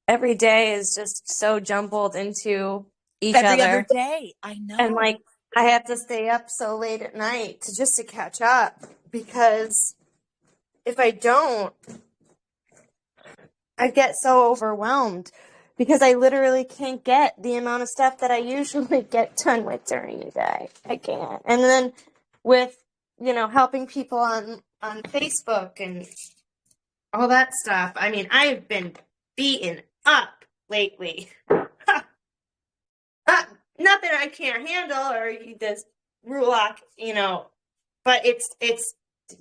every day is just so jumbled into each Every other other. day. I know. And like I have to stay up so late at night to catch up, because if I don't, I get so overwhelmed, because I literally can't get the amount of stuff that I usually get done with during the day. I can't. And then with, helping people on Facebook and all that stuff, I mean, I've been beaten up lately. Not that I can't handle or this Ruach, but it's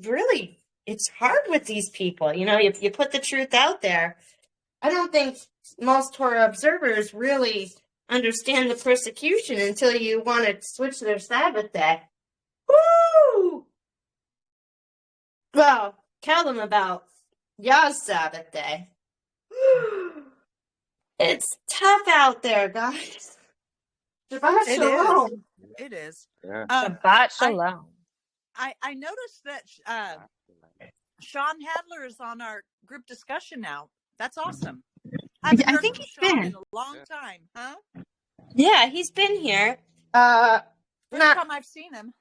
really, it's hard with these people. You put the truth out there. I don't think most Torah observers really understand the persecution until you want to switch their Sabbath day. Woo! Well, tell them about Yah's Sabbath day. It's tough out there, guys. Shabbat Shalom. It is. Yeah. Shabbat Shalom. I noticed that Sean Hadler is on our group discussion now. That's awesome. I think he's been in a long time, huh? Yeah, he's been here. First time I've seen him.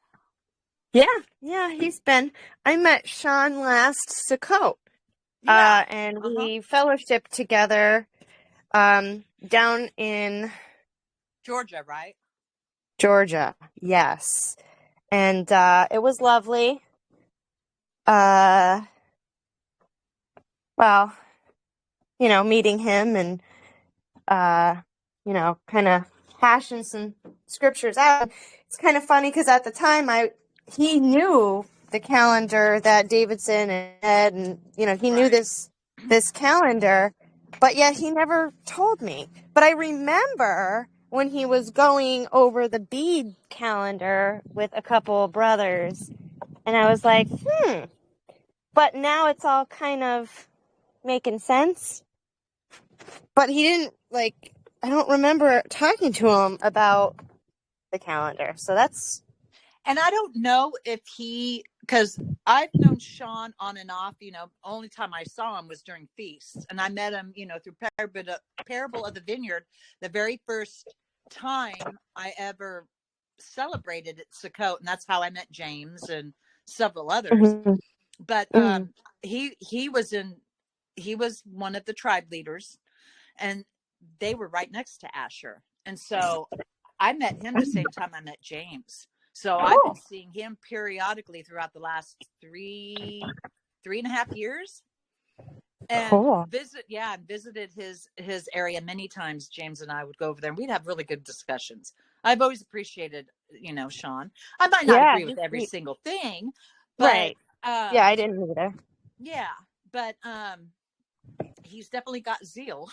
Yeah, he's been. I met Sean last Sukkot. And we fellowshiped together down in Georgia, right? Georgia, yes. And it was lovely. Well, meeting him and kind of hashing some scriptures out. It's kind of funny because at the time he knew the calendar that Davidson had, and he knew this calendar, but yet he never told me. But I remember when he was going over the bead calendar with a couple of brothers, and I was like, but now it's all kind of making sense. But he didn't, I don't remember talking to him about the calendar. So that's... And I don't know if because I've known Sean on and off, only time I saw him was during feasts. And I met him, through Parable of the Vineyard, the very first time I ever celebrated at Sukkot. And that's how I met James and several others. But he was one of the tribe leaders, and they were right next to Asher. And so I met him the same time I met James. So I've been seeing him periodically throughout the last 3.5 years. And visited his area many times. James and I would go over there and we'd have really good discussions. I've always appreciated, Sean. I might not agree with every single thing, but right. I didn't either. Yeah, but he's definitely got zeal.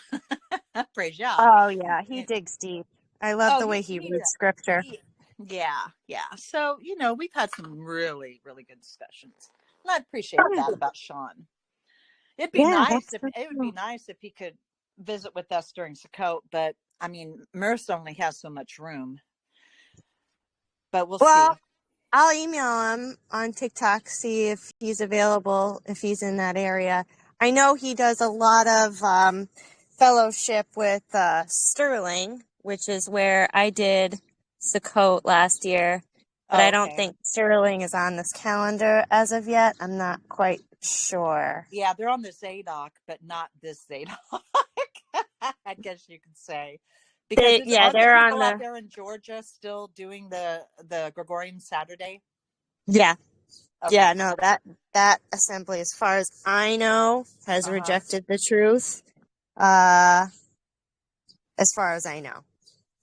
Praise Yah. Oh yeah, he digs deep. I love the way he reads scripture. Yeah. So, we've had some really, really good discussions. And I appreciate that about Sean. It'd be nice if he could visit with us during Sukkot, but I mean, Merce only has so much room. But we'll see. I'll email him on TikTok, see if he's available, if he's in that area. I know he does a lot of fellowship with Sterling, which is where I did Sukkot last year. But I don't think Sterling is on this calendar as of yet. I'm not quite sure. Yeah, they're on the Zadok, but not this Zadok, I guess you could say. Because they're on out there in Georgia still doing the Gregorian Saturday. Yeah. Okay. Yeah, no, that assembly, as far as I know, has rejected the truth. As far as I know.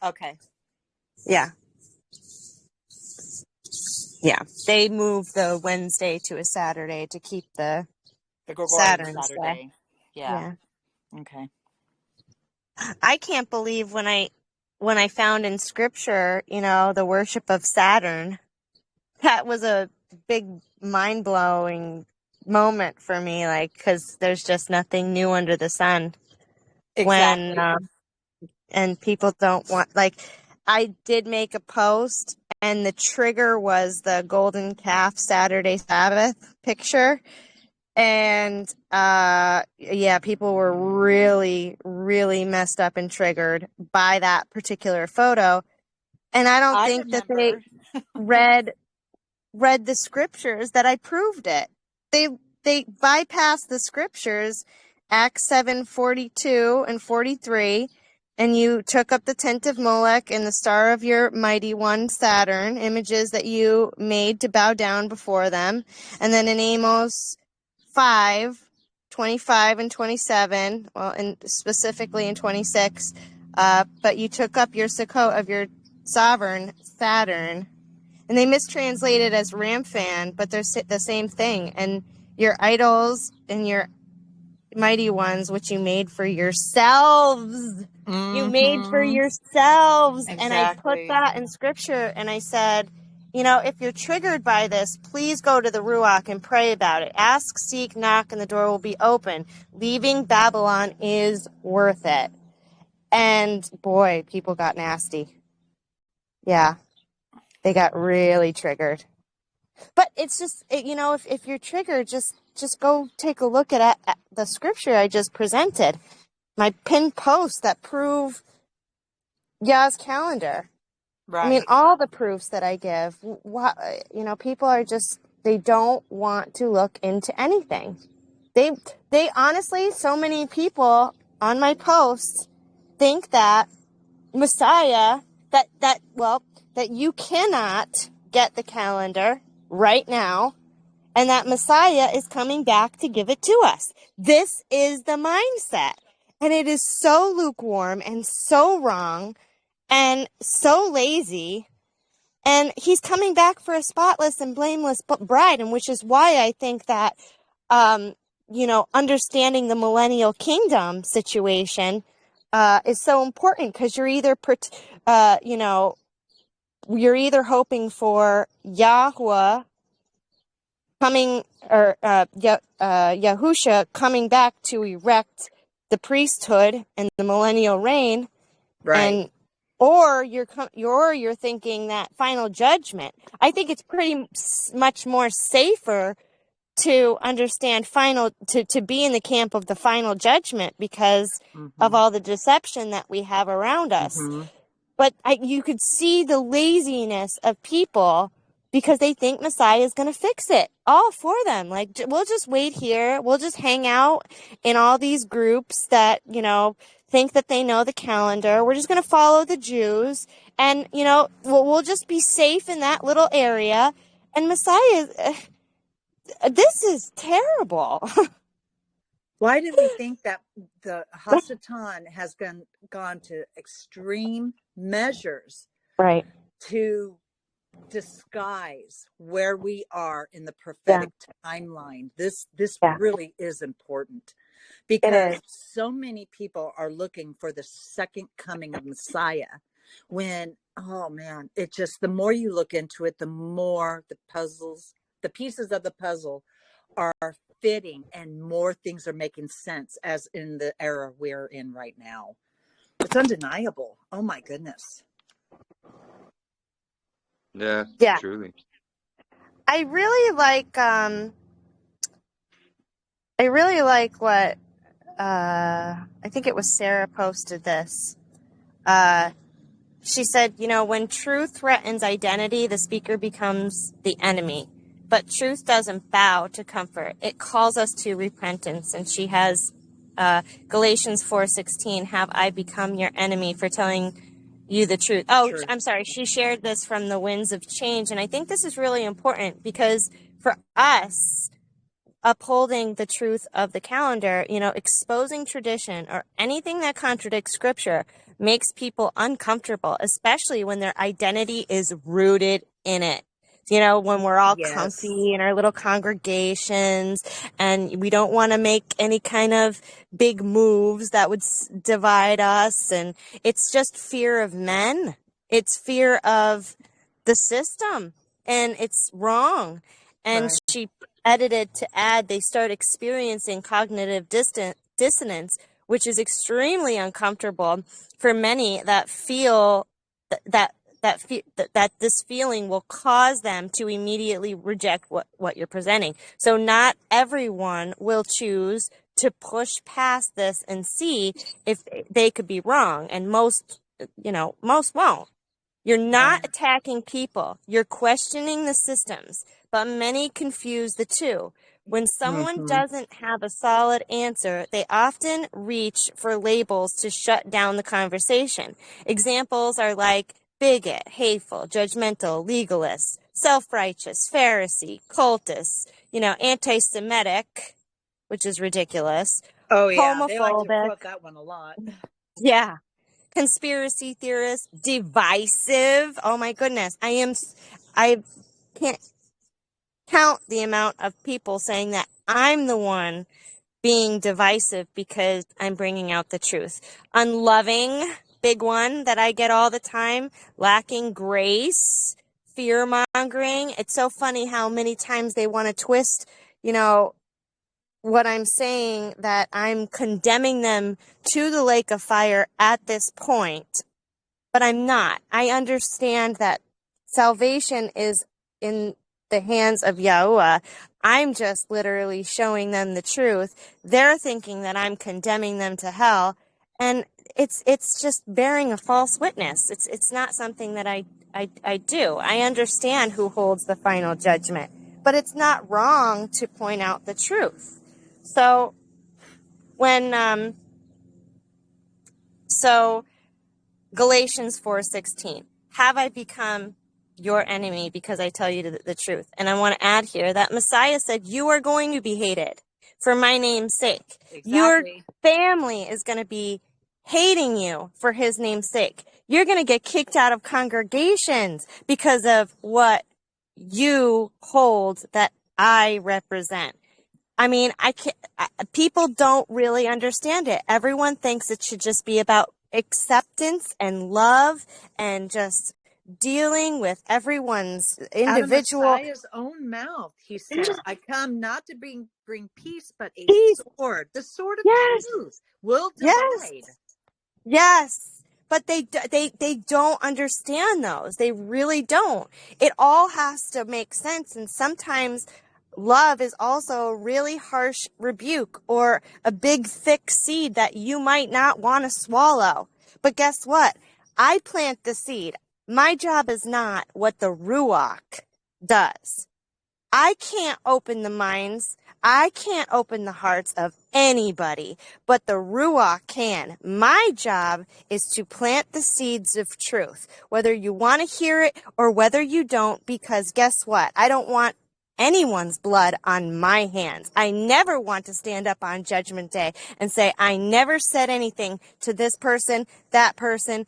Okay. Yeah. Yeah. They moved the Wednesday to a Saturday to keep the Gregorian Saturday. Yeah. Okay. I can't believe when I found in scripture, the worship of Saturn. That was a big mind-blowing moment for me, because there's just nothing new under the sun. Exactly. And people don't want, I did make a post, and the trigger was the golden calf Saturday Sabbath picture. And yeah, people were really, really messed up and triggered by that particular photo. And I don't I think that they remember. read the scriptures that I proved it. They bypassed the scriptures, Acts 7:42 and 43, and you took up the tent of Molech and the star of your mighty one Saturn, images that you made to bow down before them. And then in Amos 5:25 and 27, well, and specifically in 26, but you took up your Sukkot of your sovereign Saturn, and they mistranslate it as Ramfan, but they're the same thing. And your idols and your mighty ones, which you made for yourselves. You made for Mm-hmm. yourselves. And I put Exactly. that in scripture, and I said, you know, if you're triggered by this, please go to the Ruach and pray about it. Ask, seek, knock, and the door will be open. Leaving Babylon is worth it. And boy, people got nasty. Yeah, they got really triggered. But it's just, you know, if you're triggered, just go take a look at the scripture I just presented. My pinned posts that prove Yah's calendar. Right. I mean, all the proofs that I give. You know, people are just, they don't want to look into anything. They honestly, so many people on my posts think that Messiah, that you cannot get the calendar right now, and that Messiah is coming back to give it to us. This is the mindset. And it is so lukewarm and so wrong and so lazy. And he's coming back for a spotless and blameless bride, and which is why I think that, you know, understanding the millennial kingdom situation is so important, because you're either, you know, you're either hoping for Yahuah coming, or Yahusha coming back to erect the priesthood and the millennial reign, Right. and or you're thinking that final judgment. I think it's pretty much more safer to understand to be in the camp of the final judgment, because of all the deception that we have around us. Mm-hmm. But you could see the laziness of people, because they think Messiah is going to fix it all for them. Like, we'll just wait here. We'll just hang out in all these groups that, you know, think that they know the calendar. We're just going to follow the Jews, and, you know, we'll just be safe in that little area. And Messiah, this is terrible. Why do we think that the Hasatan has gone to extreme measures, Right. to disguise where we are in the prophetic timeline? This really is important, because so many people are looking for the second coming of Messiah, when, oh man, it just, the more you look into it, the more the pieces of the puzzle are fitting, and more things are making sense, as in the era we're in right now. It's undeniable. Oh my goodness. Yeah, Yeah. truly. I really like what I think it was Sarah posted this. She said, you know, when truth threatens identity, the speaker becomes the enemy. But truth doesn't bow to comfort. It calls us to repentance. And she has Galatians 4:16, have I become your enemy for telling you the truth? Oh, True. I'm sorry. She shared this from the Winds of Change. And I think this is really important, because for us, upholding the truth of the calendar, you know, exposing tradition or anything that contradicts scripture makes people uncomfortable, especially when their identity is rooted in it. You know, when we're all comfy in our little congregations, and we don't want to make any kind of big moves that would divide us. And it's just fear of men. It's fear of the system, and it's wrong. And she edited to add, they start experiencing cognitive dissonance, which is extremely uncomfortable for many that feel that that this feeling will cause them to immediately reject what you're presenting. So not everyone will choose to push past this and see if they could be wrong, and most won't. You're not attacking people. You're questioning the systems, but many confuse the two. When someone doesn't have a solid answer, they often reach for labels to shut down the conversation. Examples are like bigot, hateful, judgmental, legalist, self-righteous, Pharisee, cultist, anti-Semitic, which is ridiculous, Oh yeah, they like to homophobic. quote that one a lot. Yeah. Conspiracy theorist, divisive. Oh my goodness. I can't count the amount of people saying that I'm the one being divisive because I'm bringing out the truth. Unloving, big one that I get all the time. Lacking grace, fear mongering. It's so funny how many times they want to twist, what I'm saying, that I'm condemning them to the lake of fire at this point. But I'm not. I understand that salvation is in the hands of Yahuah. I'm just literally showing them the truth. They're thinking that I'm condemning them to hell, and it's just bearing a false witness. It's not something that I do. I understand who holds the final judgment, but it's not wrong to point out the truth. So when Galatians 4:16, have I become your enemy because I tell you the truth? And I want to add here that Messiah said, you are going to be hated for my name's sake. Exactly. Your family is going to be hating you for his name's sake. You're going to get kicked out of congregations because of what you hold that I represent. I mean, people don't really understand it. Everyone thinks it should just be about acceptance and love and just dealing with everyone's individual. Out of Messiah's own mouth, he said, I come not to bring peace, but a sword. The sword of truth will divide. Yes. But they don't understand those. They really don't. It all has to make sense. And sometimes love is also a really harsh rebuke or a big, thick seed that you might not want to swallow. But guess what? I plant the seed. My job is not what the Ruach does. I can't open the minds. I can't open the hearts of anybody, but the Ruach can. My job is to plant the seeds of truth, whether you want to hear it or whether you don't, because guess what? I don't want anyone's blood on my hands. I never want to stand up on Judgment Day and say, I never said anything to this person, that person,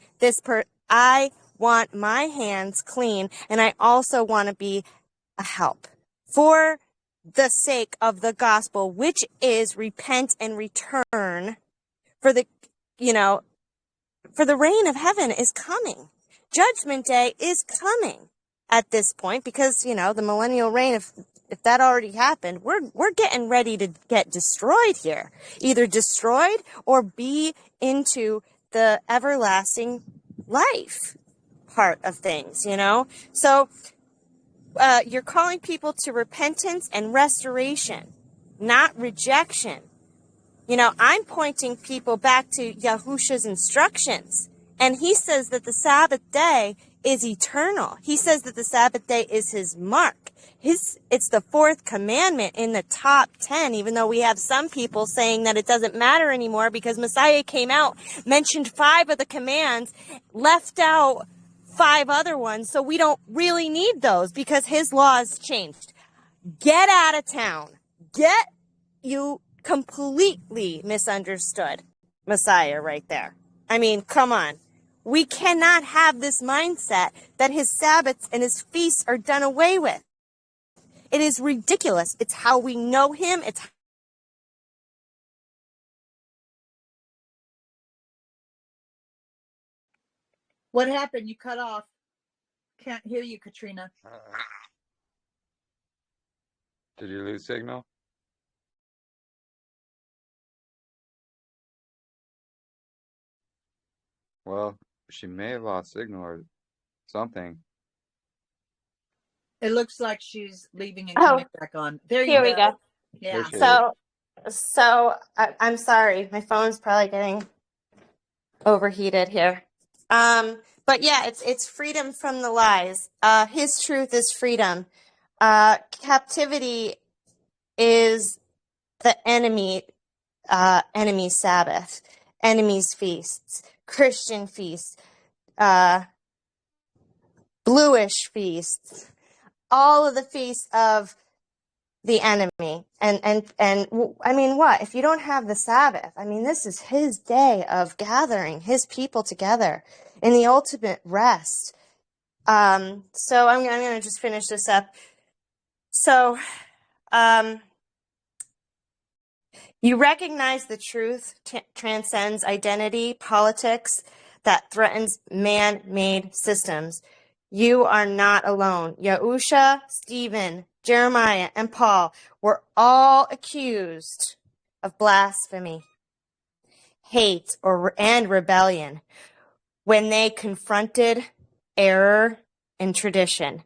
I want my hands clean, and I also want to be a help for the sake of the gospel, which is repent and return, for the reign of heaven is coming. Judgment Day is coming at this point, because, the millennial reign, if that already happened, we're getting ready to get destroyed here. Either destroyed or be into the everlasting life part of things, So you're calling people to repentance and restoration, not rejection. I'm pointing people back to Yahusha's instructions. And he says that the Sabbath day is eternal. He says that the Sabbath day is his mark. It's the fourth commandment in the top 10, even though we have some people saying that it doesn't matter anymore because Messiah came out, mentioned 5 of the commands, left out 5 other ones, so we don't really need those because his laws changed. Get out of town. You completely misunderstood Messiah right there. I mean, come on. We cannot have this mindset that his Sabbaths and his feasts are done away with. It is ridiculous. It's how we know him. What happened? You cut off. Can't hear you, Katrina. Did you lose signal? Well, she may have lost signal, or something. It looks like she's leaving and Oh, coming back on. There you here we go. go. Yeah. Appreciate it. So I'm sorry. My phone's probably getting overheated here. But yeah, it's freedom from the lies. His truth is freedom. Captivity is the enemy's Sabbath, enemy's feasts, Christian feasts, bluish feasts, all of the feasts of the enemy. And I mean, what? If you don't have the Sabbath, I mean, this is his day of gathering his people together in the ultimate rest. So I'm going to just finish this up. So, you recognize the truth transcends identity, politics that threatens man-made systems. You are not alone. Yahusha, Stephen, Jeremiah, and Paul were all accused of blasphemy, hate, and rebellion when they confronted error and tradition,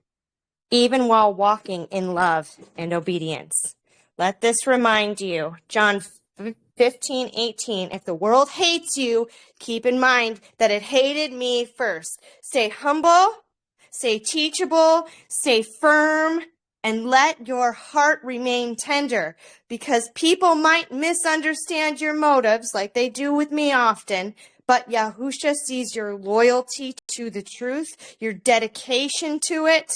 even while walking in love and obedience. Let this remind you, John 15:18, if the world hates you, keep in mind that it hated me first. Stay humble, stay teachable, stay firm, and let your heart remain tender, because people might misunderstand your motives like they do with me often, but Yahusha sees your loyalty to the truth, your dedication to it,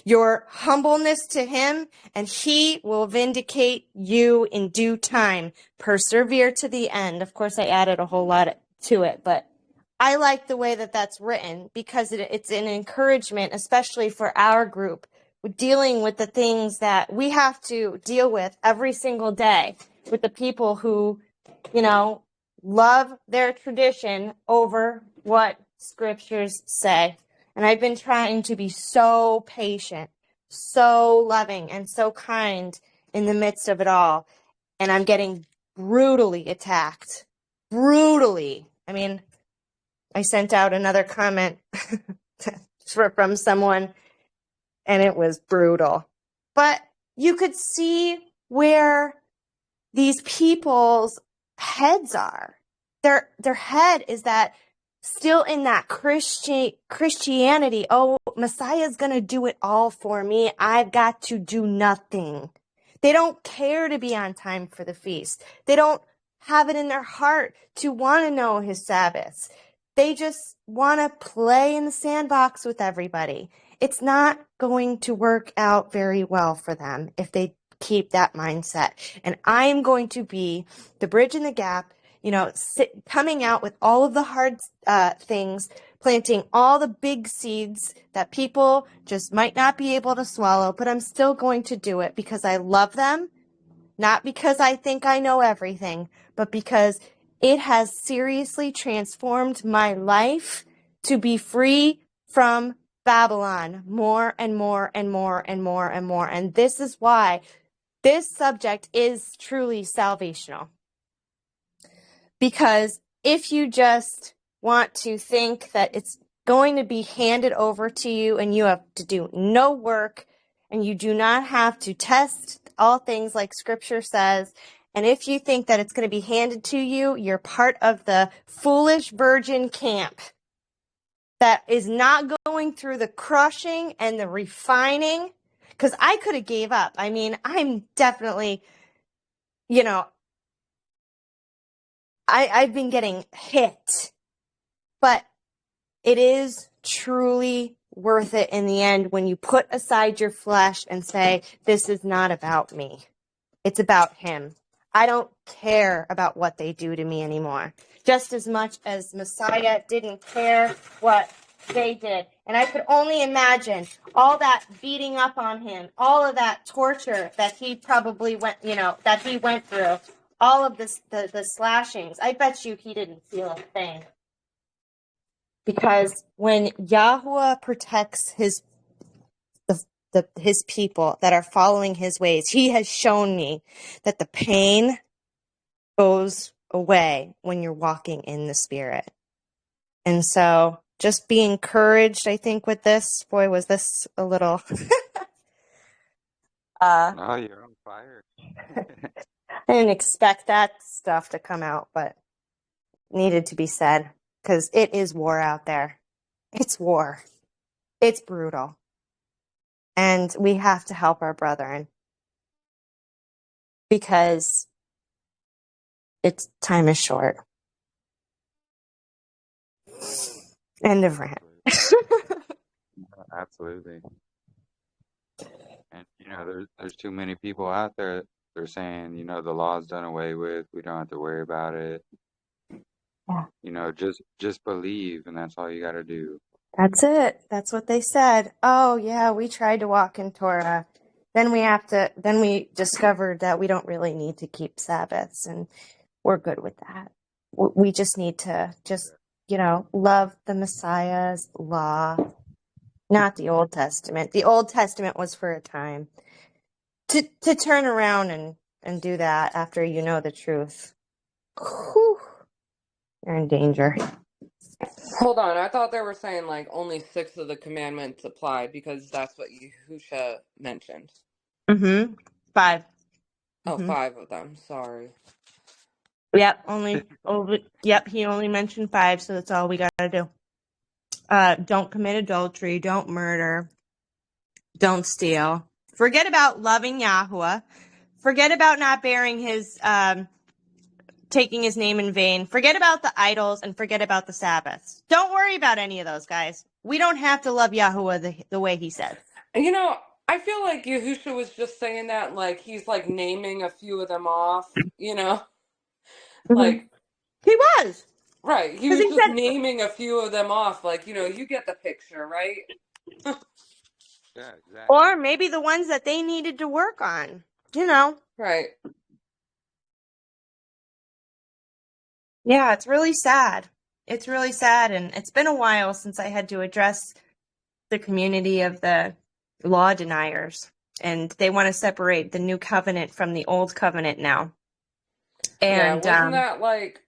your humbleness to him, and he will vindicate you in due time. Persevere to the end. Of course, I added a whole lot to it, but I like the way that that's written, because it's an encouragement, especially for our group, dealing with the things that we have to deal with every single day with the people who, love their tradition over what scriptures say. And I've been trying to be so patient, so loving, and so kind in the midst of it all. And I'm getting brutally attacked. Brutally. I mean, I sent out another comment from someone, and it was brutal. But you could see where these people's heads are. Their head is that still in that Christianity. Oh, Messiah's going to do it all for me. I've got to do nothing. They don't care to be on time for the feast. They don't have it in their heart to want to know his Sabbaths. They just want to play in the sandbox with everybody. It's not going to work out very well for them if they keep that mindset. And I'm going to be the bridge in the gap, coming out with all of the hard things, planting all the big seeds that people just might not be able to swallow, but I'm still going to do it because I love them, not because I think I know everything, but because it has seriously transformed my life to be free from Babylon more and more and more and more and more. And this is why this subject is truly salvational. Because if you just want to think that it's going to be handed over to you and you have to do no work and you do not have to test all things like scripture says, and if you think that it's going to be handed to you, you're part of the foolish virgin camp that is not going through the crushing and the refining. Because I could have gave up. I mean, I'm definitely, I've been getting hit. But it is truly worth it in the end when you put aside your flesh and say, this is not about me. It's about him. I don't care about what they do to me anymore. Just as much as Messiah didn't care what they did. And I could only imagine all that beating up on him, all of that torture that he probably that he went through, all of this, the slashings. I bet you he didn't feel a thing. Because when Yahuwah protects his people that are following his ways, he has shown me that the pain goes away when you're walking in the Spirit. And so just be encouraged, I think, with this. Boy, was this a little Oh, you're on fire. I didn't expect that stuff to come out, but needed to be said because it is war out there. It's war. It's brutal. And we have to help our brethren because time is short. End of rant. Absolutely. And there's too many people out there. They're saying, the law's done away with. We don't have to worry about it. Yeah. Just believe, and that's all you got to do. That's it. That's what they said. Oh yeah, we tried to walk in Torah. Then we discovered that we don't really need to keep Sabbaths, and we're good with that. We just need to love the Messiah's law, not the Old Testament. The Old Testament was for a time. To turn around and do that after you know the truth, whew, you're in danger. Hold on, I thought they were saying like only 6 of the commandments apply because that's what Yahusha mentioned. 5. Oh, 5 of them. Sorry. Yep, he only mentioned 5, so that's all we gotta do. Don't commit adultery, don't murder, don't steal. Forget about loving Yahuwah. Forget about not bearing his, taking his name in vain. Forget about the idols and forget about the Sabbaths. Don't worry about any of those, guys. We don't have to love Yahuwah the way he said. I feel like Yahusha was just saying that like he's like naming a few of them off, like He was. right. He 'Cause was he just said, naming a few of them off, like, you get the picture, right? Yeah, exactly. or maybe the ones that they needed to work on, Right. Yeah, it's really sad. It's really sad, and it's been a while since I had to address the community of the law deniers, and they want to separate the new covenant from the old covenant now. Yeah, And wasn't that like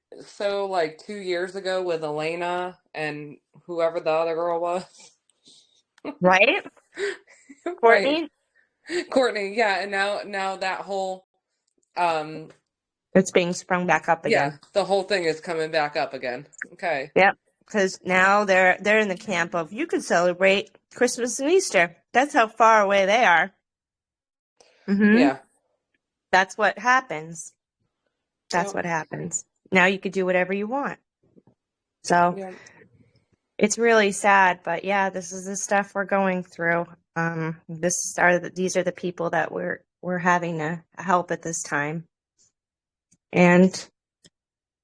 2 years ago with Elena and whoever the other girl was? right, Right. Courtney, Courtney, yeah, and now that whole it's being sprung back up again. the whole thing is coming back up again. Okay. Yep, because now they're in the camp of you can celebrate Christmas and Easter. That's how far away they are. Yeah. That's what happens. That's Yep. what happens. Now you could do whatever you want. So Yep. it's really sad, but yeah, this is the stuff we're going through. These are the people that we're having to help at this time. And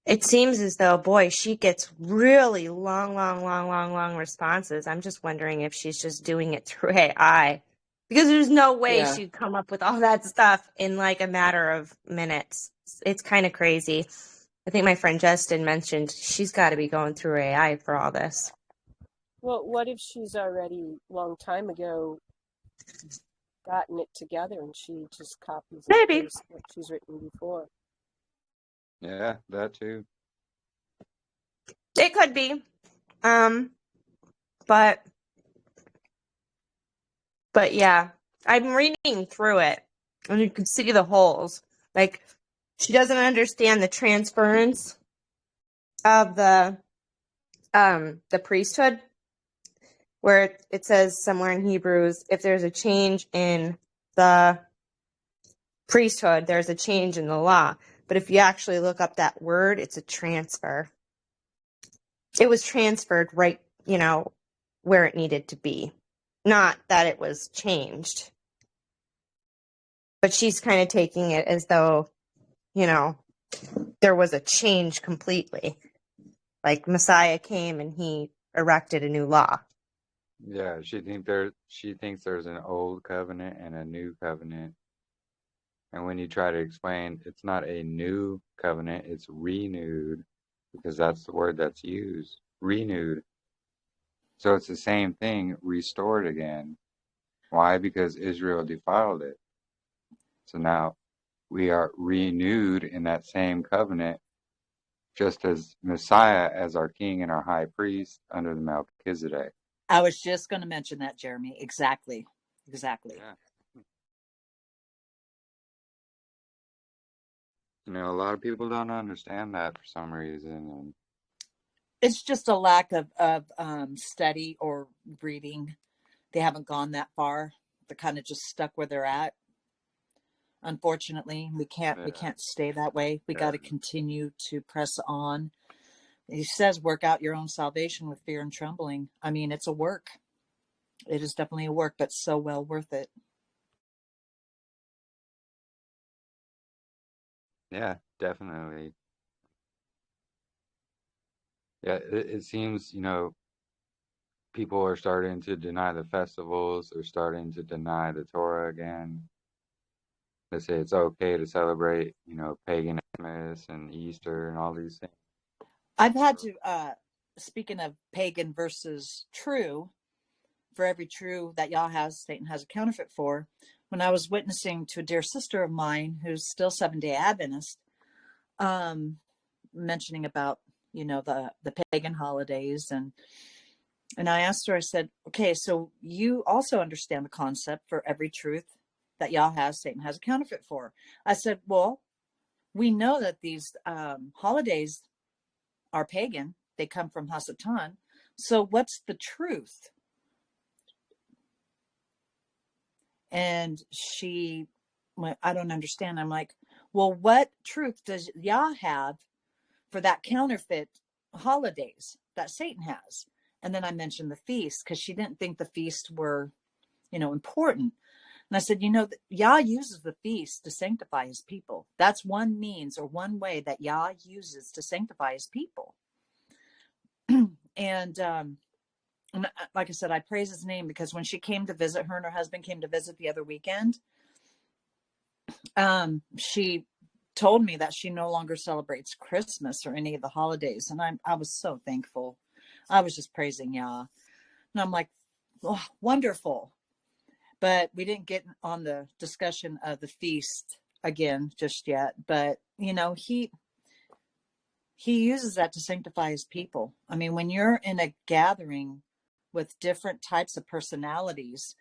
it seems as though, boy, she gets really long responses. I'm just wondering if she's just doing it through AI. Because there's no way Yeah. she'd come up with all that stuff in like a matter of minutes. It's kind of crazy. I think my friend Justin mentioned she's got to be going through AI for all this. Well, what if she's already long time ago gotten it together and she just copies and Maybe. pastes what she's written before? Yeah, that too. It could be. But yeah, I'm reading through it and you can see the holes. Like she doesn't understand the transference of the priesthood, where it says somewhere in Hebrews, if there's a change in the priesthood, there's a change in the law. But if you actually look up that word, it's a transfer. It was transferred right, where it needed to be. Not that it was changed. But she's kind of taking it as though, there was a change completely. Like Messiah came and he erected a new law. Yeah, she thinks there's an old covenant and a new covenant. And when you try to explain, it's not a new covenant, it's renewed, because that's the word that's used, renewed. So it's the same thing, restored again. Why? Because Israel defiled it. So now we are renewed in that same covenant just as Messiah as our king and our high priest under the Melchizedek. I was just going to mention that, Jeremy. Exactly. Yeah. You know, a lot of people don't understand that for some reason. And It's just a lack of study or reading. They haven't gone that far. They're kind of just stuck where they're at. Unfortunately, we can't stay that way. We got to continue to press on. He says, work out your own salvation with fear and trembling. I mean, it's a work. It is definitely a work, but so well worth it. yeah, definitely. Yeah, it seems, you know, people are starting to deny the festivals. They're starting to deny the Torah again. They say it's okay to celebrate, you know, pagan Christmas and Easter and all these things. I've had to, speaking of pagan versus true, for every true that Yah has, Satan has a counterfeit for. When I was witnessing to a dear sister of mine who's still Seventh-day Adventist, mentioning about, you know, the pagan holidays, and I asked her, I said, okay, so you also understand the concept for every truth that Yah has, Satan has a counterfeit for. I said, well, we know that these holidays are pagan. They come from Hasatan. So what's the truth? And she went, I don't understand. I'm like, well, what truth does Yah have for that counterfeit holidays that Satan has? And then I mentioned the feast because she didn't think the feast were, you know, important. And I said, you know, Yah uses the feast to sanctify his people. That's one means or one way that Yah uses to sanctify his people. And like I said, I praise his name because when she came to visit, her and her husband came to visit the other weekend, she told me that she no longer celebrates Christmas or any of the holidays. And I was so thankful. I was just praising Yah. And I'm like, oh, wonderful. But we didn't get on the discussion of the feast again just yet. But, you know, he uses that to sanctify his people. I mean, when you're in a gathering with different types of personalities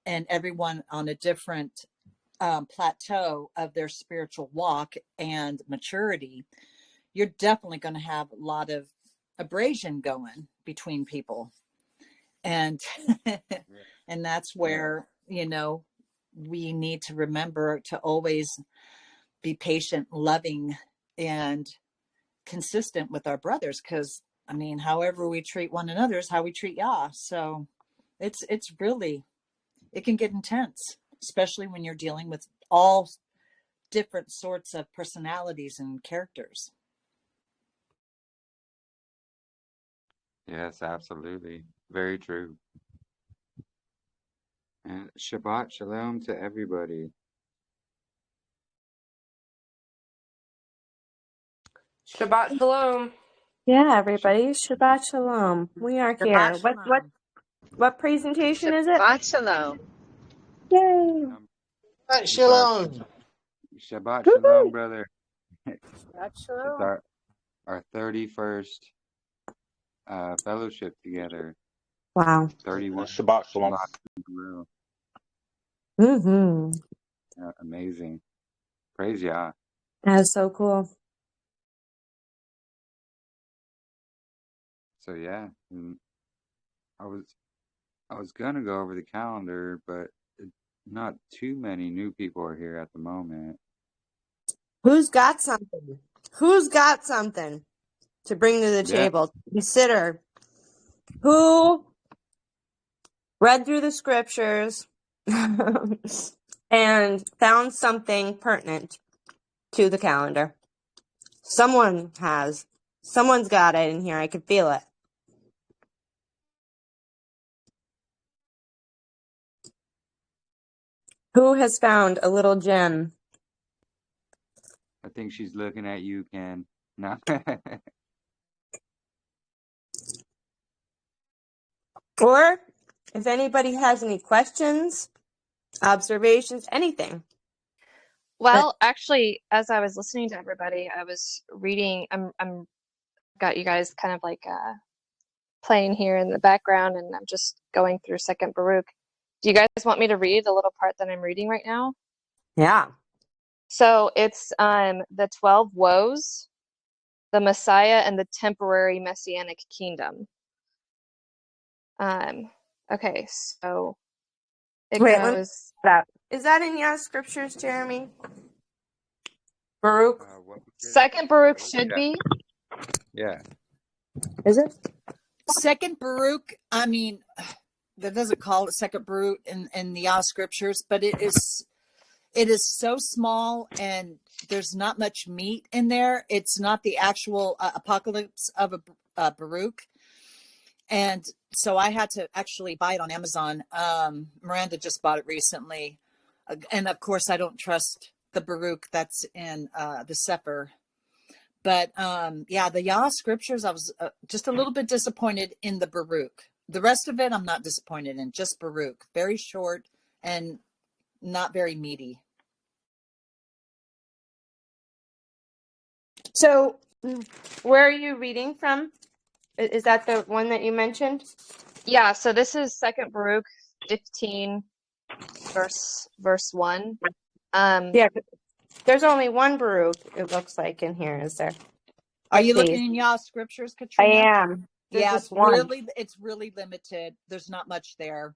and everyone on a different plateau of their spiritual walk and maturity, you're definitely going to have a lot of abrasion going between people. And and that's where, you know, we need to remember to always be patient, loving, and consistent with our brothers, because I mean, however we treat one another is how we treat Yah. So it's really, it can get intense, especially when you're dealing with all different sorts of personalities and characters. Yes, absolutely. Very true. And Shabbat Shalom to everybody. Shabbat Shalom. Yeah, everybody. Shabbat Shalom. We are here. Shabbat Shalom. What presentation is it? Shabbat Shalom. Yay! It's Shalom. Shabbat Shalom, brother. It's our 31st fellowship together. Wow. 31. Shabbat Shalom. Mm-hmm. Yeah, amazing. Praise Yah. That's so cool. So yeah, I was gonna go over the calendar, but not too many new people are here at the moment. Who's got something? Who's got something to bring to the table? Consider who read through the scriptures and found something pertinent to the calendar. Someone has. Someone's got it in here. I can feel it. Who has found a little gem? I think she's looking at you, Ken. No. Or if anybody has any questions, observations, anything. Well, actually, as I was listening to everybody, I was reading. I'm got you guys kind of like playing here in the background, and I'm just going through Second Baruch. Do you guys want me to read the little part that I'm reading right now? Yeah. So it's the 12 woes, the Messiah, and the temporary messianic kingdom. Okay, so it Wait, let me goes. that. Is that in your scriptures, Jeremy? Baruch? What was it? Second Baruch should Yeah. be. Yeah. Is it? Second Baruch, I mean, that doesn't call it Second Baruch in the Yah scriptures, but it is so small and there's not much meat in there. It's not the actual apocalypse of a Baruch. And so I had to actually buy it on Amazon. Miranda just bought it recently. And of course, I don't trust the Baruch that's in the Sefer. But yeah, the Yah scriptures, I was just a little bit disappointed in the Baruch. The rest of it, I'm not disappointed in, just Baruch. Very short and not very meaty. So, where are you reading from? Is that the one that you mentioned? Yeah, so this is Second Baruch 15, verse 1. Yeah, there's only one Baruch, it looks like, in here, is there? Are you Please. looking in Yah scriptures, I Katrina? am. There's Yeah, just one. it's really limited. There's not much there.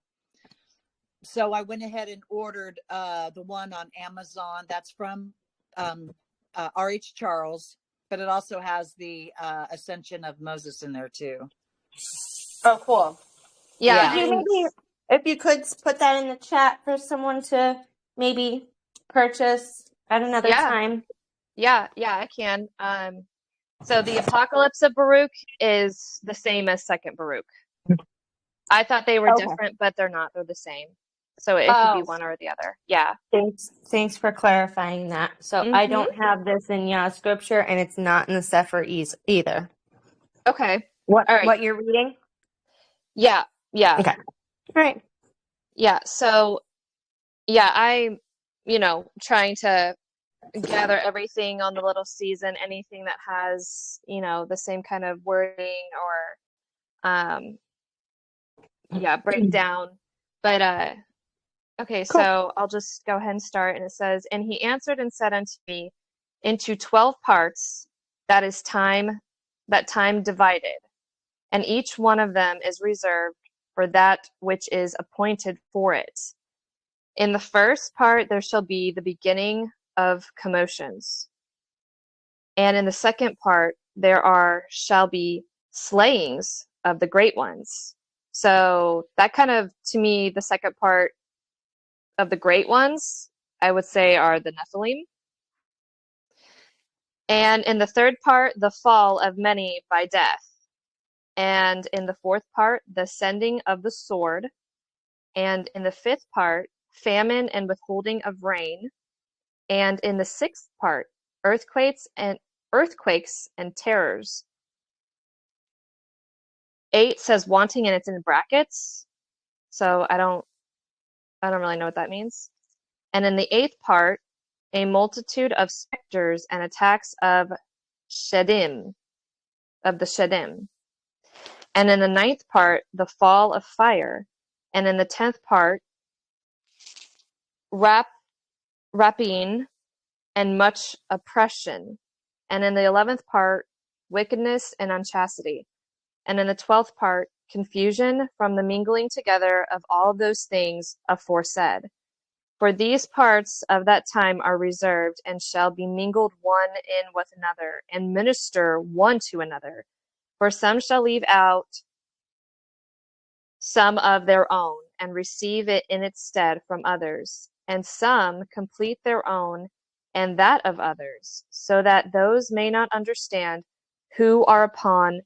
So I went ahead and ordered the one on Amazon. That's from R.H. Charles, but it also has the Ascension of Moses in there too. Oh, cool. Yeah, Could you and maybe, if you could put that in the chat for someone to maybe purchase at another yeah, time? yeah, I can. So the Apocalypse of Baruch is the same as Second Baruch. I thought they were Okay. different, but they're not. They're the same. So it could be Oh, one or the other. Yeah. thanks for clarifying that. So I Mm-hmm. don't have this in Yah scripture, and it's not in the Sefer either. Okay. What All right. what you're reading? Yeah. Okay. All right. Yeah. So yeah, I'm, trying to gather everything on the little season, anything that has, the same kind of wording or breakdown. But okay, Cool. so I'll just go ahead and start. And it says, "And he answered and said unto me, into 12 parts, that time divided, and each one of them is reserved for that which is appointed for it. In the first part there shall be the beginning of commotions, and in the second part there shall be slayings of the great ones." So that kind of, to me, the second part of the great ones, I would say, are the Nephilim. And in the third part, the fall of many by death. And in the fourth part, the sending of the sword. And in the fifth part, famine and withholding of rain. And in the sixth part, earthquakes and terrors. 8 says wanting, and it's in brackets, so I don't really know what that means. And in the 8th part, a multitude of specters and attacks of the Shedim. And in the 9th part, the fall of fire. And in the 10th part, rapine and much oppression. And in the 11th part, wickedness and unchastity. And in the 12th part, confusion from the mingling together of all those things aforesaid. For these parts of that time are reserved, and shall be mingled one in with another, and minister one to another. For some shall leave out some of their own, and receive it in its stead from others, and some complete their own and that of others, so that those may not understand who are upon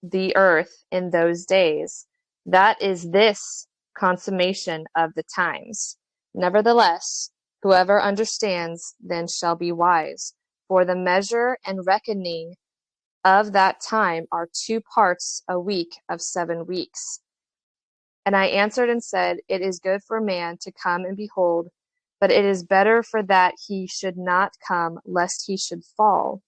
the earth in those days. That is this consummation of the times. Nevertheless, whoever understands then shall be wise. For the measure and reckoning of that time are 2 parts a week of 7 weeks. And I answered and said, It is good for man to come and behold, but it is better for that he should not come, lest he should fall.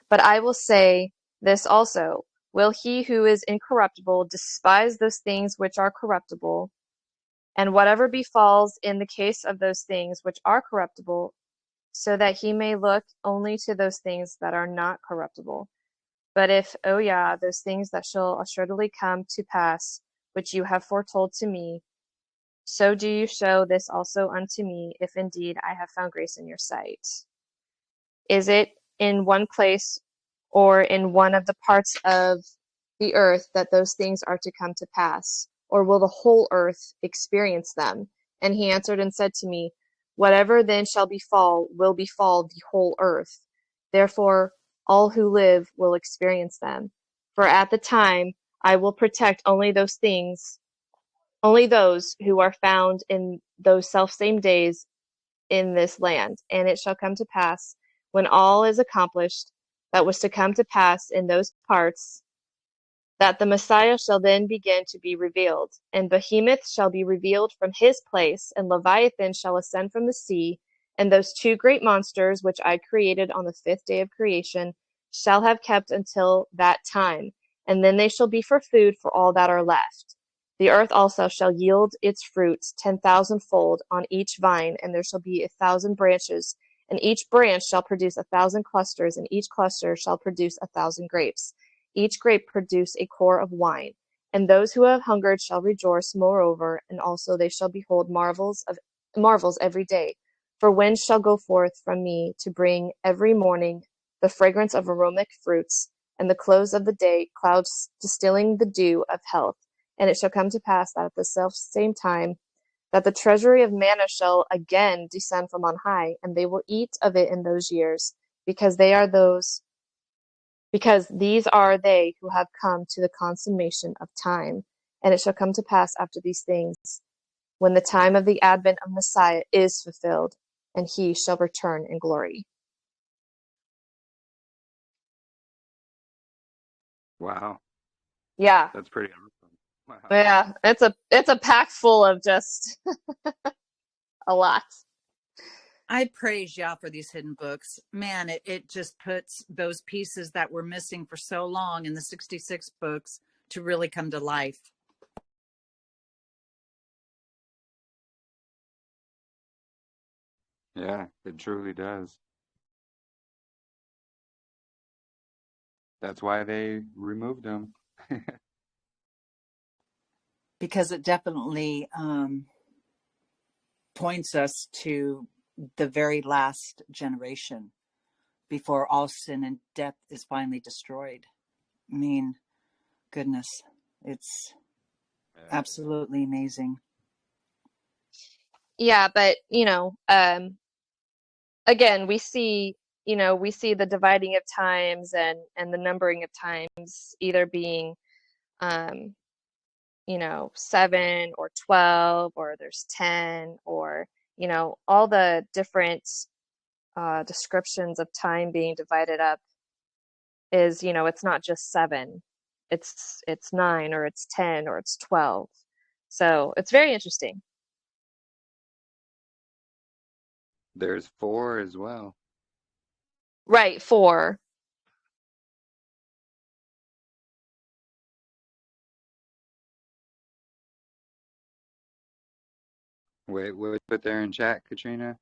But I will say, this also. Will he who is incorruptible despise those things which are corruptible? And whatever befalls in the case of those things which are corruptible, so that he may look only to those things that are not corruptible. But if, O Yah, those things that shall assuredly come to pass, which you have foretold to me, so do you show this also unto me, if indeed I have found grace in your sight. Is it in one place or in one of the parts of the earth that those things are to come to pass? Or will the whole earth experience them? And he answered and said to me, whatever then shall befall will befall the whole earth. Therefore, all who live will experience them. For at the time I will protect only those things, only those who are found in those selfsame days in this land. And it shall come to pass, when all is accomplished, that was to come to pass in those parts, that the Messiah shall then begin to be revealed. And Behemoth shall be revealed from his place, and Leviathan shall ascend from the sea, and those two great monsters which I created on the 5th day of creation shall have kept until that time, and then they shall be for food for all that are left. The earth also shall yield its fruits 10,000-fold on each vine, and there shall be 1,000 branches, and each branch shall produce 1,000 clusters, and each cluster shall produce 1,000 grapes. Each grape produce a core of wine. And those who have hungered shall rejoice moreover, and also they shall behold marvels every day. For wind shall go forth from me to bring every morning the fragrance of aromatic fruits, and the close of the day clouds distilling the dew of health. And it shall come to pass that at the selfsame time that the treasury of manna shall again descend from on high, and they will eat of it in those years, because these are they who have come to the consummation of time. And it shall come to pass after these things, when the time of the advent of Messiah is fulfilled, and he shall return in glory. Wow, Yeah, that's pretty awesome. Wow. yeah, it's a pack full of just a lot. I praise Yah for these hidden books. Man, it just puts those pieces that were missing for so long in the 66 books to really come to life. Yeah, it truly does. That's why they removed them. Because it definitely points us to the very last generation before all sin and death is finally destroyed. I mean, goodness, it's Yeah. absolutely amazing. Yeah, but again, we see the dividing of times and the numbering of times either being 7 or 12, or there's 10, or all the different descriptions of time being divided up is, it's not just 7, it's 9, or it's 10, or it's 12. So it's very interesting. There's 4 as well. Right, 4. Wait, what put there in chat, Katrina?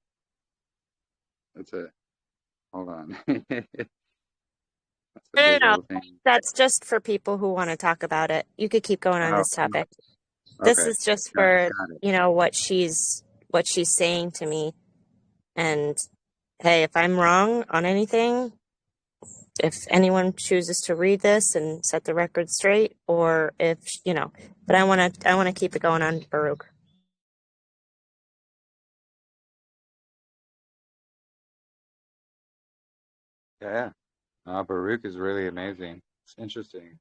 That's a hold on. That's a No, big no, no. old thing. That's just for people who want to talk about it. You could keep going on Oh, this topic. This okay. is just Got for, got it. what she's saying to me. And hey, if I'm wrong on anything, if anyone chooses to read this and set the record straight, or if, but I want to keep it going on Baruch. Yeah. Baruch is really amazing. It's interesting.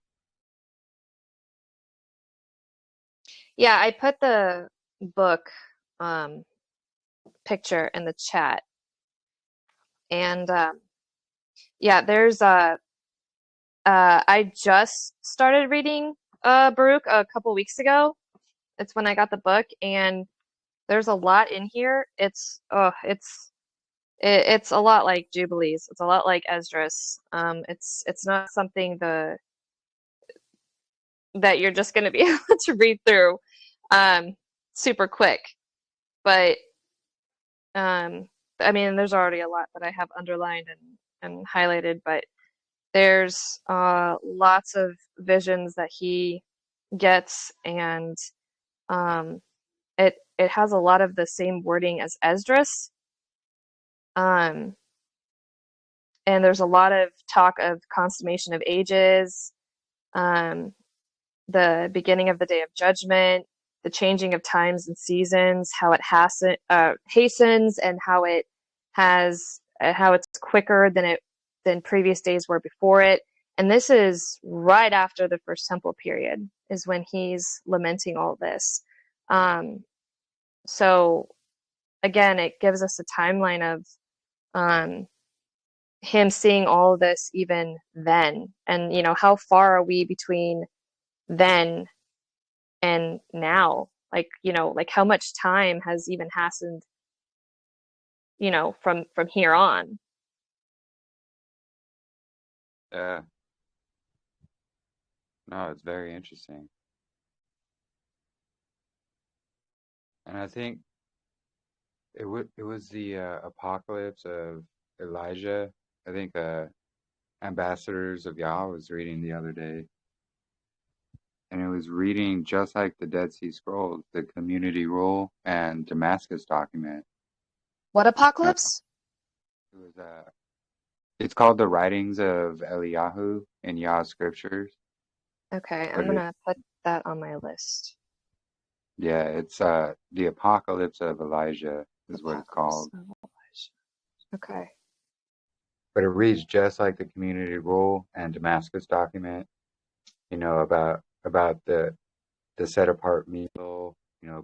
Yeah, I put the book picture in the chat, and yeah, there's I just started reading Baruch a couple weeks ago. It's when I got the book, and there's a lot in here. It's It's a lot like Jubilees. It's a lot like Esdras. It's not something that you're just going to be able to read through super quick. But I mean, there's already a lot that I have underlined and highlighted, but there's lots of visions that he gets, and it has a lot of the same wording as Esdras. And there's a lot of talk of consummation of ages, the beginning of the day of judgment, the changing of times and seasons, how it hastens, and how it has how it's quicker than previous days were before it. And this is right after the First Temple period, is when he's lamenting all this. So again, it gives us a timeline of him seeing all of this even then, and how far are we between then and now? Like how much time has even hastened, from here on. Yeah. No, it's very interesting. And I think it was the apocalypse of Elijah. I think Ambassadors of Yahuah was reading the other day. And it was reading just like the Dead Sea Scrolls, the community rule and Damascus document. What apocalypse? It was it's called the Writings of Eliyahu in Yah Scriptures. Okay, But I'm gonna put that on my list. yeah, it's the Apocalypse of Elijah is what it's called. Apocalypse of Elijah. Okay. But it reads just like the community rule and Damascus document, about the set apart meal,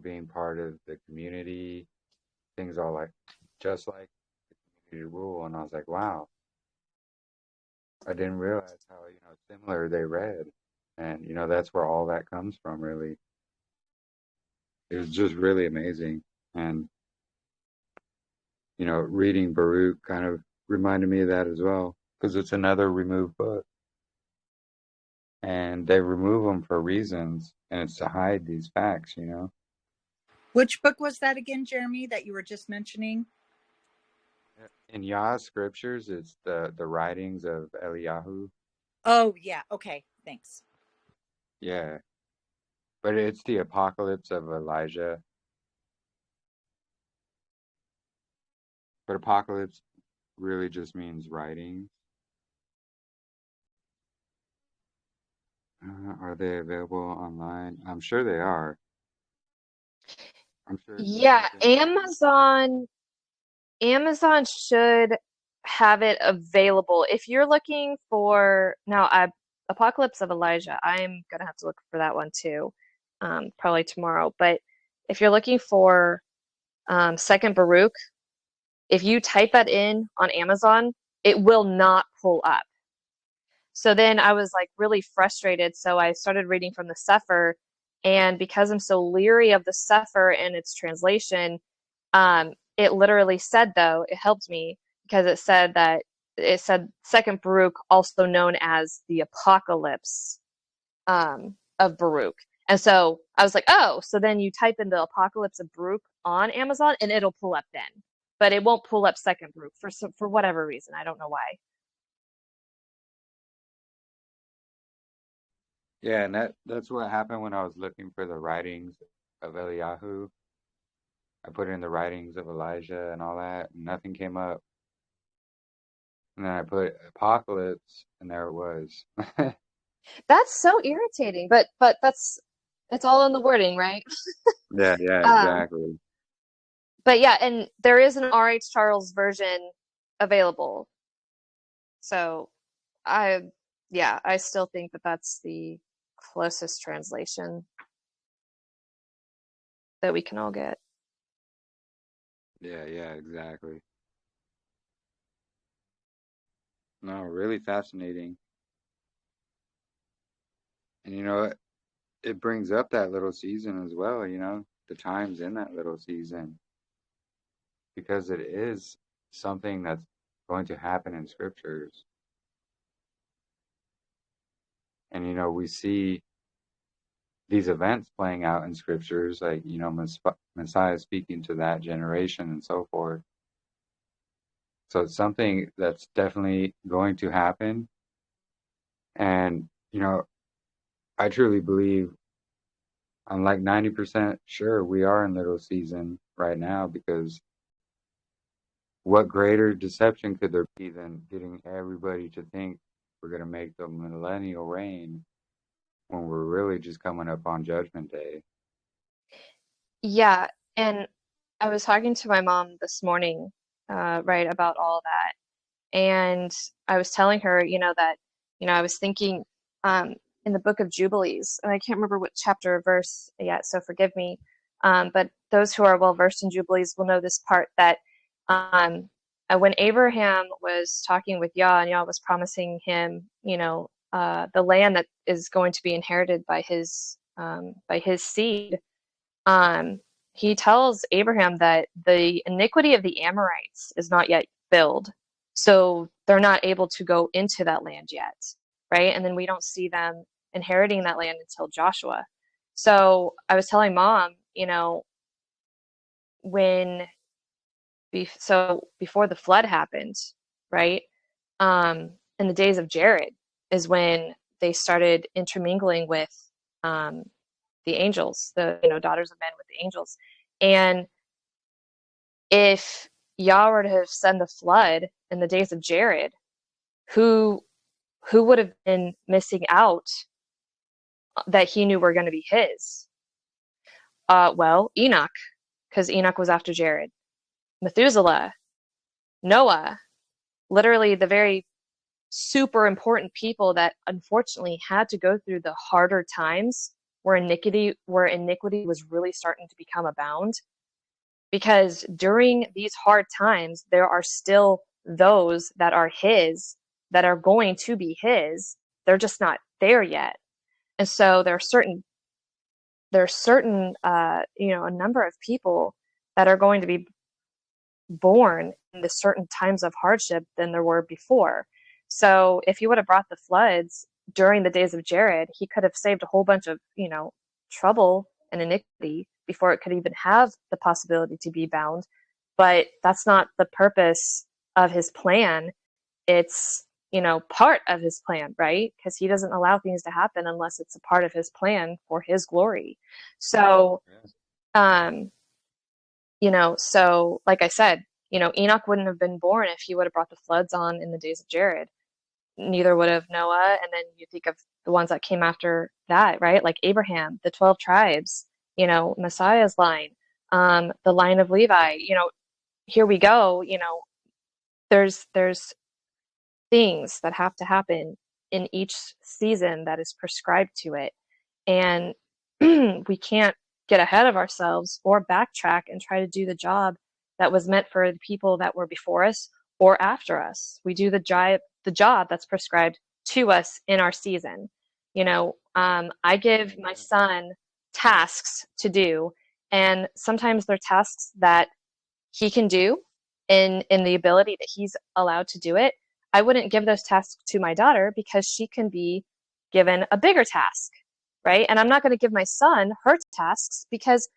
being part of the community, things all like just like the community rule. And I was like, wow, I didn't realize how, similar they read. And, that's where all that comes from, really. It was just really amazing. And, reading Baruch kind of reminded me of that as well, because it's another removed book. And they remove them for reasons, and it's to hide these facts, Which book was that again, Jeremy, that you were just mentioning? In Yah Scriptures, it's the writings of Eliyahu. Oh, yeah. Okay. Thanks. Yeah. But it's the Apocalypse of Elijah. But apocalypse really just means writings. Are they available online? I'm sure they are. I'm sure it's Yeah, something. Amazon should have it available. If you're looking for Apocalypse of Elijah, I'm gonna have to look for that one too, probably tomorrow. But if you're looking for Second Baruch, if you type that in on Amazon, it will not pull up. So then I was like really frustrated. So I started reading from the Sefer, and because I'm so leery of the Sefer and its translation, it literally said, though, it helped me because it said Second Baruch, also known as the Apocalypse of Baruch. And so I was like, oh, so then you type in the Apocalypse of Baruch on Amazon and it'll pull up then. But it won't pull up Second Baruch for whatever reason. I don't know why. Yeah, and that's what happened when I was looking for the writings of Eliyahu. I put in the writings of Elijah and all that, and nothing came up. And then I put Apocalypse, and there it was. That's so irritating, but it's all in the wording, right? Yeah, Um, exactly. but yeah, and there is an R.H. Charles version available. So I still think that that's the closest translation that we can all get. Yeah, exactly. No, really fascinating. And it brings up that little season as well, the times in that little season. Because it is something that's going to happen in scriptures. And, we see these events playing out in scriptures, like, Messiah speaking to that generation and so forth. So it's something that's definitely going to happen. And, I truly believe, I'm like 90% sure we are in little season right now, because what greater deception could there be than getting everybody to think we're going to make the millennial reign when we're really just coming up on Judgment Day? Yeah, and I was talking to my mom this morning, right, about all that. And I was telling her, that, I was thinking in the book of Jubilees, and I can't remember what chapter or verse yet, so forgive me. But those who are well versed in Jubilees will know this part, that when Abraham was talking with Yah, and Yah was promising him, the land that is going to be inherited by his seed, he tells Abraham that the iniquity of the Amorites is not yet filled. So they're not able to go into that land yet, right? And then we don't see them inheriting that land until Joshua. So I was telling Mom, before the flood happened, right? In the days of Jared is when they started intermingling with the angels, the daughters of men with the angels. And if Yah were to have sent the flood in the days of Jared, who would have been missing out that he knew were going to be his? Well, Enoch, because Enoch was after Jared. Methuselah, Noah, literally the very super important people that unfortunately had to go through the harder times where iniquity was really starting to become abound. Because during these hard times, there are still those that are his, that are going to be his. They're just not there yet. And so there are certain a number of people that are going to be born in the certain times of hardship than there were before. So if he would have brought the floods during the days of Jared, he could have saved a whole bunch of, trouble and iniquity before it could even have the possibility to be bound. But that's not the purpose of his plan. It's, part of his plan, right? Because he doesn't allow things to happen unless it's a part of his plan for his glory. So, so like I said, Enoch wouldn't have been born if he would have brought the floods on in the days of Jared. Neither would have Noah. And then you think of the ones that came after that, right? Like Abraham, the 12 tribes, Messiah's line, the line of Levi, here we go, there's things that have to happen in each season that is prescribed to it. And we can't get ahead of ourselves or backtrack and try to do the job that was meant for the people that were before us or after us. We do the job that's prescribed to us in our season. I give my son tasks to do, and sometimes they're tasks that he can do in the ability that he's allowed to do it. I wouldn't give those tasks to my daughter because she can be given a bigger task, right? And I'm not going to give my son her tasks because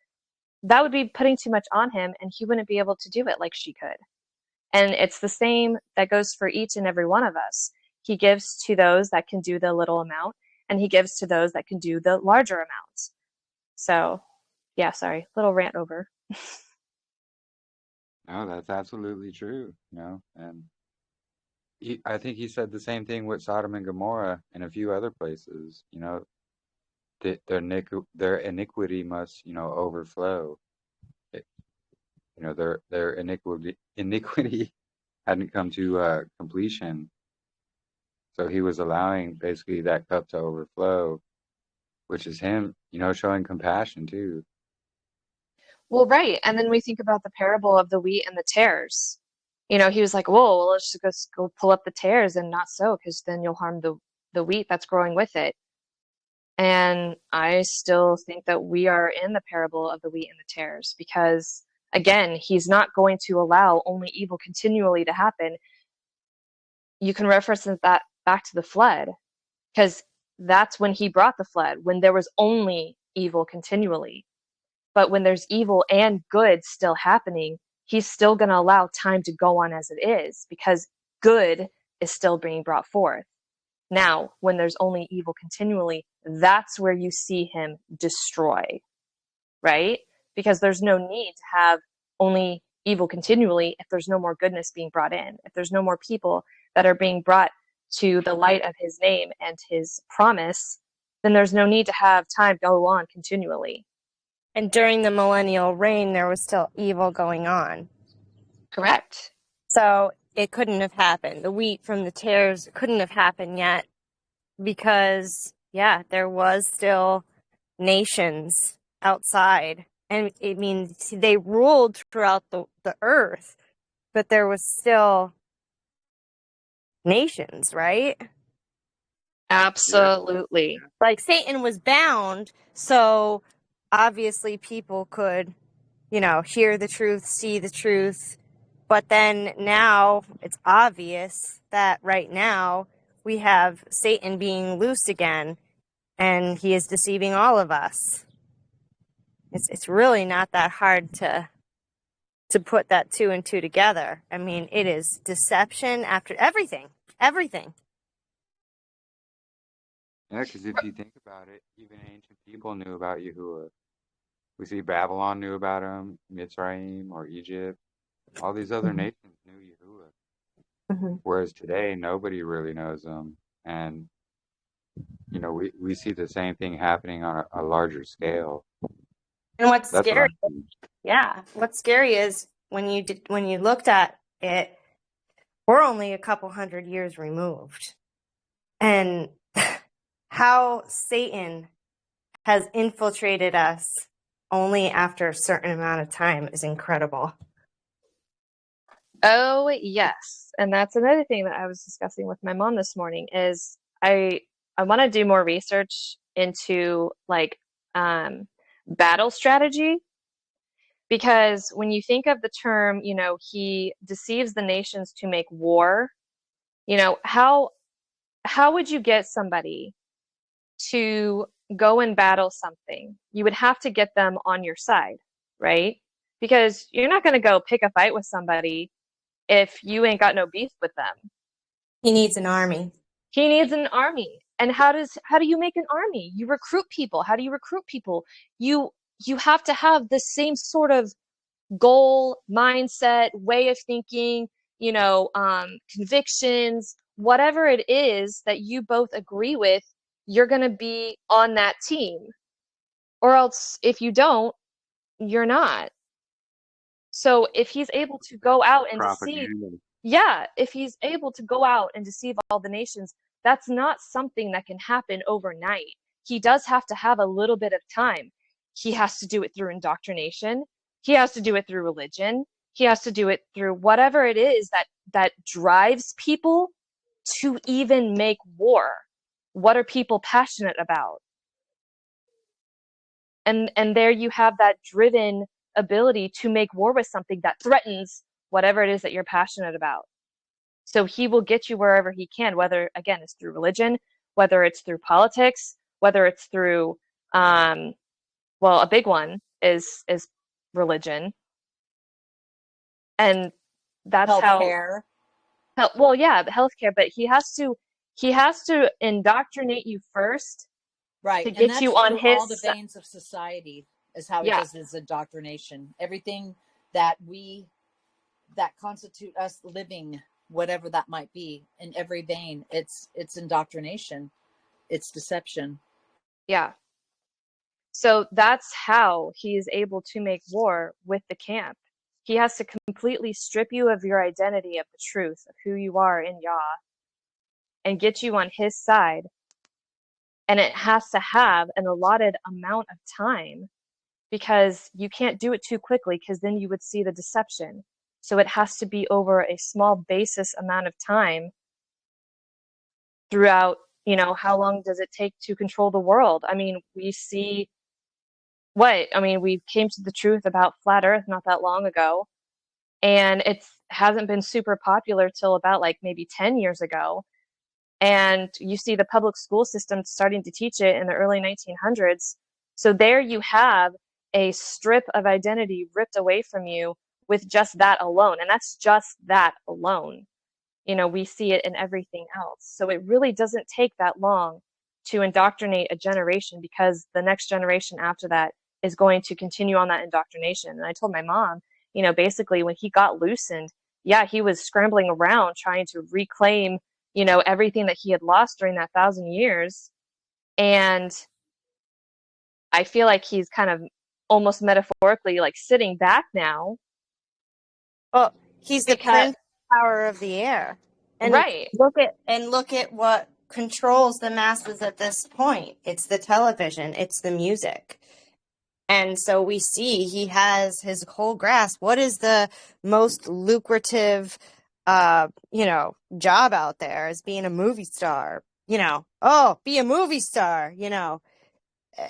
that would be putting too much on him and he wouldn't be able to do it like she could. And it's the same that goes for each and every one of us. He gives to those that can do the little amount, and he gives to those that can do the larger amounts. So, yeah, sorry, little rant over. No, that's absolutely true, and I think he said the same thing with Sodom and Gomorrah and a few other places, their iniquity must, overflow. Their iniquity hadn't come to completion. So he was allowing basically that cup to overflow, which is him, showing compassion too. Well, right. And then we think about the parable of the wheat and the tares. He was like, whoa, well, let's just go pull up the tares and not sow, because then you'll harm the wheat that's growing with it. And I still think that we are in the parable of the wheat and the tares, because Again, he's not going to allow only evil continually to happen. You can reference that back to the flood, because that's when he brought the flood, when there was only evil continually. But when there's evil and good still happening, he's still going to allow time to go on as it is, because good is still being brought forth. Now, when there's only evil continually, that's where you see him destroy, right? Because there's no need to have only evil continually if there's no more goodness being brought in, if there's no more people that are being brought to the light of his name and his promise, then there's no need to have time go on continually. And during the millennial reign, there was still evil going on. Correct. So it couldn't have happened. The wheat from the tares couldn't have happened yet because, yeah, there was still nations outside. And I mean, they ruled throughout the earth, but there was still nations, right? Absolutely. Like Satan was bound, so obviously people could, hear the truth, see the truth. But then now it's obvious that right now we have Satan being loose again, and he is deceiving all of us. It's really not that hard to put that 2 and 2 together. I mean, it is deception after everything. Yeah, because if you think about it, even ancient people knew about Yahuwah. We see Babylon knew about him, Mitzrayim or Egypt. All these other nations knew Yahuwah. Mm-hmm. Whereas today, nobody really knows him. And, we see the same thing happening on a larger scale. And what's That's scary, what I'm what's scary is when you looked at it, we're only a couple hundred years removed. And how Satan has infiltrated us only after a certain amount of time is incredible. Oh, yes. And that's another thing that I was discussing with my mom this morning is I want to do more research into battle strategy, because when you think of the term, he deceives the nations to make war, how would you get somebody to go and battle something? You would have to get them on your side, right? Because you're not going to go pick a fight with somebody if you ain't got no beef with them. He needs an army. He needs an army. And how do you make an army? You recruit people. How do you recruit people? You have to have the same sort of goal, mindset, way of thinking, convictions, whatever it is that you both agree with, you're going to be on that team. Or else if you don't, you're not. So if he's able to go out and deceive, if he's able to go out and deceive all the nations, that's not something that can happen overnight. He does have to have a little bit of time. He has to do it through indoctrination. He has to do it through religion. He has to do it through whatever it is that drives people to even make war. What are people passionate about? And there you have that driven ability to make war with something that threatens whatever it is that you're passionate about. So he will get you wherever he can, whether, again, it's through religion, whether it's through politics, whether it's through, a big one is religion. And that's Healthcare. Healthcare, but he has to indoctrinate you first, Right. to And get that's you on through his all the veins of society is how he Yeah. does his indoctrination. Everything that constitute us living, whatever that might be, in every vein, it's indoctrination. It's deception. Yeah. So that's how he is able to make war with the camp. He has to completely strip you of your identity, of the truth of who you are in Yah, and get you on his side. And it has to have an allotted amount of time, because you can't do it too quickly, because then you would see the deception. So it has to be over a small basis amount of time throughout, how long does it take to control the world? I mean, we see what? I mean, we came to the truth about flat Earth not that long ago, and it hasn't been super popular till about like maybe 10 years ago. And you see the public school system starting to teach it in the early 1900s. So there you have a strip of identity ripped away from you with just that alone. And that's just that alone. You know, we see it in everything else. So it really doesn't take that long to indoctrinate a generation, because the next generation after that is going to continue on that indoctrination. And I told my mom, you know, basically when he got loosened, yeah, he was scrambling around trying to reclaim, you know, everything that he had lost during that 1,000 years. And I feel like he's kind of almost metaphorically like sitting back now. Well, he's the Because, prince power of the air. And right. look at what controls the masses at this point. It's the television, it's the music. And so we see he has his whole grasp. What is the most lucrative you know, job out there is being a movie star. You know, oh, be a movie star, you know.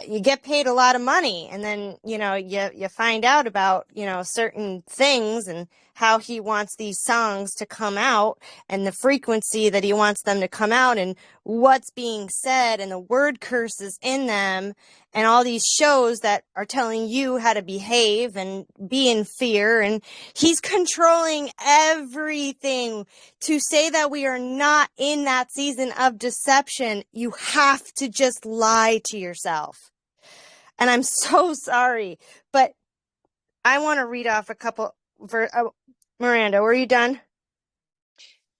You get paid a lot of money, and then, you know, you find out about, you know, certain things and how he wants these songs to come out and the frequency that he wants them to come out and what's being said and the word curses in them and all these shows that are telling you how to behave and be in fear, and he's controlling everything. To say that we are not in that season of deception, you have to just lie to yourself. And I'm so sorry, but I want to read off a couple. Miranda, were you done?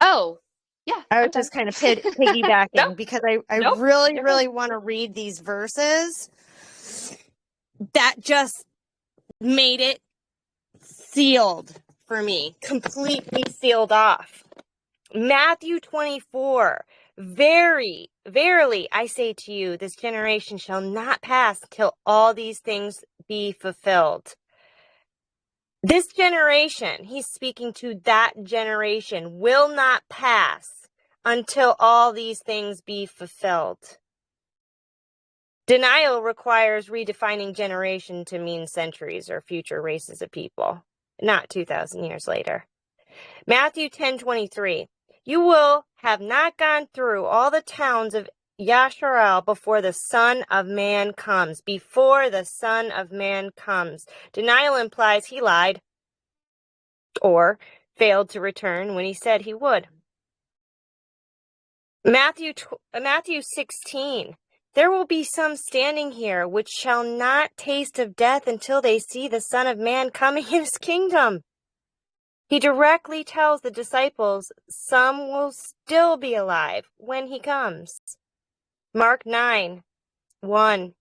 Oh, yeah, I I'm was done. just kind of piggybacking Nope, because I nope, really, you're really fine. want to read these verses that just made it sealed for me, completely sealed off. Matthew 24, verily, I say to you, this generation shall not pass till all these things be fulfilled. This generation, he's speaking to that generation, will not pass until all these things be fulfilled. Denial requires redefining generation to mean centuries or future races of people, not 2,000 years later. Matthew 10:23. You will have not gone through all the towns of Yasharel before the Son of Man comes. Before the Son of Man comes. Denial implies he lied or failed to return when he said he would. Matthew 16. There will be some standing here which shall not taste of death until they see the Son of Man coming in his kingdom. He directly tells the disciples some will still be alive when he comes. Mark 9:1.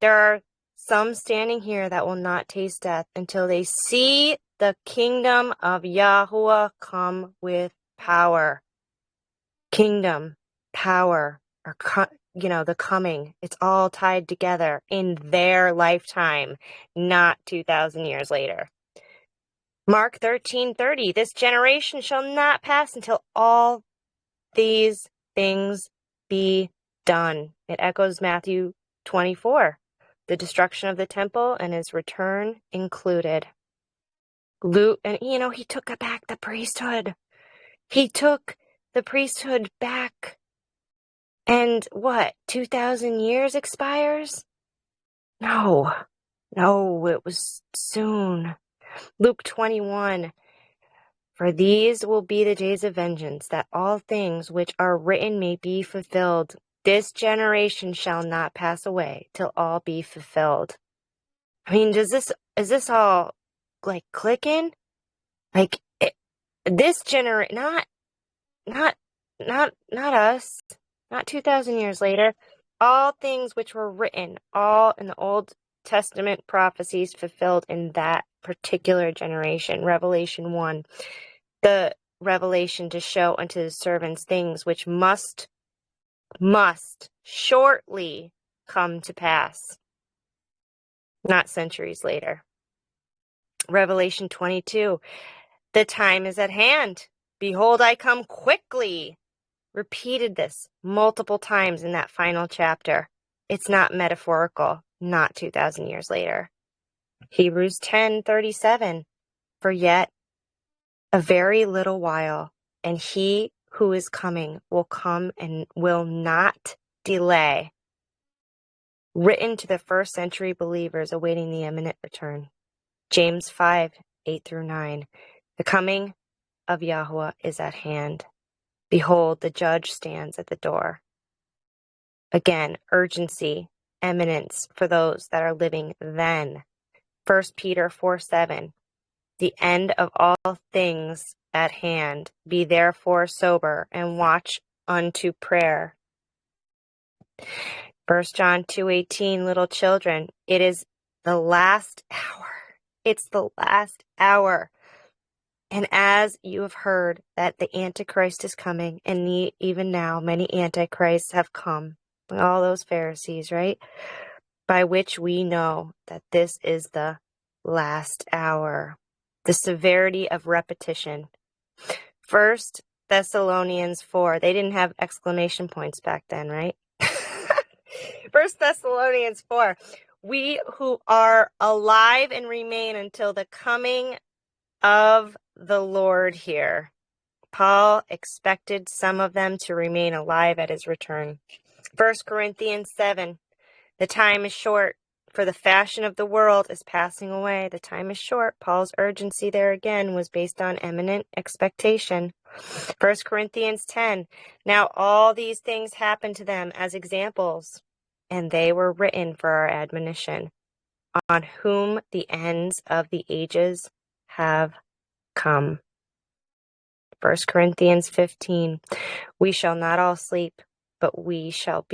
There are some standing here that will not taste death until they see the kingdom of Yahuah come with power. Kingdom, power, or the coming. It's all tied together in their lifetime, not 2,000 years later. Mark 13:30, this generation shall not pass until all these things be done. It echoes Matthew 24, the destruction of the temple and his return included. Luke, and he took back the priesthood. He took the priesthood back. And what, 2,000 years expires? No, it was soon. Luke 21, for these will be the days of vengeance, that all things which are written may be fulfilled. This generation shall not pass away till all be fulfilled. I mean, is this all like clicking? Like this generation, not us, not 2,000 years later. All things which were written, all in the Old Testament prophecies fulfilled in that particular generation. Revelation 1, the revelation to show unto his servants things which must shortly come to pass, not centuries later. Revelation 22, the time is at hand. Behold, I come quickly. Repeated this multiple times in that final chapter. It's not metaphorical, not 2,000 years later. Hebrews 10:37. For yet a very little while, and he who is coming will come and will not delay. Written to the first century believers awaiting the imminent return. James 5:8-9. The coming of Yahuwah is at hand. Behold, the judge stands at the door. Again, urgency, eminence for those that are living then. 1 Peter 4:7. The end of all things at hand. Be therefore sober and watch unto prayer. 1 John 2:18. Little children, it is the last hour. It's the last hour. And as you have heard that the Antichrist is coming, and even now many Antichrists have come, all those Pharisees, right? By which we know that this is the last hour. The severity of repetition. 1 Thessalonians 4. They didn't have exclamation points back then, right? 1 Thessalonians 4. We who are alive and remain until the coming of the Lord here. Paul expected some of them to remain alive at his return. 1 Corinthians 7. The time is short, for the fashion of the world is passing away. The time is short. Paul's urgency there again was based on imminent expectation. 1 Corinthians 10. Now all these things happened to them as examples, and they were written for our admonition, on whom the ends of the ages have come. 1 Corinthians 15. We shall not all sleep, but we shall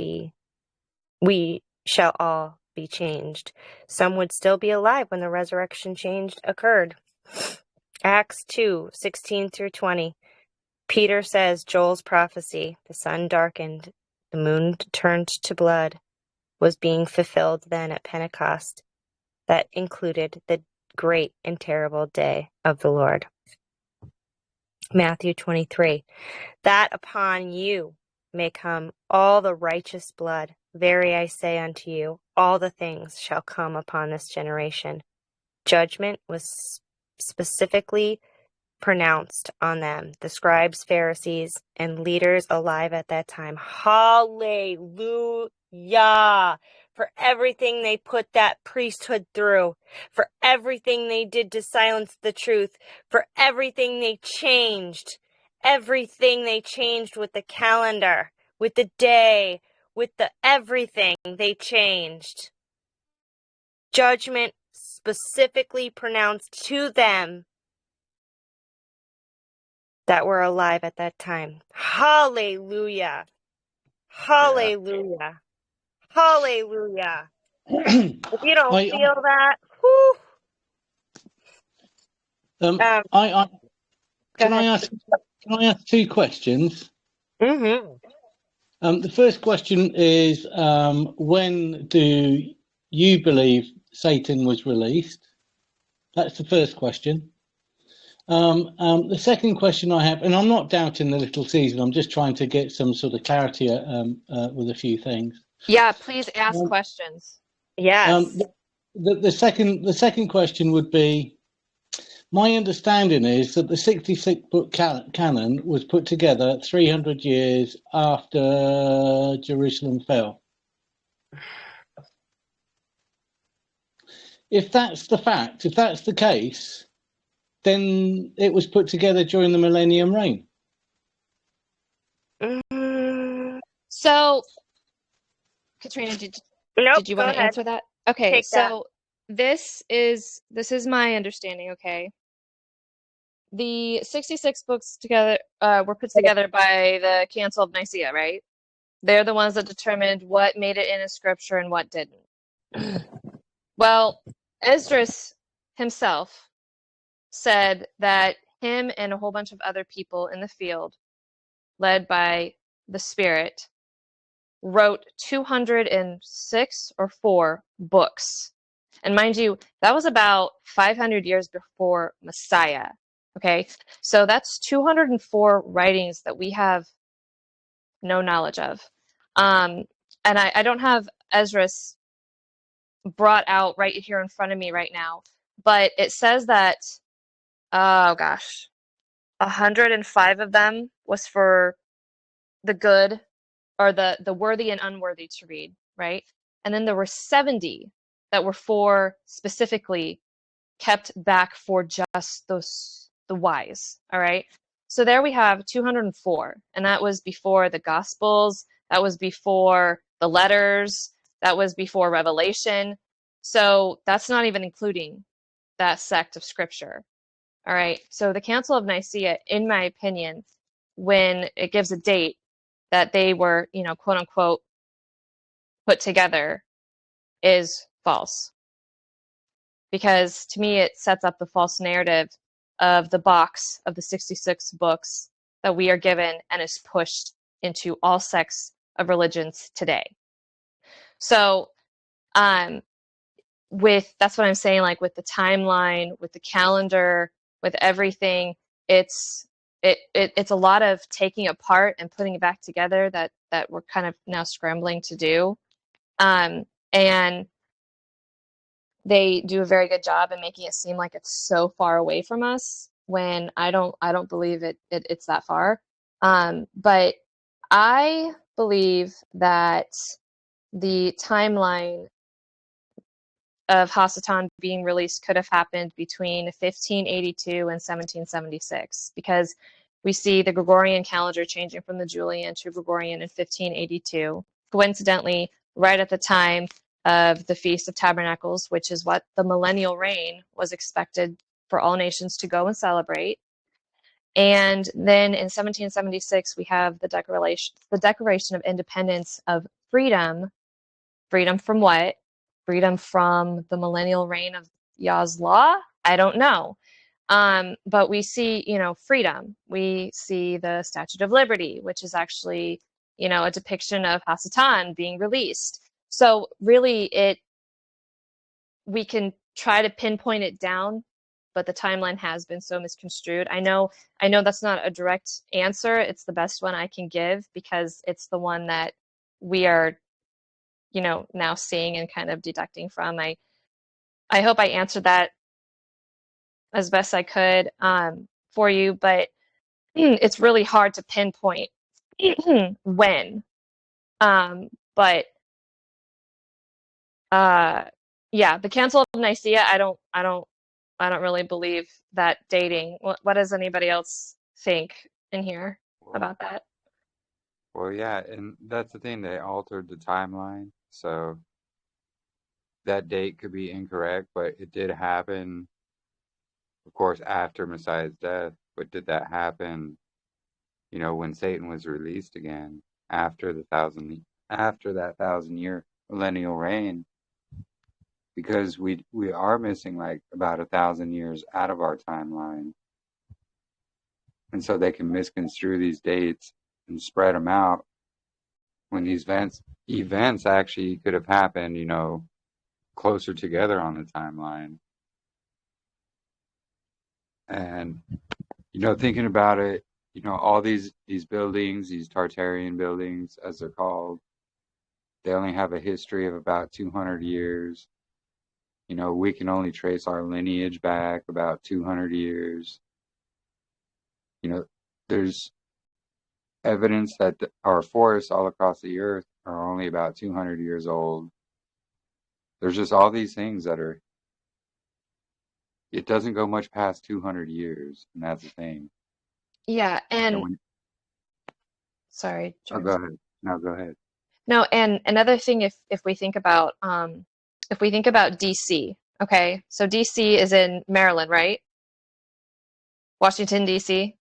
all be changed. Some would still be alive when the resurrection occurred. Acts 2:16-20. Peter says Joel's prophecy, the sun darkened, the moon turned to blood, was being fulfilled then at Pentecost. That included the great and terrible day of the Lord. Matthew 23. That upon you may come all the righteous blood. Very I say unto you, all the things shall come upon this generation. Judgment was specifically pronounced on them, the scribes, Pharisees, and leaders alive at that time. Hallelujah! For everything they put that priesthood through, for everything they did to silence the truth, for everything they changed with the calendar, with the day, with the everything they changed. Judgment specifically pronounced to them that were alive at that time. Hallelujah. Hallelujah. Hallelujah. If you don't feel that, whew. I Go can I ahead. ask two questions? Mm-hmm. The first question is, when do you believe Satan was released? That's the first question. The second question I have, and I'm not doubting the little season, I'm just trying to get some sort of clarity with a few things. Yeah, please ask questions. Yes. The second question would be, my understanding is that the 66-book canon was put together 300 years after Jerusalem fell. If that's the fact, if that's the case, then it was put together during the millennium reign. So, Katrina, did you want to answer that? Okay, Take that. so this is my understanding, okay? The 66 books together were put together by the Council of Nicaea, right? They're the ones that determined what made it into scripture and what didn't. Well, Esdras himself said that him and a whole bunch of other people in the field, led by the Spirit, wrote 206 or 4 books. And mind you, that was about 500 years before Messiah. Okay, so that's 204 writings that we have no knowledge of. And I don't have Esdras brought out right here in front of me right now, but it says that, oh gosh, 105 of them was for the good, or the worthy and unworthy to read, right? And then there were 70 that were for specifically kept back for just the wise, all right? So there we have 204, and that was before the Gospels, that was before the letters, that was before Revelation. So that's not even including that sect of scripture. All right. So the Council of Nicaea, in my opinion, when it gives a date that they were, quote unquote, put together, is false. Because to me, it sets up the false narrative of the box of the 66 books that we are given and is pushed into all sects of religions today. So, that's what I'm saying, like with the timeline, with the calendar, with everything, it's a lot of taking apart and putting it back together that we're kind of now scrambling to do. And they do a very good job in making it seem like it's so far away from us when I don't believe it's that far. But I believe that the timeline of Hasatan being released could have happened between 1582 and 1776, because we see the Gregorian calendar changing from the Julian to Gregorian in 1582. Coincidentally, right at the time of the Feast of Tabernacles, which is what the millennial reign was expected for all nations to go and celebrate. And then in 1776, we have the Declaration of Independence of Freedom. Freedom from what? Freedom from the millennial reign of Yah's law? I don't know. But we see, freedom. We see the Statue of Liberty, which is actually, a depiction of Hasatan being released. So really we can try to pinpoint it down, but the timeline has been so misconstrued. I know that's not a direct answer. It's the best one I can give because it's the one that we are, now seeing and kind of deducting from. I hope I answered that as best I could for you, but it's really hard to pinpoint when. But yeah, the Council of Nicaea, I don't really believe that dating. What does anybody else think in here about that? Well, yeah, and that's the thing. They altered the timeline, so that date could be incorrect, but it did happen, of course, after Messiah's death. But did that happen, when Satan was released again after that 1,000-year millennial reign? Because we are missing like about 1,000 years out of our timeline, and so they can misconstrue these dates and spread them out when these events actually could have happened, closer together on the timeline. And thinking about it, all these buildings, these Tartarian buildings as they're called, they only have a history of about 200 years. We can only trace our lineage back about 200 years. There's evidence that our forests all across the earth are only about 200 years old. There's just all these things it doesn't go much past 200 years, and that's the thing. Yeah, and sorry, Oh, go ahead. No, go ahead. No, and another thing, if we think about DC, okay, so DC is in Maryland, right? Washington, DC.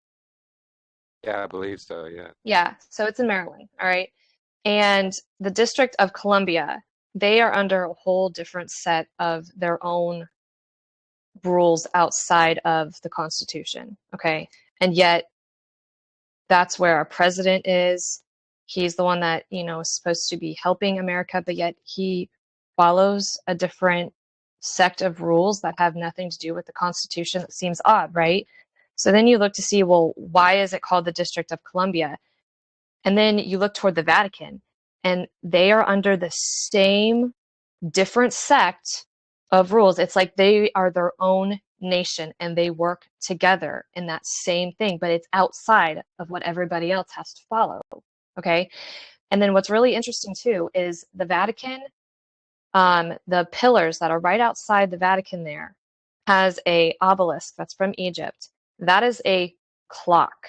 Yeah, I believe so. Yeah. Yeah, so it's in Maryland, all right. And the District of Columbia, they are under a whole different set of their own rules outside of the Constitution, okay? And yet that's where our president is. He's the one that, is supposed to be helping America, but yet he follows a different sect of rules that have nothing to do with the Constitution. That seems odd, right? So then you look to see, well, why is it called the District of Columbia? And then you look toward the Vatican, and they are under the same different sect of rules. It's like they are their own nation and they work together in that same thing, but it's outside of what everybody else has to follow. Okay. And then what's really interesting too is the Vatican, the pillars that are right outside the Vatican there has a obelisk that's from Egypt. That is a clock.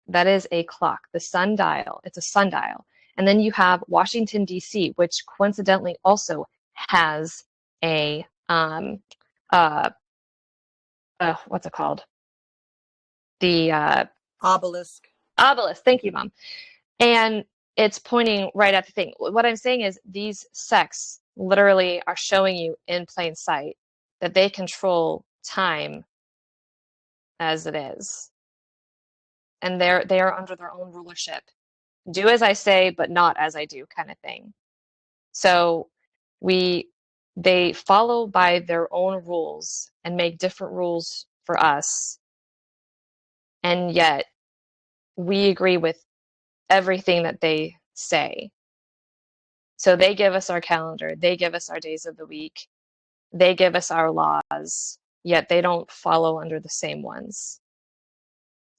That is a clock. The sundial. It's a sundial. And then you have Washington, D.C., which coincidentally also has a what's it called? The Obelisk. obelisk. Thank you, Mom. And it's pointing right at the thing. What I'm saying is these sects literally are showing you in plain sight that they control time as it is. And they are under their own rulership. Do as I say, but not as I do, kind of thing. So they follow by their own rules and make different rules for us. And yet we agree with everything that they say. So they give us our calendar, they give us our days of the week, they give us our laws, yet they don't follow under the same ones.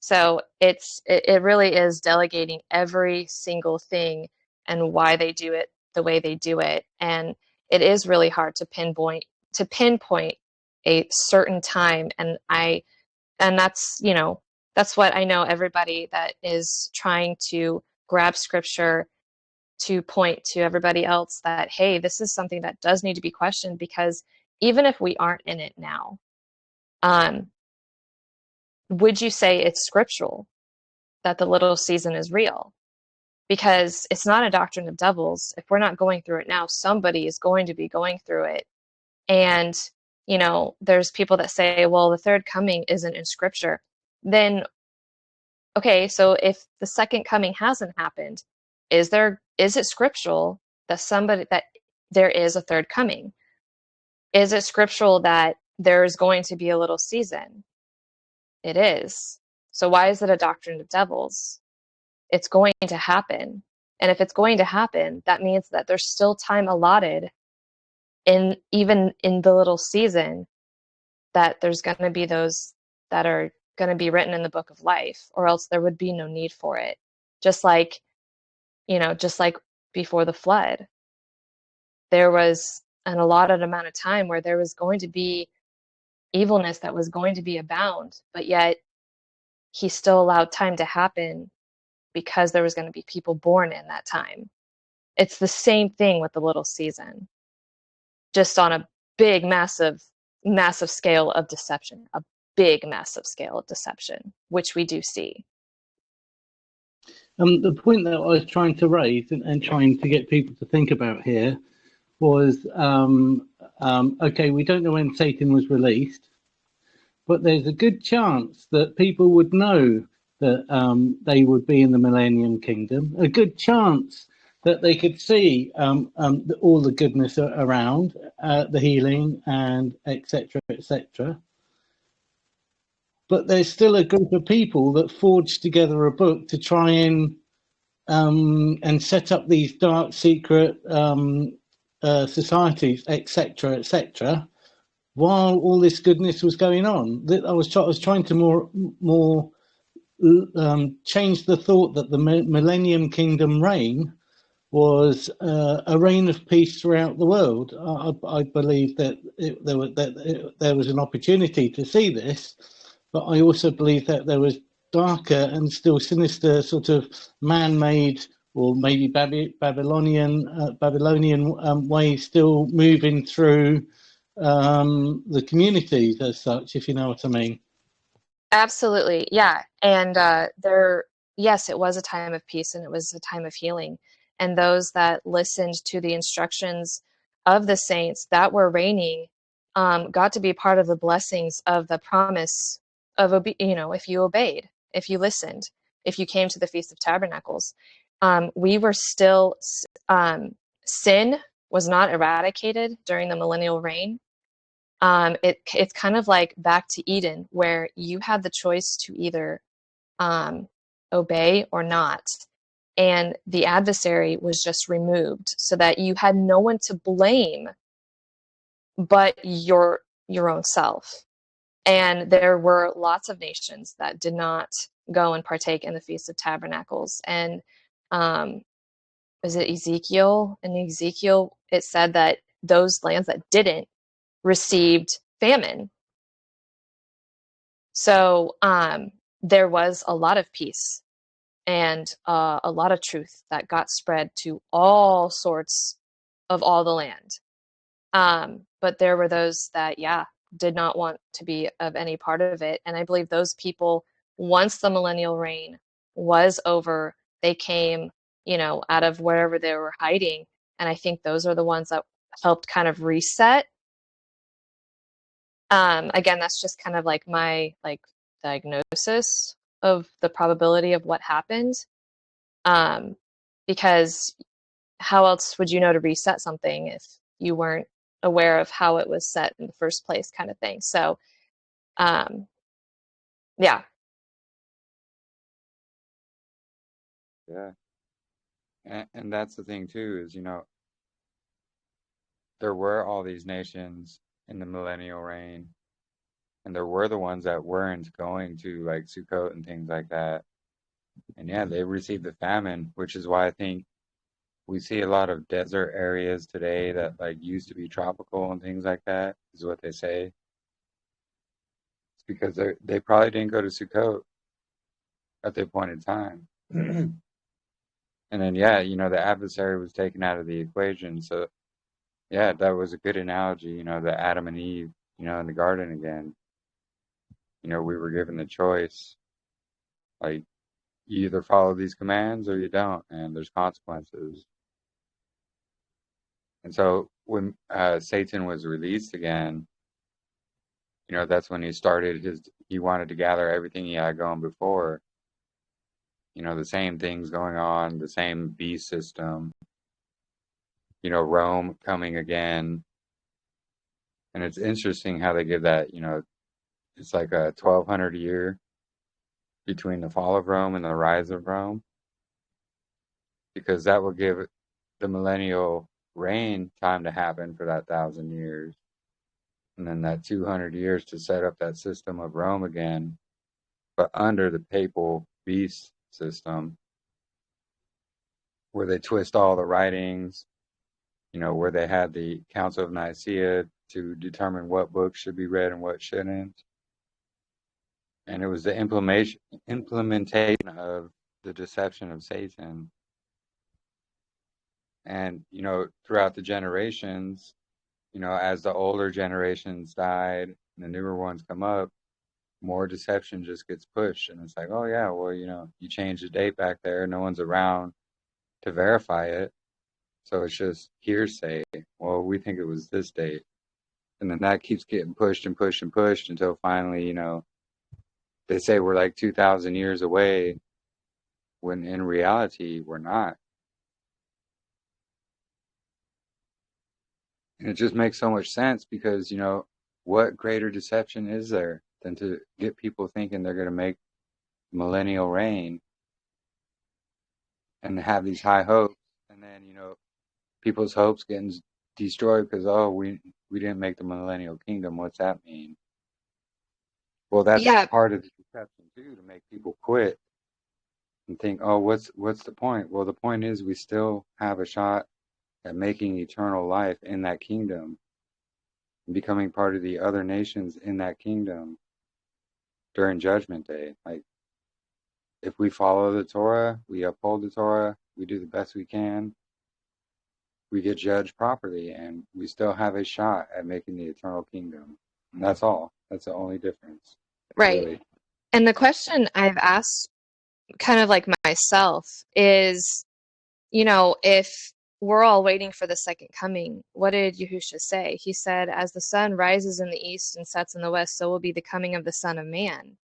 So it really is delegating every single thing and why they do it the way they do it. And it is really hard to pinpoint a certain time. And that's, that's what I know everybody that is trying to grab scripture to point to everybody else that, hey, this is something that does need to be questioned, because even if we aren't in it now, would you say it's scriptural that the little season is real? Because it's not a doctrine of devils. If we're not going through it now, somebody is going to be going through it. And, there's people that say, well, the third coming isn't in scripture. Then, okay, so if the second coming hasn't happened, is it scriptural that there is a third coming? Is it scriptural that there is going to be a little season? It is. So why is it a doctrine of devils? It's going to happen. And if it's going to happen, that means that there's still time allotted even in the little season, that there's going to be those that are going to be written in the book of life, or else there would be no need for it. Just like before the flood, there was an allotted amount of time where there was going to be evilness that was going to be abound, but yet he still allowed time to happen because there was going to be people born in that time. It's the same thing with the little season, just on a big, massive scale of deception, a big, massive scale of deception, which we do see. The point that I was trying to raise and trying to get people to think about here was, okay, we don't know when Satan was released, but there's a good chance that people would know that they would be in the Millennium Kingdom, a good chance that they could see all the goodness around, the healing and etc., etc. But there's still a group of people that forged together a book to try and set up these dark secret societies, etc., etc., while all this goodness was going on. I was trying to more change the thought that the Millennium Kingdom reign was a reign of peace throughout the world. I believe that there was an opportunity to see this, but I also believe that there was darker and still sinister sort of man-made or maybe Babylonian ways still moving through the communities as such, if you know what I mean. Absolutely, yeah. And yes, it was a time of peace and it was a time of healing. And those that listened to the instructions of the saints that were reigning got to be part of the blessings of the promise of, if you obeyed, if you listened, if you came to the Feast of Tabernacles. We were still, sin was not eradicated during the millennial reign. It's kind of like back to Eden, where you had the choice to either obey or not. and the adversary was just removed so that you had no one to blame but your own self. And there were lots of nations that did not go and partake in the Feast of Tabernacles. And is it Ezekiel? In Ezekiel, it said that those lands that didn't received famine. So there was a lot of peace and a lot of truth that got spread to all sorts of all the land. But there were those that, did not want to be of any part of it. And I believe those people, once the millennial reign was over, they came, out of wherever they were hiding. And I think those are the ones that helped kind of reset. Again, that's just kind of like my diagnosis of the probability of what happened. Because how else would you know to reset something if you weren't aware of how it was set in the first place, kind of thing. So, yeah. Yeah. And that's the thing too, is, there were all these nations in the millennial reign, and there were the ones that weren't going to, like Sukkot and things like that. And yeah, they received the famine, which is why I think we see a lot of desert areas today that like used to be tropical and things like that, is what they say. It's because they probably didn't go to Sukkot at the appointed time. And then, the adversary was taken out of the equation. So, yeah, that was a good analogy, the Adam and Eve, in the garden again. We were given the choice. Like, you either follow these commands or you don't, and there's consequences. And so when Satan was released again, that's when he wanted to gather everything he had going before. The same things going on, the same beast system, Rome coming again. And it's interesting how they give that, it's like a 1200 year between the fall of Rome and the rise of Rome, because that will give the millennial reign time to happen for that 1,000 years. And then that 200 years to set up that system of Rome again, but under the papal beast system, where they twist all the writings, where they had the Council of Nicaea to determine what books should be read and what shouldn't. And it was the implementation of the deception of Satan. And, throughout the generations, as the older generations died and the newer ones come up, more deception just gets pushed. And it's like, oh, yeah, well, you changed the date back there. No one's around to verify it. So it's just hearsay. Well, we think it was this date. And then that keeps getting pushed and pushed and pushed until finally, they say we're like 2,000 years away, when in reality, we're not. And it just makes so much sense because, what greater deception is there than to get people thinking they're going to make millennial reign and have these high hopes, and then, people's hopes getting destroyed because, we didn't make the millennial kingdom. What's that mean? Well, that's part of the deception too, to make people quit and think, oh, what's the point? Well, the point is we still have a shot at making eternal life in that kingdom and becoming part of the other nations in that kingdom during Judgment Day. Like, if we follow the Torah, we uphold the Torah, we do the best we can, we get judged properly, and we still have a shot at making the eternal kingdom. And that's all. That's the only difference. Right. Really. And the question I've asked kind of like myself is, if we're all waiting for the second coming, what did Yahusha say? He said, as the sun rises in the east and sets in the west, so will be the coming of the Son of Man.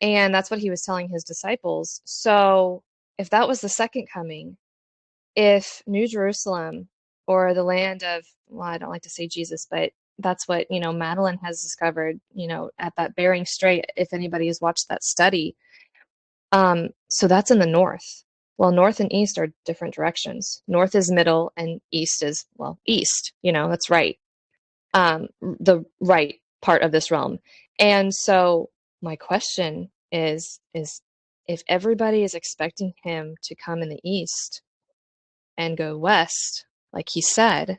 And that's what he was telling his disciples. So if that was the second coming, if New Jerusalem, or the land of, well, I don't like to say Jesus, but that's what, Madeline has discovered, at that Bering Strait, if anybody has watched that study. So that's in the north. Well, north and east are different directions. North is middle and east is, well, east, that's right. The right part of this realm. And so my question is if everybody is expecting him to come in the east and go west, like he said,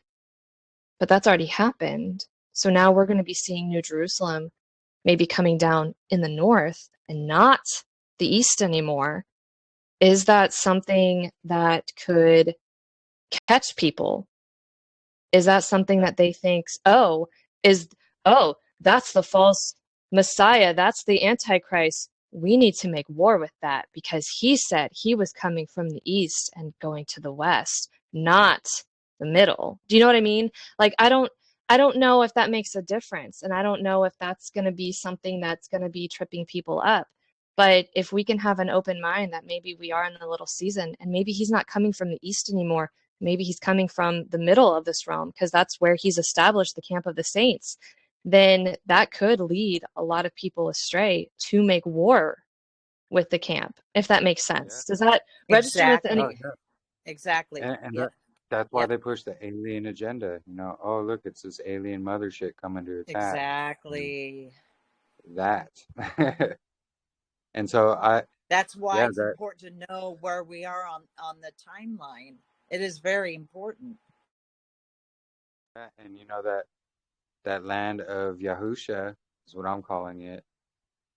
but that's already happened. So now we're going to be seeing New Jerusalem maybe coming down in the north and not the east anymore. Is that something that could catch people? Is that something that they think, oh, that's the false Messiah, that's the Antichrist? We need to make war with that because he said he was coming from the east and going to the west, not the middle. Do you know what I mean? Like, I don't know if that makes a difference, and I don't know if that's going to be something that's going to be tripping people up. But if we can have an open mind that maybe we are in a little season, and maybe he's not coming from the east anymore, maybe he's coming from the middle of this realm because that's where he's established the camp of the saints, then that could lead a lot of people astray to make war with the camp, if that makes sense. Does that register with any? Oh, Exactly. yeah. Exactly. And Yeah. that's why Yeah. they push the alien agenda. Oh, look, it's this alien mothership coming to attack. Exactly. That. And so That's why yeah, it's important to know where we are on the timeline. It is very important. and that land of Yahusha is what I'm calling it.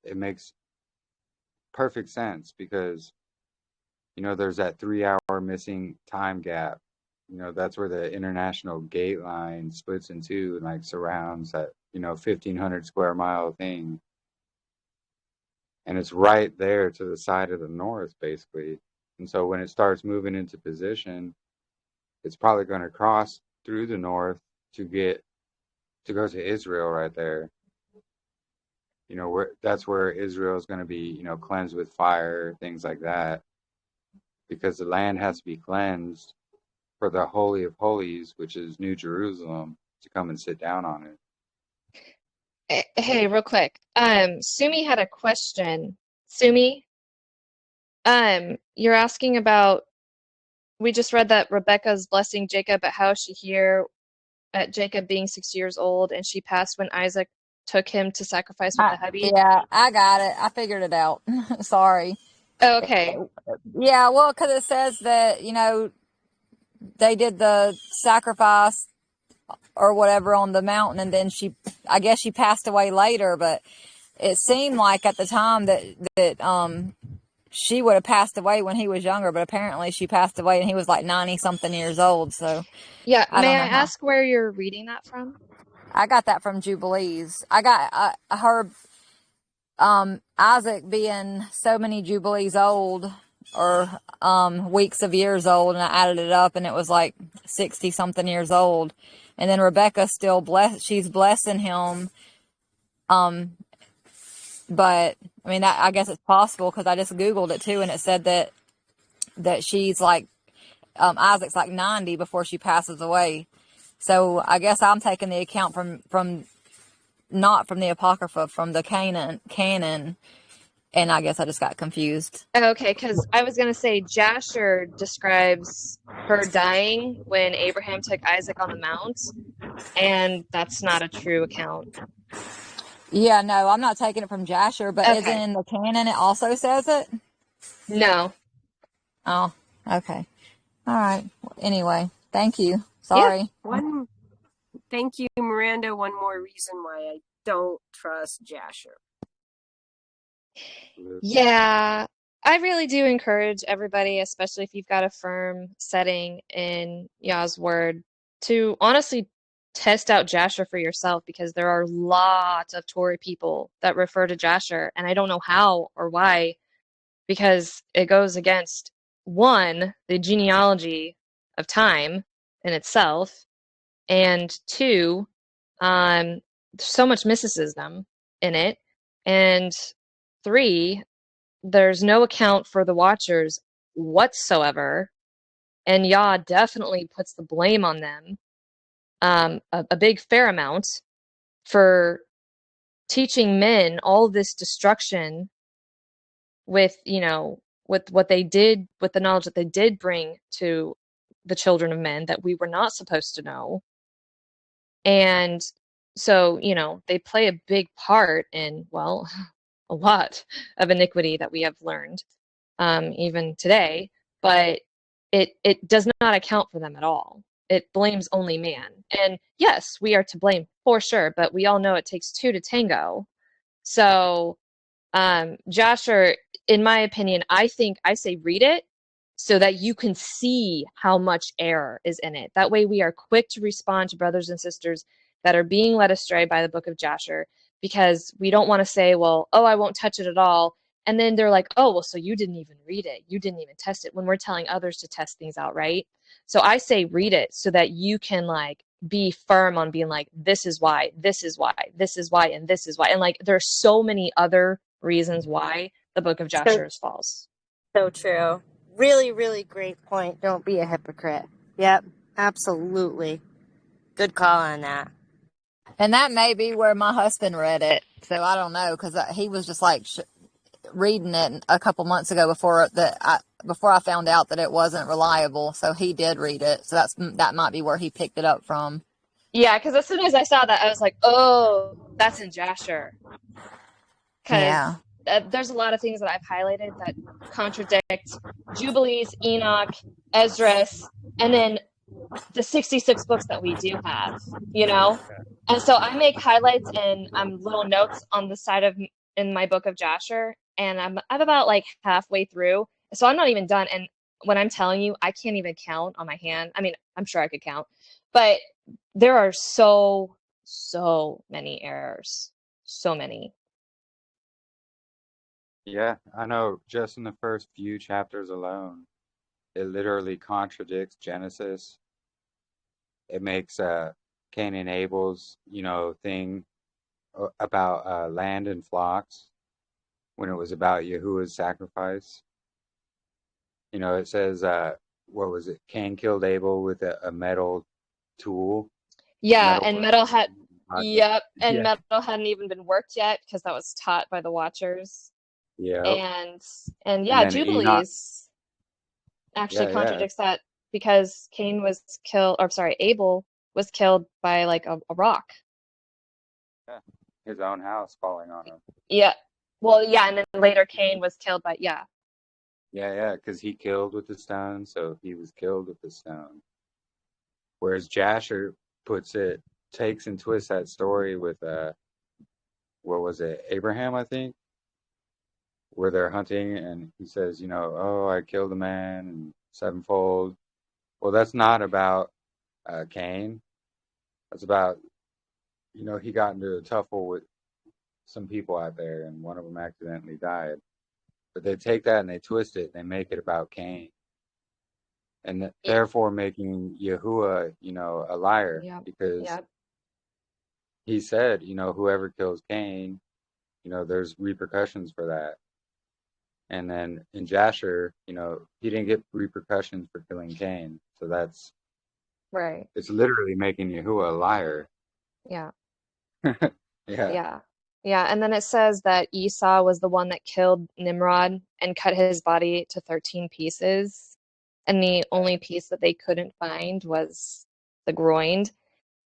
It makes perfect sense because there's that 3-hour missing time gap. That's where the international gate line splits in two and like surrounds that 1,500 square mile thing, and it's right there to the side of the north basically. And so when it starts moving into position, it's probably going to cross through the north to go to Israel right there. That's where Israel is going to be cleansed with fire, things like that, because the land has to be cleansed for the Holy of Holies, which is New Jerusalem, to come and sit down on it. Hey, real quick. Sumi had a question. Sumi, you're asking about, we just read that Rebecca's blessing Jacob, but how is she here at Jacob being 6 years old and she passed when Isaac took him to sacrifice with the hubby? Yeah, I got it. I figured it out. Sorry. Oh, okay. Yeah, well, because it says that, they did the sacrifice or whatever on the mountain, and then I guess she passed away later, but it seemed like at the time that she would have passed away when he was younger, but apparently she passed away and he was like 90 something years old. So Yeah, I may don't I know how. ask where you're reading that from? I got that from Jubilees. I got her Isaac being so many Jubilees old, or weeks of years old, and I added it up and it was like 60 something years old. And then Rebecca still she's blessing him. But I mean, I guess it's possible because I just Googled it too, and it said that she's like, Isaac's like 90 before she passes away. So I guess I'm taking the account from not from the Apocrypha, from the canon, and I guess I just got confused. Okay, because I was going to say Jasher describes her dying when Abraham took Isaac on the mount, and that's not a true account. Yeah, no, I'm not taking it from Jasher, but Okay. isn't in the canon it also says it? No. Oh, okay. All right. Anyway, thank you. Sorry. Thank you, Miranda. One more reason why I don't trust Jasher. Yeah, I really do encourage everybody, especially if you've got a firm setting in Yah's word, to honestly test out Jasher for yourself, because there are lots of Torah people that refer to Jasher, and I don't know how or why, because it goes against, one, the genealogy of time in itself, and two, there's so much mysticism in it, and three, there's no account for the Watchers whatsoever, and Yah definitely puts the blame on them, a big fair amount, for teaching men all this destruction with, with what they did, with the knowledge that they did bring to the children of men that we were not supposed to know. And so, they play a big part in, well, a lot of iniquity that we have learned, even today, but it does not account for them at all. It blames only man. And yes, we are to blame for sure, but we all know it takes two to tango. So, Jasher, in my opinion, I say read it so that you can see how much error is in it. That way we are quick to respond to brothers and sisters that are being led astray by the book of Jasher, because we don't want to say, well, oh, I won't touch it at all. And then they're like, oh, well, so you didn't even read it. You didn't even test it, when we're telling others to test things out, right? So I say read it so that you can be firm on being like, this is why, this is why, this is why, and this is why. And there's so many other reasons why the book of Jasher is false. So true. Really, really great point. Don't be a hypocrite. Yep, absolutely. Good call on that. And that may be where my husband read it. So I don't know, because he was just reading it a couple months ago before I found out that it wasn't reliable. So he did read it. So that might be where he picked it up from. Yeah, because as soon as I saw that, I was like, oh, that's in Jasher. Because there's a lot of things that I've highlighted that contradict Jubilees, Enoch, Esdras, and then the 66 books that we do have, And so I make highlights and little notes on the side in my book of Jasher, and I'm about halfway through. So I'm not even done. And when I'm telling you, I can't even count on my hand. I mean, I'm sure I could count, but there are so many errors. So many. Yeah, I know. Just in the first few chapters alone, it literally contradicts Genesis. It makes Cain and Abel's, thing about land and flocks when it was about Yahuwah's sacrifice. It says, what was it? Cain killed Abel with a metal tool. Yeah, and metal had, Yeah. metal hadn't even been worked yet because that was taught by the Watchers. Yeah. And yeah, Jubilees actually Yeah, contradicts that, because Abel was killed by a rock. Yeah, his own house falling on him. Yeah. Well, yeah, and then later Cain was killed by, Yeah, because he killed with the stone, so he was killed with the stone. Whereas Jasher takes and twists that story with, what was it, Abraham, I think? Where they're hunting, and he says, oh, I killed a man, and sevenfold. Well, that's not about Cain. That's about, he got into a tuffle with some people out there, and one of them accidentally died. But they take that and they twist it, and they make it about Cain. And therefore making Yahuwah, a liar. Because he said, whoever kills Cain, there's repercussions for that. And then in Jasher, he didn't get repercussions for killing Cain. So that's right. It's literally making Yahuwah a liar. Yeah. Yeah. Yeah, and then it says that Esau was the one that killed Nimrod and cut his body to 13 pieces. And the only piece that they couldn't find was the groin.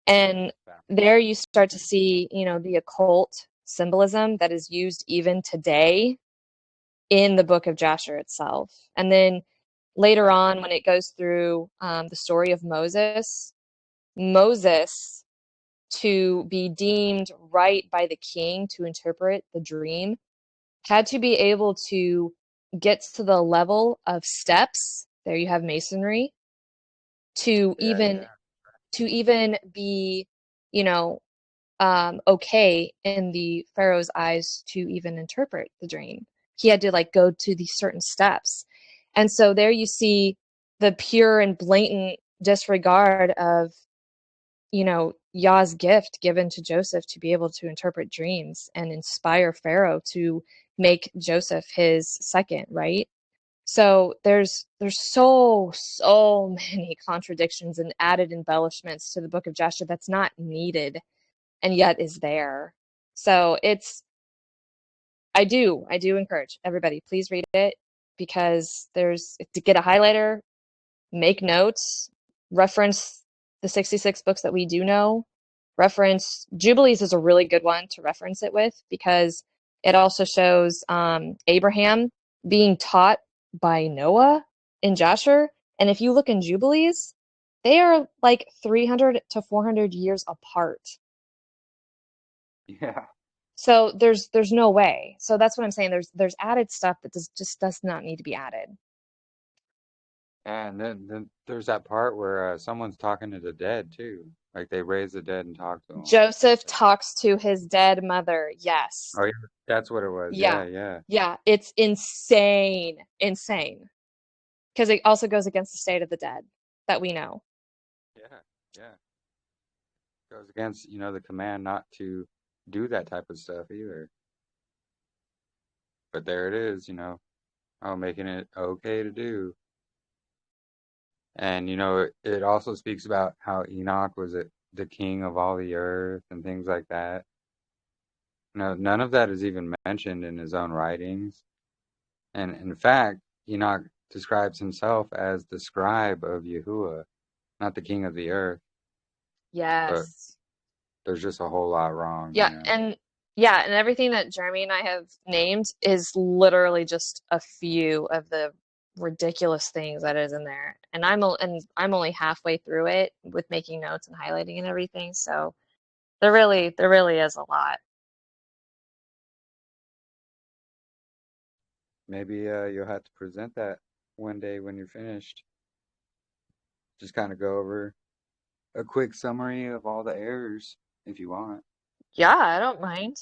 And there you start to see, the occult symbolism that is used even today in the book of Jasher itself. And then later on, when it goes through the story of Moses, to be deemed right by the king to interpret the dream, had to be able to get to the level of steps. There you have masonry to even be, okay in the Pharaoh's eyes to even interpret the dream. He had to go to these certain steps. And so there you see the pure and blatant disregard of, Yah's gift given to Joseph to be able to interpret dreams and inspire Pharaoh to make Joseph his second, right? So there's so many contradictions and added embellishments to the book of Jasher that's not needed and yet is there. So I do encourage everybody, please read it, because there's to get a highlighter, make notes, reference the 66 books that we do know. Reference Jubilees is a really good one to reference it with because it also shows Abraham being taught by Noah in Jasher. And if you look in Jubilees, they are like 300 to 400 years apart. Yeah. So there's no way. So that's what I'm saying. There's added stuff that just does not need to be added. And then there's that part where someone's talking to the dead too. Like they raise the dead and talk to them. Joseph talks to his dead mother. Yes. Oh, yeah, that's what it was. Yeah. Yeah. Yeah. It's insane. Insane. Because it also goes against the state of the dead that we know. Yeah. Goes against, the command not to do that type of stuff either. But there it is, making it okay to do. And, it also speaks about how Enoch was the king of all the earth and things like that. None of that is even mentioned in his own writings. And in fact, Enoch describes himself as the scribe of Yahuah, not the king of the earth. Yes. But there's just a whole lot wrong. Yeah, and everything that Jeremy and I have named is literally just a few of the ridiculous things that is in there. And I'm only halfway through it with making notes and highlighting and everything. So there really is a lot. Maybe you'll have to present that one day when you're finished. Just kind of go over a quick summary of all the errors if you want. Yeah, I don't mind.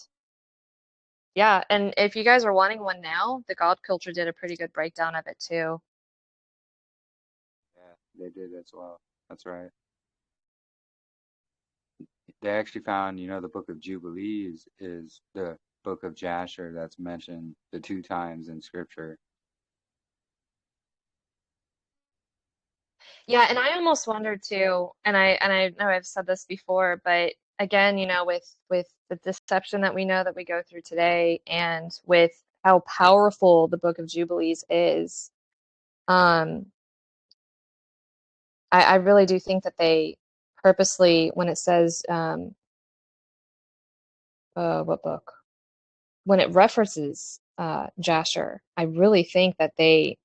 Yeah, and if you guys are wanting one now, the God Culture did a pretty good breakdown of it too. Yeah, they did as well. That's right. They actually found, the book of Jubilees is the book of Jasher that's mentioned the 2 times in scripture. Yeah, and I almost wondered too, and I know I've said this before, but again, with the deception that we know that we go through today, and with how powerful the Book of Jubilees is, I really do think that they purposely, when it says, what book? When it references Jasher, I really think that they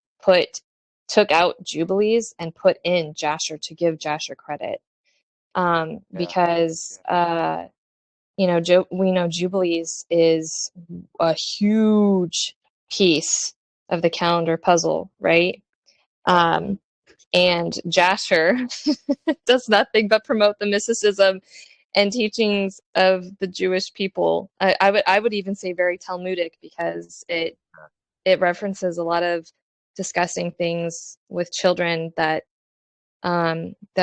took out Jubilees and put in Jasher to give Jasher credit. Because we know Jubilees is a huge piece of the calendar puzzle, right? And Jasher does nothing but promote the mysticism and teachings of the Jewish people. I would even say very Talmudic, because it references a lot of disgusting things with children that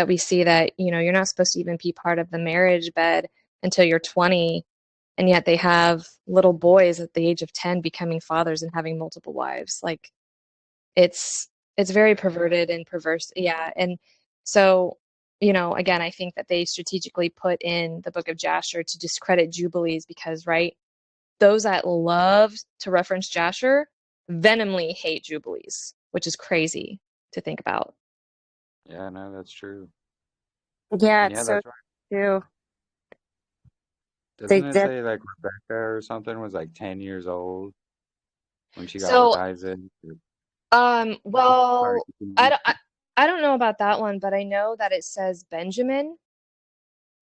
we see that, you're not supposed to even be part of the marriage bed until you're 20. And yet they have little boys at the age of 10 becoming fathers and having multiple wives. Like it's very perverted and perverse. Yeah. And so, again, I think that they strategically put in the book of Jasher to discredit Jubilees because, right, those that love to reference Jasher venomly hate Jubilees, which is crazy to think about. Yeah, no, that's true. Yeah, And it's yeah, so that's right. true. Doesn't it say like Rebecca or something was like 10 years old when she got So, with Isaac? well, Sorry. I don't know about that one, but I know that it says Benjamin.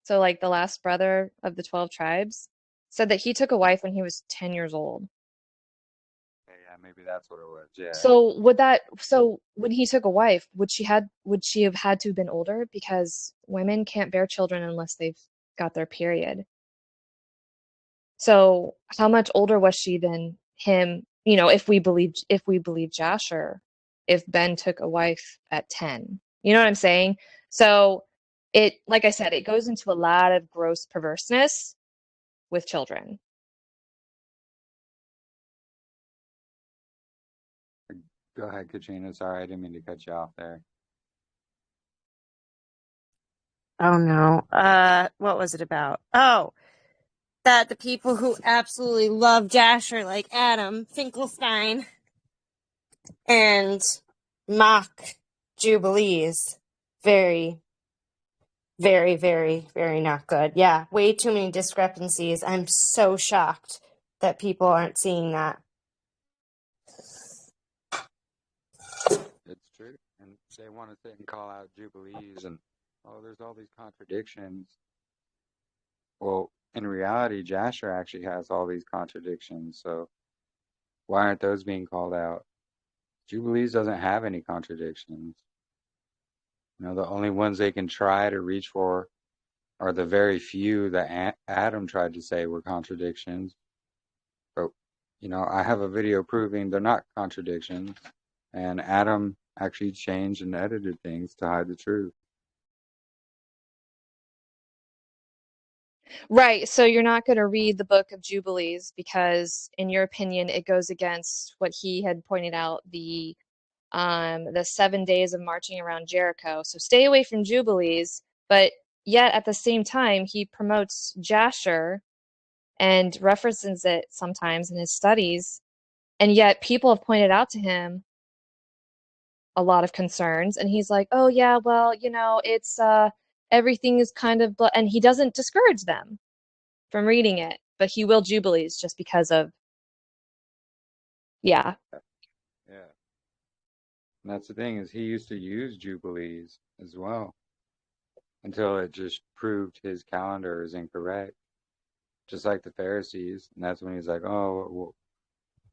So like the last brother of the 12 tribes said that he took a wife when he was 10 years old. Yeah, maybe that's what it was. Yeah. So when he took a wife, would she have had to have been older? Because women can't bear children unless they've got their period. So how much older was she than him? If we believe Jasher, if Ben took a wife at 10, you know what I'm saying? So like I said, it goes into a lot of gross perverseness with children. Go ahead, Katrina. Sorry, I didn't mean to cut you off there. Oh no. What was it about? Oh, that the people who absolutely love Jasher, like Adam Finkelstein, and mock Jubilees. Very, very, very, very not good. Yeah, way too many discrepancies. I'm so shocked that people aren't seeing that. It's true. And they want to sit and call out Jubilees and, oh, there's all these contradictions. Well, in reality, Jasher actually has all these contradictions. So why aren't those being called out? Jubilees doesn't have any contradictions. The only ones they can try to reach for are the very few that Adam tried to say were contradictions. But, I have a video proving they're not contradictions. And Adam actually changed and edited things to hide the truth. Right. So you're not going to read the book of Jubilees because, in your opinion, it goes against what he had pointed out, the 7 days of marching around Jericho. So stay away from Jubilees, but yet at the same time, he promotes Jasher and references it sometimes in his studies. And yet people have pointed out to him a lot of concerns. And he's like, oh, yeah, well, it's everything is kind of, and he doesn't discourage them from reading it, but he will Jubilees just because of, yeah. Yeah. And that's the thing, is he used to use Jubilees as well until it just proved his calendar is incorrect, just like the Pharisees. And that's when he's like, oh, well,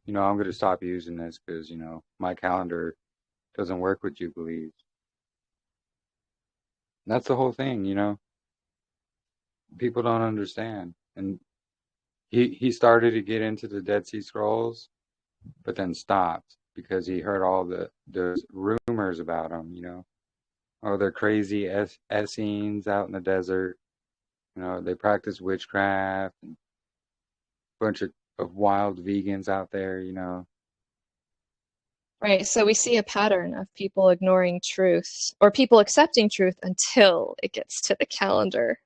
I'm going to stop using this because, my calendar doesn't work with Jubilees. And that's the whole thing, people don't understand. And he started to get into the Dead Sea Scrolls, but then stopped because he heard all those rumors about them, Oh, they're crazy Essenes out in the desert. They practice witchcraft, and a bunch of wild vegans out there, Right. So we see a pattern of people ignoring truth or people accepting truth until it gets to the calendar.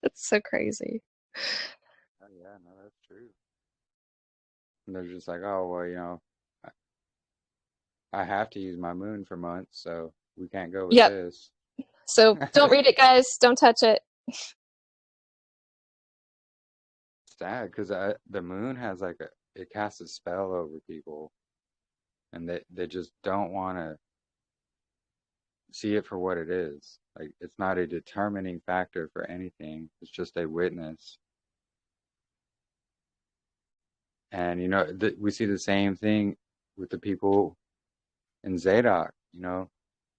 It's so crazy. Oh, yeah, no, that's true. And they're just like, oh, well, I have to use my moon for months, so we can't go with Yep. this. So don't read it, guys. Don't touch it. Sad, because the moon has it casts a spell over people, and they just don't want to see it for what it is. Like, it's not a determining factor for anything. It's just a witness. And, we see the same thing with the people in Zadok,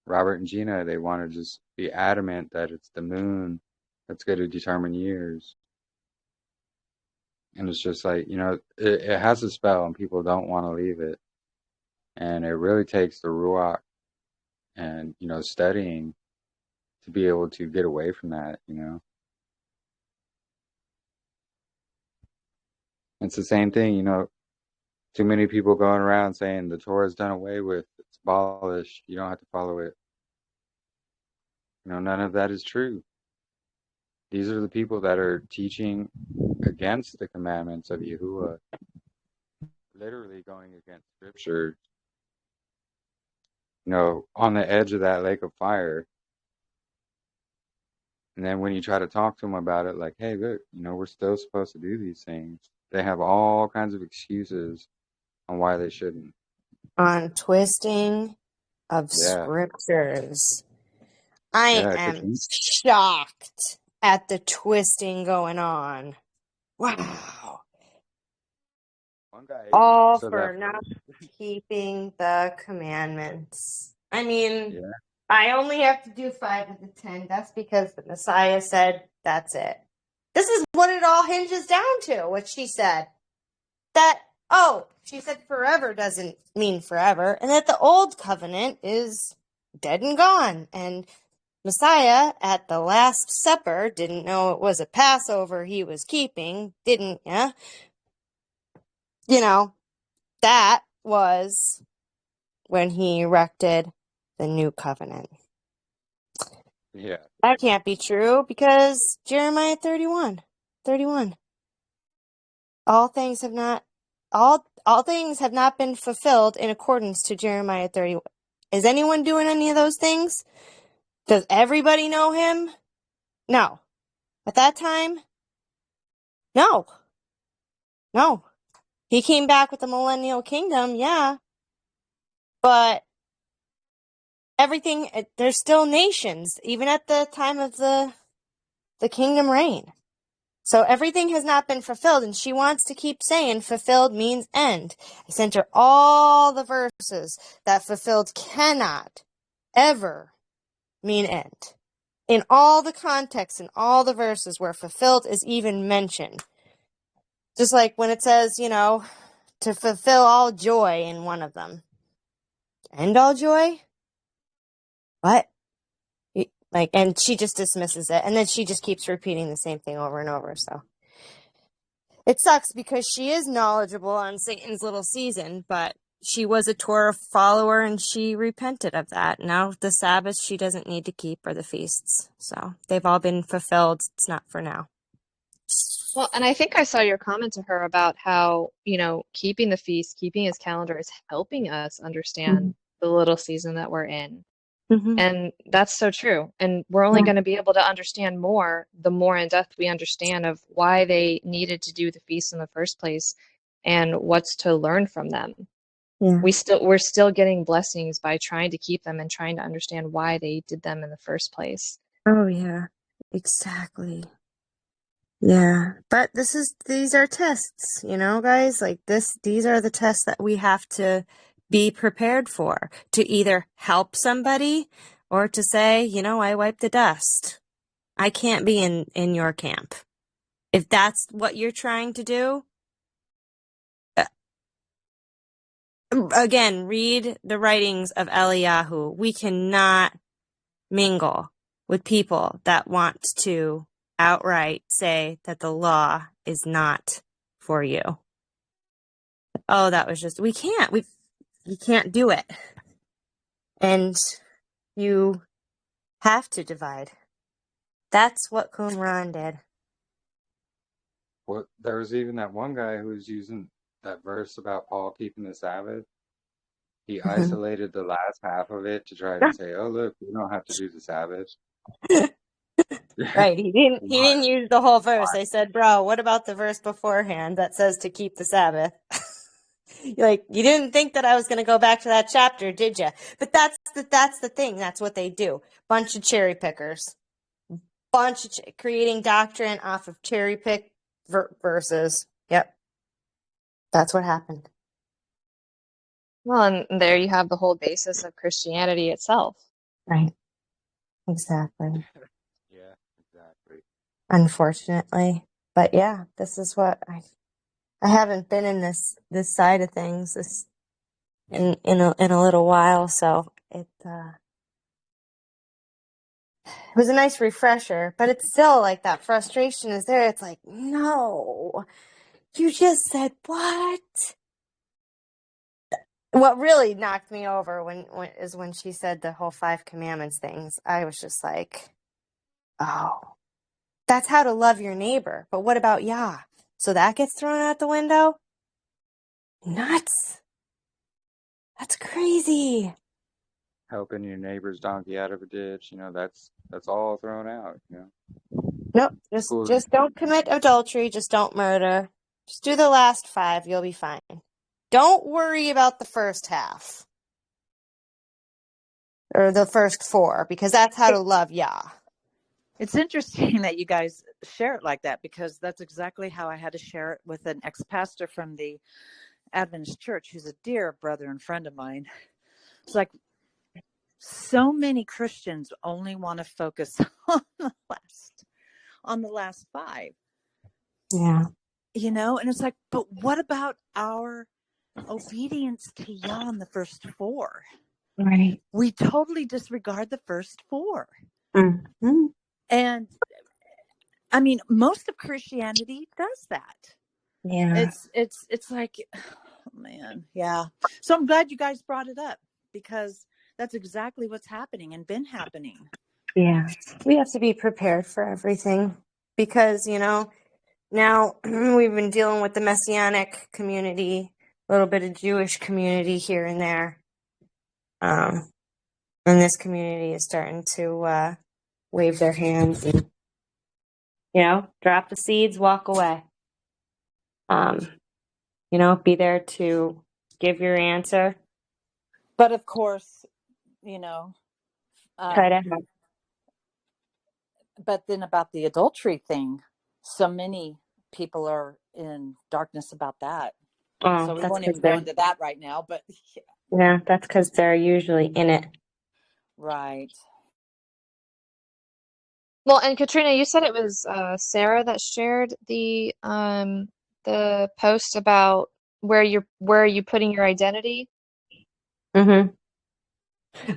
Robert and Gina, they want to just be adamant that it's the moon that's going to determine years. And it's just like, it has a spell and people don't want to leave it. And it really takes the Ruach and, studying to be able to get away from that, It's the same thing, too many people going around saying the Torah is done away with, it's abolished, you don't have to follow it. None of that is true. These are the people that are teaching against the commandments of Yahuah, literally going against Scripture, on the edge of that lake of fire. And then when you try to talk to them about it, like, hey, look, we're still supposed to do these things. They have all kinds of excuses on why they shouldn't. On twisting of Yeah. scriptures. I am shocked at the twisting going on. Wow. One guy, All for not keeping the commandments. I mean, yeah. I only have to do 5 of the 10. That's because the Messiah said that's it. This is what it all hinges down to, what she said. That, she said forever doesn't mean forever, and that the old covenant is dead and gone. And Messiah at the Last Supper didn't know it was a Passover he was keeping, didn't ya? That was when he erected the new covenant. Yeah. That can't be true because Jeremiah 31. All things have not all things have not been fulfilled in accordance to Jeremiah 30. Is anyone doing any of those things? Does everybody know him? No. At that time? No. No. He came back with the millennial kingdom, yeah. But everything, there's still nations, even at the time of the kingdom reign. So everything has not been fulfilled, and she wants to keep saying fulfilled means end. I sent her all the verses that fulfilled cannot ever mean end. In all the contexts, in all the verses where fulfilled is even mentioned. Just like when it says, to fulfill all joy in one of them. End all joy? What? And she just dismisses it, and then she just keeps repeating the same thing over and over, so. It sucks because she is knowledgeable on Satan's little season, but she was a Torah follower and she repented of that. Now the Sabbath she doesn't need to keep, or the feasts. So they've all been fulfilled. It's not for now. Well, and I think I saw your comment to her about how, keeping the feast, keeping his calendar is helping us understand the little season that we're in. Mm-hmm. And that's so true. And we're only going to be able to understand more the more in depth we understand of why they needed to do the feast in the first place and what's to learn from them. Yeah. We're still getting blessings by trying to keep them and trying to understand why they did them in the first place. Oh yeah, exactly. Yeah, but these are tests, guys, like these are the tests that we have to be prepared for, to either help somebody or to say, I wipe the dust. I can't be in your camp. If that's what you're trying to do, again, read the writings of Eliyahu. We cannot mingle with people that want to outright say that the law is not for you. Oh, that was just, we can't. You can't do it. And you have to divide. That's what Qumran did. Well, there was even that one guy who was using that verse about Paul keeping the Sabbath. He isolated the last half of it to try to say, "Oh, look, we don't have to do the Sabbath." Right. He didn't use the whole verse. I said, bro, what about the verse beforehand that says to keep the Sabbath? You didn't think that I was going to go back to that chapter, did you? But that's the thing. That's what they do. Bunch of cherry pickers. Creating doctrine off of cherry pick verses. Yep. That's what happened. Well, and there you have the whole basis of Christianity itself. Right. Exactly. Yeah, exactly. Unfortunately. But yeah, this is what I haven't been in this side of things in a little while, so it was a nice refresher, but it's still like that frustration is there. It's like, no, you just said what? What really knocked me over when she said the whole 5 commandments things. I was just like, oh, that's how to love your neighbor. But what about Yah? So that gets thrown out the window? Nuts. That's crazy. Helping your neighbor's donkey out of a ditch, that's all thrown out, Nope. Cool. Just don't commit adultery. Just don't murder. Just do the last 5. You'll be fine. Don't worry about the first half. Or the first 4, because that's how to love Yah. It's interesting that you guys share it like that, because that's exactly how I had to share it with an ex-pastor from the Adventist church who's a dear brother and friend of mine. It's like so many Christians only want to focus on the last 5. Yeah. And it's like, but what about our obedience to Yah in the first 4? Right. We totally disregard the first 4. Mm-hmm. And I mean, most of Christianity does that. Yeah. It's like, oh man, yeah. So I'm glad you guys brought it up, because that's exactly what's happening and been happening. Yeah. We have to be prepared for everything because, now we've been dealing with the Messianic community, a little bit of Jewish community here and there. And this community is starting to wave their hands and, drop the seeds, walk away. Be there to give your answer. But of course, you know, Try to help. but then about the adultery thing, so many people are in darkness about that. Oh, So we that's won't because even go into that right now, but that's because they're usually in it. right. Well, and Katrina, you said it was Sarah that shared the post about where are you putting your identity? Mm-hmm.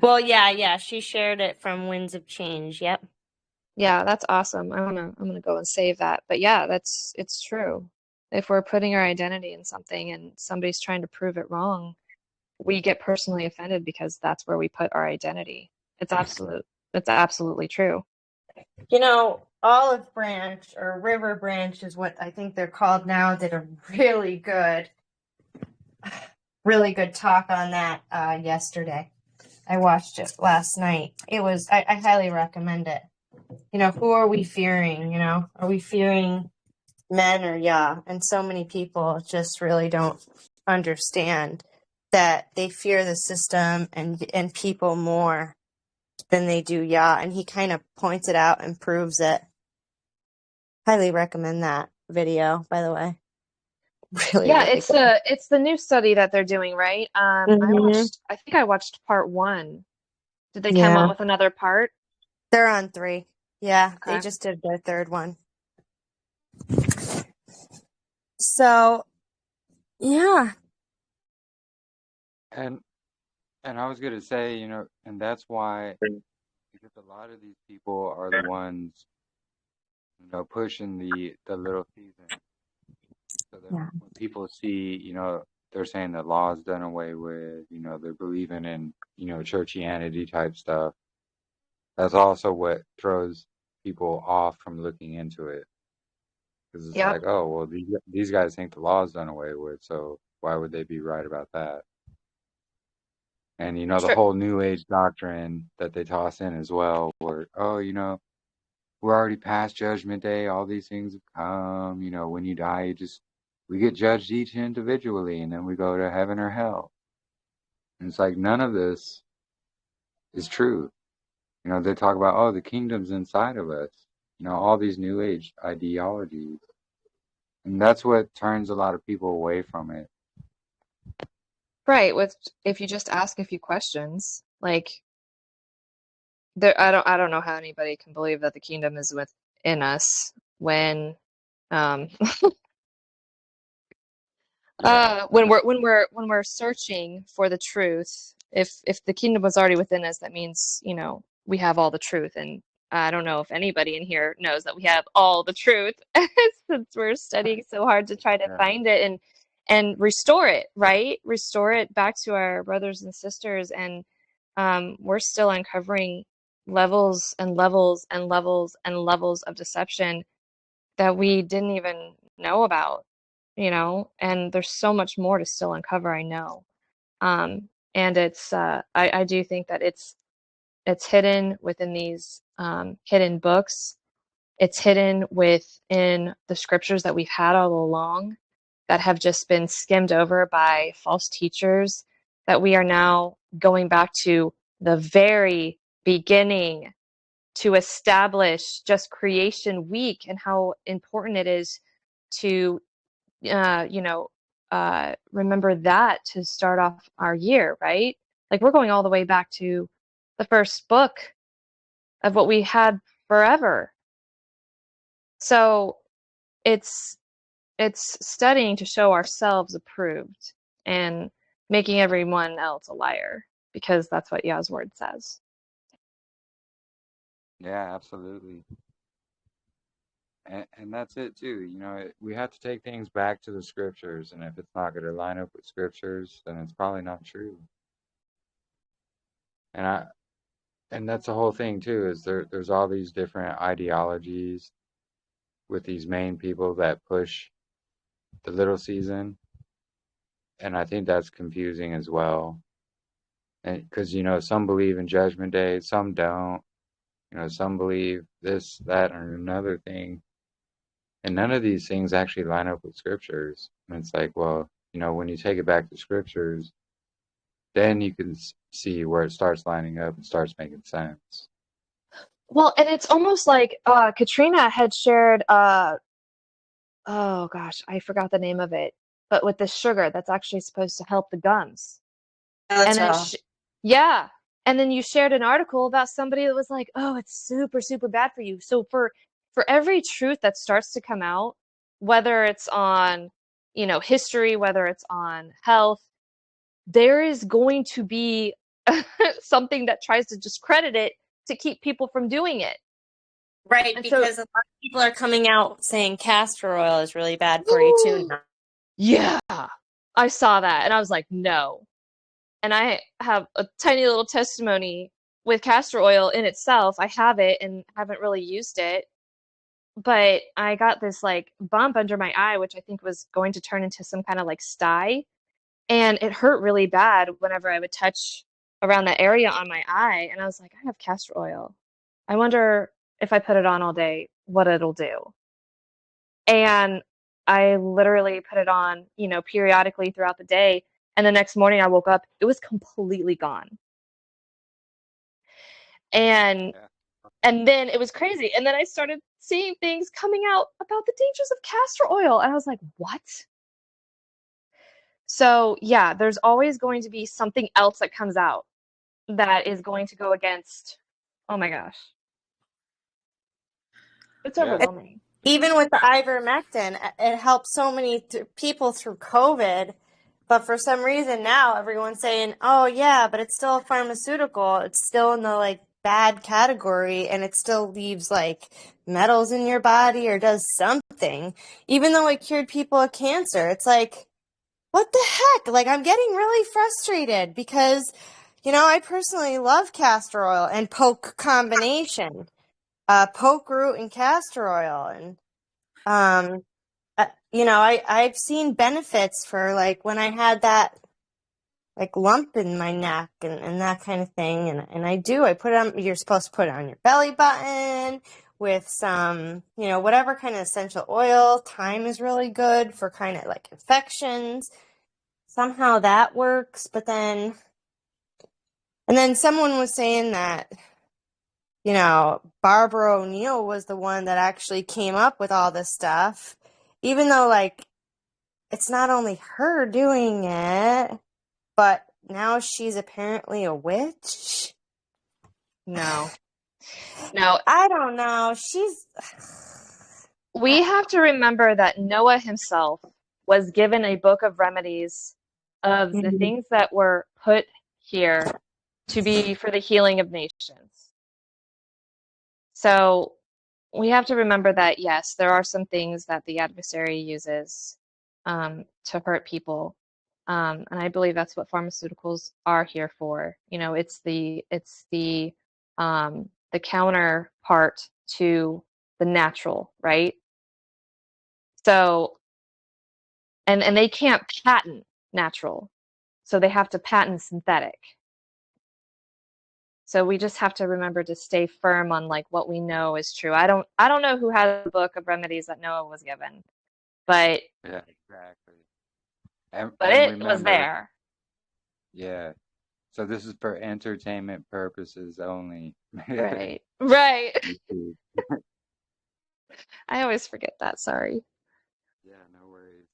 Well, yeah, she shared it from Winds of Change. Yep. Yeah, that's awesome. I'm gonna go and save that. But yeah, it's true. If we're putting our identity in something and somebody's trying to prove it wrong, we get personally offended because that's where we put our identity. It's absolutely true. Olive Branch or River Branch is what I think they're called now. Did a really good talk on that yesterday. I watched it last night. I highly recommend it. Who are we fearing? Are we fearing men or Yah? And so many people just really don't understand that they fear the system and people more than they do Yah. And he kind of points it out and proves it. Highly recommend that video, by the way. Really, Yeah, really good. it's the new study that they're doing, right? Mm-hmm. I think I watched part 1. Did they come Yeah. up with another part? They're on 3. Yeah, they Okay. just did their 3rd one. So, yeah. And I was gonna say, and that's why, because a lot of these people are the ones, pushing the little season. So that Yeah. when people see, they're saying the law's done away with, they're believing in, churchianity type stuff. That's also what throws people off from looking into it. Because it's Yep. like, oh, well, these guys think the law's done away with, so why would they be right about that? And, the Sure. whole New Age doctrine that they toss in as well, where, oh, we're already past Judgment Day, all these things have come, when you die, we get judged each individually, and then we go to heaven or hell. And it's like, none of this is true. They talk about, oh, the kingdom's inside of us, all these New Age ideologies. And that's what turns a lot of people away from it. Right, if you just ask a few questions, like I don't know how anybody can believe that the kingdom is within us when um Yeah. when we're searching for the truth. If the kingdom was already within us, that means, we have all the truth, and I don't know if anybody in here knows that we have all the truth since we're studying so hard to try to Yeah. find it and restore it, right? Restore it back to our brothers and sisters. And we're still uncovering levels and levels and levels and levels of deception that we didn't even know about, and there's so much more to still uncover, I know. And I do think that it's hidden within these hidden books. It's hidden within the scriptures that we've had all along that have just been skimmed over by false teachers, that we are now going back to the very beginning to establish just creation week and how important it is to remember that to start off our year, right? Like we're going all the way back to the first book of what we had forever. So it's studying to show ourselves approved and making everyone else a liar, because that's what Yah's word says. Yeah, absolutely. And that's it too. We have to take things back to the scriptures, and if it's not going to line up with scriptures, then it's probably not true. And that's the whole thing too, is there's all these different ideologies with these main people that push the little season, and I think that's confusing as well. And because some believe in Judgment Day, some don't. Some believe this, that, or another thing, and none of these things actually line up with scriptures. And it's like, well, when you take it back to scriptures, then you can see where it starts lining up and starts making sense. Well, and it's almost like Katrina had shared oh gosh, I forgot the name of it, but with the sugar that's actually supposed to help the gums. And then yeah, and then you shared an article about somebody that was like, "Oh, it's super super bad for you." So for every truth that starts to come out, whether it's on, history, whether it's on health, there is going to be something that tries to discredit it to keep people from doing it. Right, And so, because a lot of people are coming out saying castor oil is really bad for you too now. yeah, I saw that and I was like, no. And I have a tiny little testimony with castor oil in itself. I have it and haven't really used it, but I got this like bump under my eye, which I think was going to turn into some kind of like sty. And it hurt really bad whenever I would touch around that area on my eye. And I was like, I have castor oil. I wonder if I put it on all day, what it'll do. And I literally put it on, periodically throughout the day. And the next morning I woke up, it was completely gone. And then it was crazy. And then I started seeing things coming out about the dangers of castor oil. And I was like, what? So yeah, there's always going to be something else that comes out that is going to go against. Oh my gosh. It's overwhelming. Even with the ivermectin, it helped so many people through COVID. But for some reason now everyone's saying, oh yeah, but it's still a pharmaceutical. It's still in the like bad category and it still leaves like metals in your body or does something. Even though it cured people of cancer. It's like, what the heck? Like, I'm getting really frustrated because, I personally love castor oil and poke combination. Poke root and castor oil. And, I've seen benefits for like when I had that like lump in my neck and that kind of thing. And I put it on, you're supposed to put it on your belly button with some, whatever kind of essential oil. Thyme is really good for kind of like infections. Somehow that works. But then someone was saying that, Barbara O'Neill was the one that actually came up with all this stuff, even though like it's not only her doing it, but now she's apparently a witch. No. I don't know. We have to remember that Noah himself was given a book of remedies of the things that were put here to be for the healing of nations. So we have to remember that, yes, there are some things that the adversary uses to hurt people. And I believe that's what pharmaceuticals are here for. It's the counterpart to the natural, right? So, and they can't patent natural, so they have to patent synthetic. So we just have to remember to stay firm on like what we know is true. I don't know who had the book of remedies that Noah was given, but Yeah, exactly. And it remember, was there. Yeah. So this is for entertainment purposes only. Right. I always forget that. Sorry. Yeah, no worries.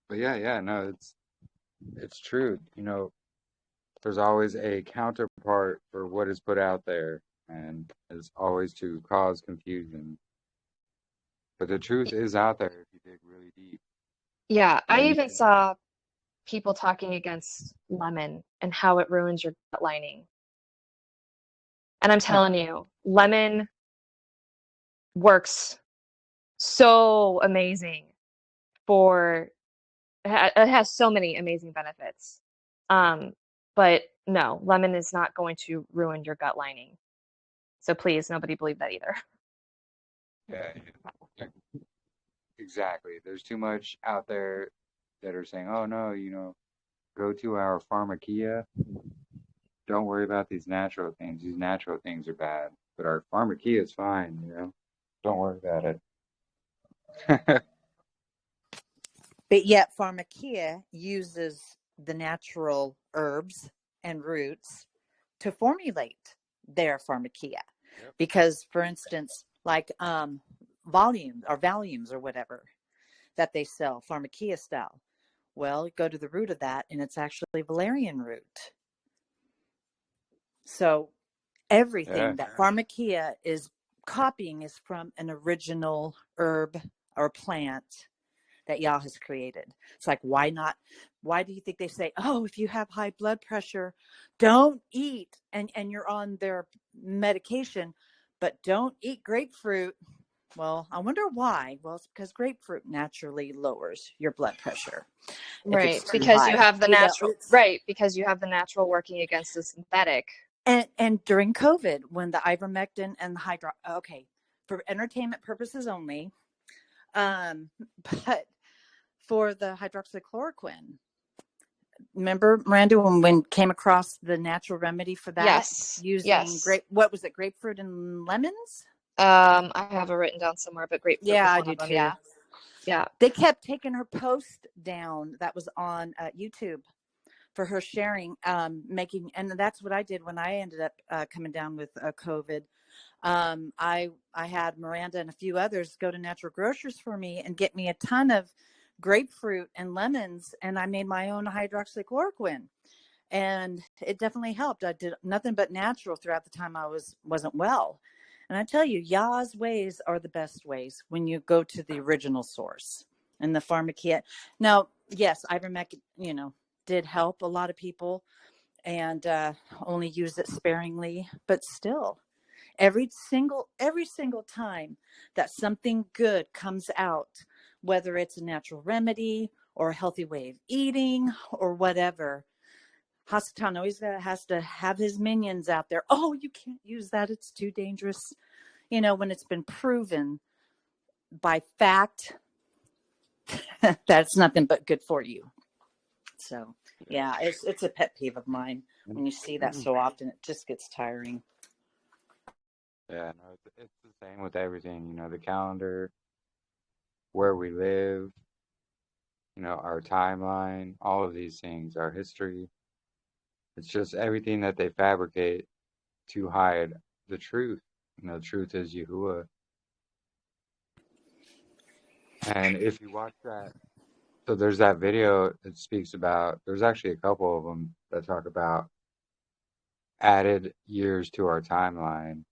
But yeah, no, it's true. There's always a counterpart for what is put out there, and it's always to cause confusion. But the truth is out there if you dig really deep. Yeah, I even saw people talking against lemon and how it ruins your gut lining. And I'm telling you, lemon works so amazing it has so many amazing benefits. But no, lemon is not going to ruin your gut lining. So please, nobody believe that either. Yeah, yeah, exactly. There's too much out there that are saying, oh no, go to our pharmakia. Don't worry about these natural things. These natural things are bad. But our pharmakia is fine. Don't worry about it. But yet pharmakia uses the natural herbs and roots to formulate their pharmakia. Yep. Because, for instance, like volumes or whatever that they sell, pharmakia style. Well, you go to the root of that, and it's actually valerian root. So everything Yeah. that pharmakia is copying is from an original herb or plant that Yah has created. It's like, why not? Why do you think they say, oh, if you have high blood pressure, don't eat, and you're on their medication, but don't eat grapefruit? Well, I wonder why. Well, it's because grapefruit naturally lowers your blood pressure if Right, it's too because you high. have the natural, right, because you have the natural working against the synthetic. And during COVID, when the ivermectin and the okay, for entertainment purposes only, but for the hydroxychloroquine, remember, Miranda, when we came across the natural remedy for that? Yes, Using yes. what was it, grapefruit and lemons? I have it written down somewhere, but grapefruit Yeah, was I one do of them. too. Yeah, yeah. They kept taking her post down that was on YouTube for her sharing, and that's what I did when I ended up coming down with COVID. I had Miranda and a few others go to Natural Grocers for me and get me a ton of grapefruit and lemons, and I made my own hydroxychloroquine, and it definitely helped. I did nothing but natural throughout the time I wasn't well. And I tell you, Yah's ways are the best ways when you go to the original source. And the pharmakia. Now, yes, ivermectin, did help a lot of people, and only use it sparingly, but still, every single time that something good comes out, whether it's a natural remedy or a healthy way of eating or whatever, Hasatan always has to have his minions out there. Oh, you can't use that, it's too dangerous, when it's been proven by fact that's nothing but good for you. So yeah, it's a pet peeve of mine when you see that so often. It just gets tiring. Yeah, no, it's the same with everything. The calendar, where we live, our timeline, all of these things, our history. It's just everything that they fabricate to hide the truth. The truth is Yahuwah. And if you watch that, so there's that video that speaks about, there's actually a couple of them that talk about added years to our timeline.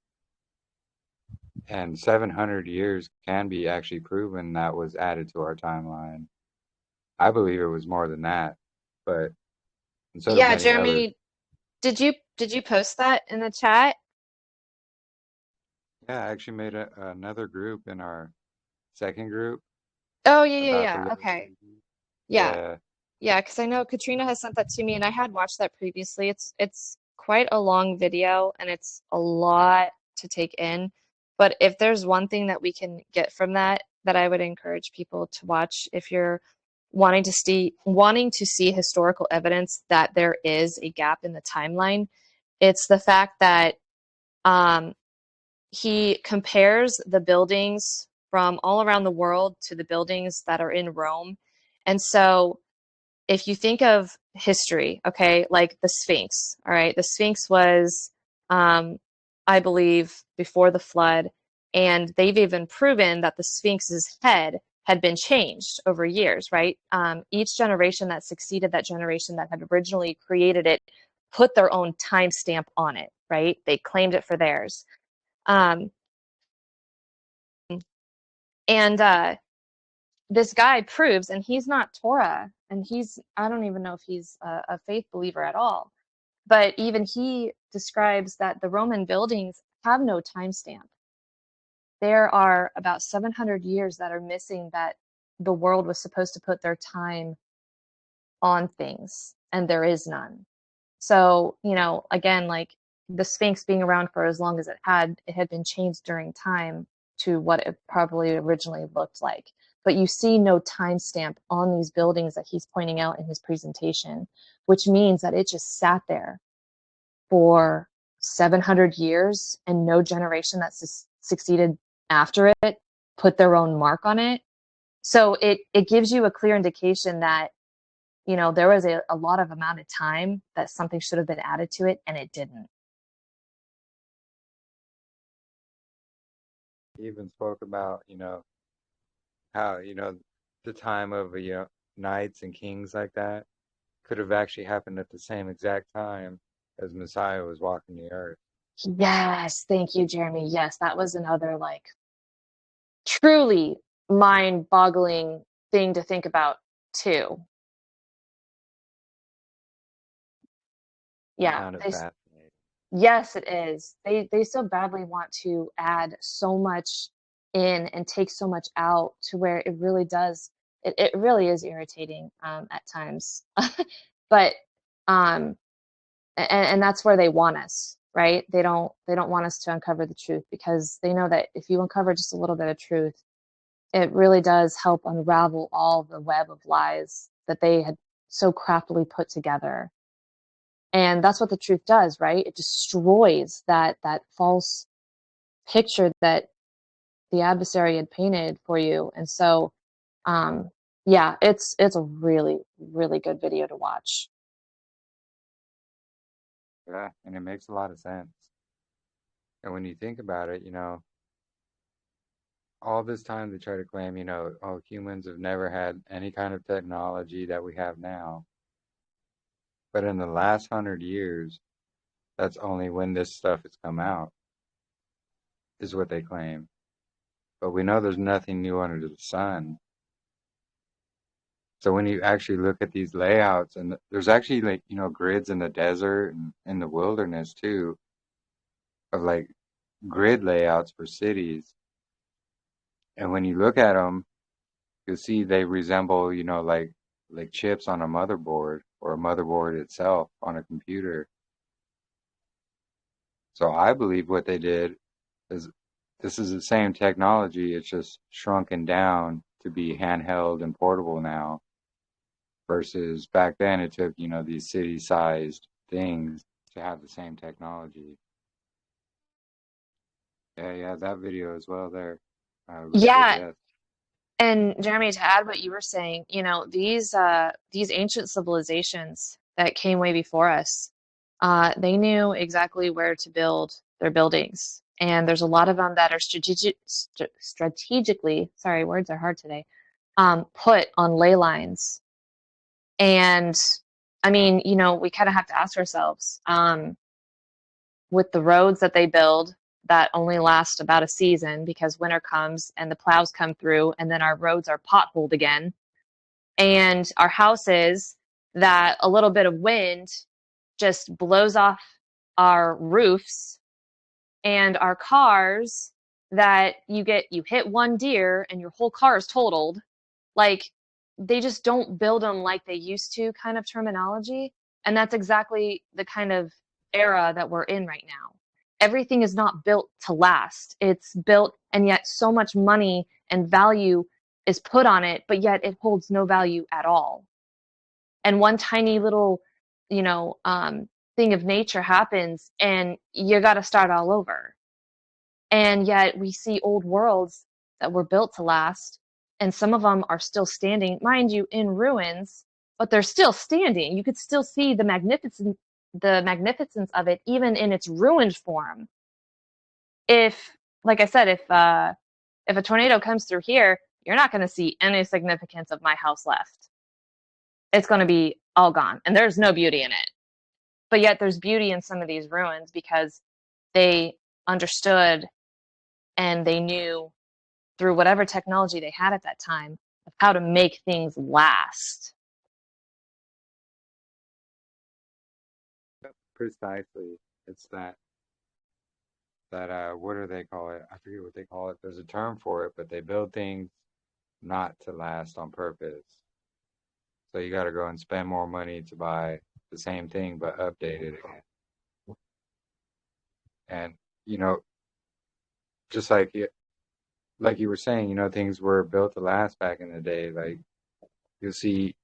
And 700 years can be actually proven that was added to our timeline. I believe it was more than that, but and so do Yeah, many others. Jeremy, did you post that in the chat? Yeah, I actually made another group in our second group Oh, yeah, yeah, about the yeah. little Okay. baby. Yeah. Yeah, Yeah, because I know Katrina has sent that to me and I had watched that previously. It's quite a long video and it's a lot to take in. But if there's one thing that we can get from that I would encourage people to watch if you're wanting to see historical evidence that there is a gap in the timeline, it's the fact that um, he compares the buildings from all around the world to the buildings that are in Rome. And so if you think of history, okay, like the Sphinx, all right, the Sphinx was, I believe, before the flood, and they've even proven that the Sphinx's head had been changed over years, right? Each generation that succeeded that generation that had originally created it put their own timestamp on it, right? They claimed it for theirs. Um, and this guy proves, and he's not Torah, and I don't even know if he's a faith believer at all, but even he describes that the Roman buildings have no timestamp. There are about 700 years that are missing that the world was supposed to put their time on things, and there is none. So, again, like the Sphinx being around for as long as it had been changed during time. to what it probably originally looked like. But you see no timestamp on these buildings that he's pointing out in his presentation, which means that it just sat there for 700 years and no generation that succeeded after it put their own mark on it. So it gives you a clear indication that, you know, there was a lot of amount of time that something should have been added to it and it didn't. He even spoke about, how, the time of, knights and kings like that could have actually happened at the same exact time as Messiah was walking the earth. Yes, thank you, Jeremy. Yes, that was another like truly mind-boggling thing to think about too. I Yeah, found it fascinating. yes, it is. They so badly want to add so much in and take so much out to where it really does. It really is irritating at times, but and that's where they want us, right? They don't want us to uncover the truth because they know that if you uncover just a little bit of truth, it really does help unravel all the web of lies that they had so craftily put together. And that's what the truth does, right? It destroys that false picture that the adversary had painted for you. And so, yeah, it's a really, really good video to watch. Yeah, and it makes a lot of sense. And when you think about it, all this time they try to claim, oh, humans have never had any kind of technology that we have now. But in the last 100 years, that's only when this stuff has come out, is what they claim. But we know there's nothing new under the sun. So when you actually look at these layouts, and there's actually like, grids in the desert and in the wilderness too, of like grid layouts for cities. And when you look at them, you'll see they resemble, like chips on a motherboard or a motherboard itself on a computer. So I believe what they did is this is the same technology. It's just shrunken down to be handheld and portable now. Versus back then, it took, these city-sized things to have the same technology. Yeah, that video as well there. Looks Yeah, legit. and Jeremy, to add what you were saying, these ancient civilizations that came way before us, they knew exactly where to build their buildings, and there's a lot of them that are strategically, sorry, words are hard today, put on ley lines. And I mean, we kind of have to ask ourselves, with the roads that they build that only last about a season because winter comes and the plows come through and then our roads are potholed again, and our houses that a little bit of wind just blows off our roofs, and our cars that you hit one deer and your whole car is totaled. Like, they just don't build them like they used to, kind of terminology. And that's exactly the kind of era that we're in right now. Everything is not built to last. It's built, and yet so much money and value is put on it, but yet it holds no value at all. And one tiny little, thing of nature happens and you got to start all over. And yet we see old worlds that were built to last, and some of them are still standing, mind you, in ruins, but they're still standing. You could still see the magnificence of it, even in its ruined form. Like I said, if a tornado comes through here, you're not going to see any significance of my house left. It's going to be all gone, and there's no beauty in it. But yet there's beauty in some of these ruins because they understood and they knew through whatever technology they had at that time of how to make things last. Precisely. It's that what do they call it? I forget what they call it. There's a term for it, but they build things not to last on purpose. So you got to go and spend more money to buy the same thing but updated again. And just like like you were saying, things were built to last back in the day. Like you'll see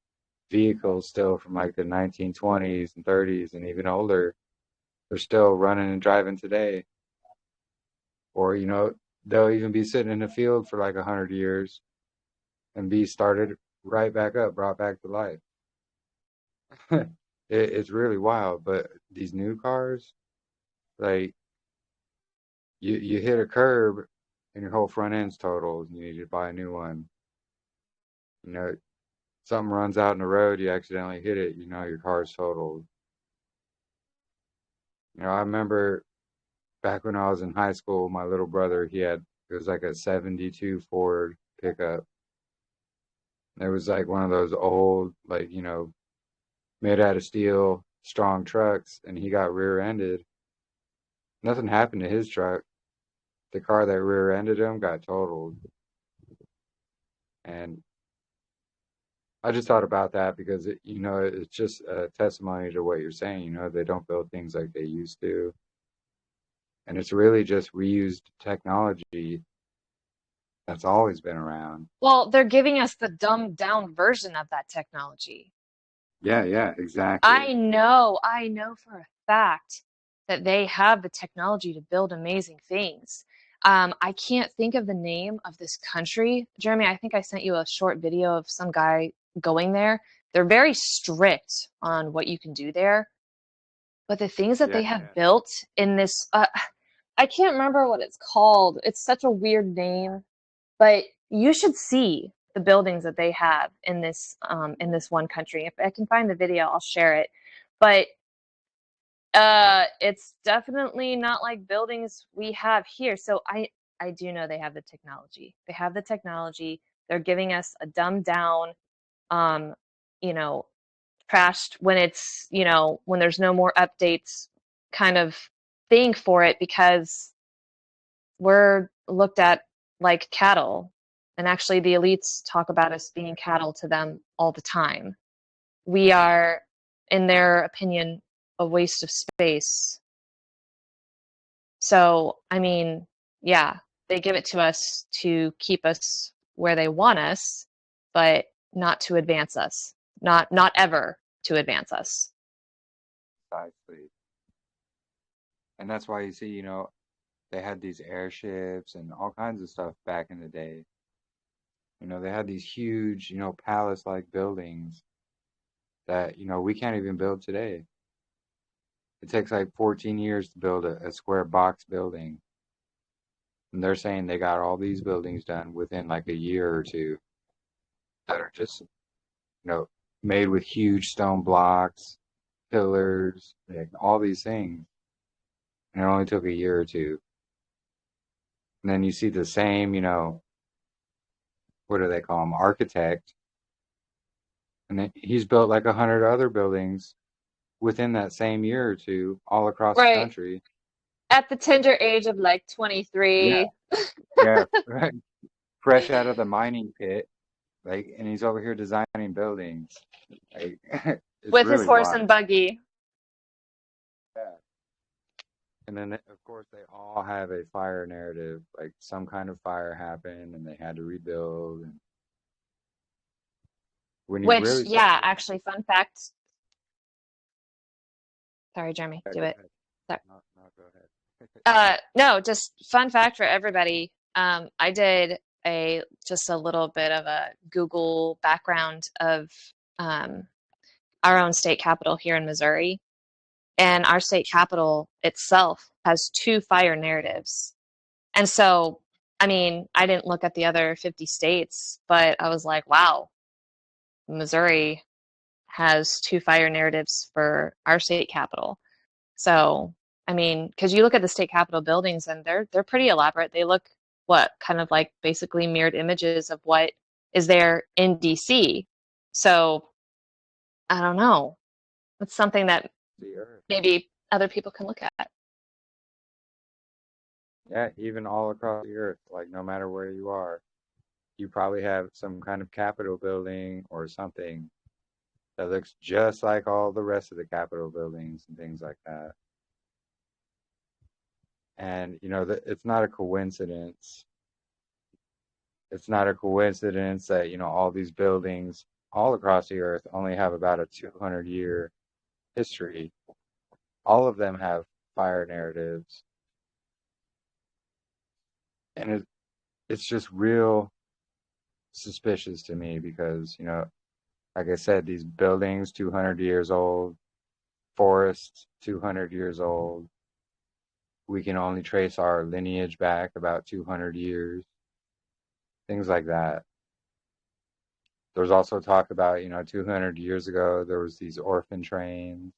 vehicles still from like the 1920s and 30s and even older. They're still running and driving today. Or, they'll even be sitting in the field for like 100 years and be started right back up, brought back to life. It's really wild. But these new cars, like you hit a curb and your whole front end's totaled and you need to buy a new one. Something runs out in the road, you accidentally hit it, your car's totaled. I remember back when I was in high school, my little brother, it was like a 72 Ford pickup. It was like one of those old, like, made out of steel, strong trucks, and he got rear-ended. Nothing happened to his truck. The car that rear-ended him got totaled. And I just thought about that because, it's just a testimony to what you're saying. They don't build things like they used to. And it's really just reused technology that's always been around. Well, they're giving us the dumbed down version of that technology. Yeah, exactly. I know for a fact that they have the technology to build amazing things. I can't think of the name of this country. Jeremy, I think I sent you a short video of some guy going there. They're very strict on what you can do there. But the things that they have built in this, I can't remember what it's called. It's such a weird name, but you should see the buildings that they have in this one country. If I can find the video, I'll share it. But it's definitely not like buildings we have here. So I do know they have the technology. They have the technology. They're giving us a dumbed down, you know, crashed when it's, when there's no more updates kind of thing for it, because we're looked at like cattle. And actually the elites talk about us being cattle to them all the time. We are, in their opinion, a waste of space. So, I mean, yeah, they give it to us to keep us where they want us, but not to advance us. Not ever to advance us. Precisely. And that's why you see, they had these airships and all kinds of stuff back in the day. They had these huge, palace-like buildings that, we can't even build today. It takes like 14 years to build a square box building. And they're saying they got all these buildings done within like a year or two that are just, made with huge stone blocks, pillars, like, all these things. And it only took a year or two. And then you see the same, what do they call him, architect. And then he's built like 100 other buildings within that same year or two all across the Right. country. At the tender age of like 23. Yeah, right. Fresh out of the mining pit, like, and he's over here designing buildings. Like, it's With really his horse wild. and buggy. Yeah. And then, of course, they all have a fire narrative. Like some kind of fire happened and they had to rebuild. And when you Which, really yeah, actually, fun fact. Sorry, Jeremy, yeah, do go it. ahead. Sorry. No, go ahead. No, just fun fact for everybody. I did just a little bit of a Google background of our own state capital here in Missouri. And our state capital itself has 2 fire narratives. And so, I mean, I didn't look at the other 50 states, but I was like, wow, Missouri has 2 fire narratives for our state capital. So, I mean, because you look at the state capitol buildings and they're pretty elaborate. They look kind of like basically mirrored images of what is there in DC. So, I don't know. It's something that The earth. maybe other people can look at. Yeah, even all across the earth, like no matter where you are, you probably have some kind of Capitol building or something that looks just like all the rest of the Capitol buildings and things like that. And, it's not a coincidence it's not a coincidence that, you know, all these buildings all across the earth only have about a 200-year history. All of them have fire narratives. And it's just real suspicious to me because, you know, like I said, these buildings 200 years old, forests 200 years old. We can only trace our lineage back about 200 years, things like that. There's also talk about, you know, 200 years ago, there was these orphan trains,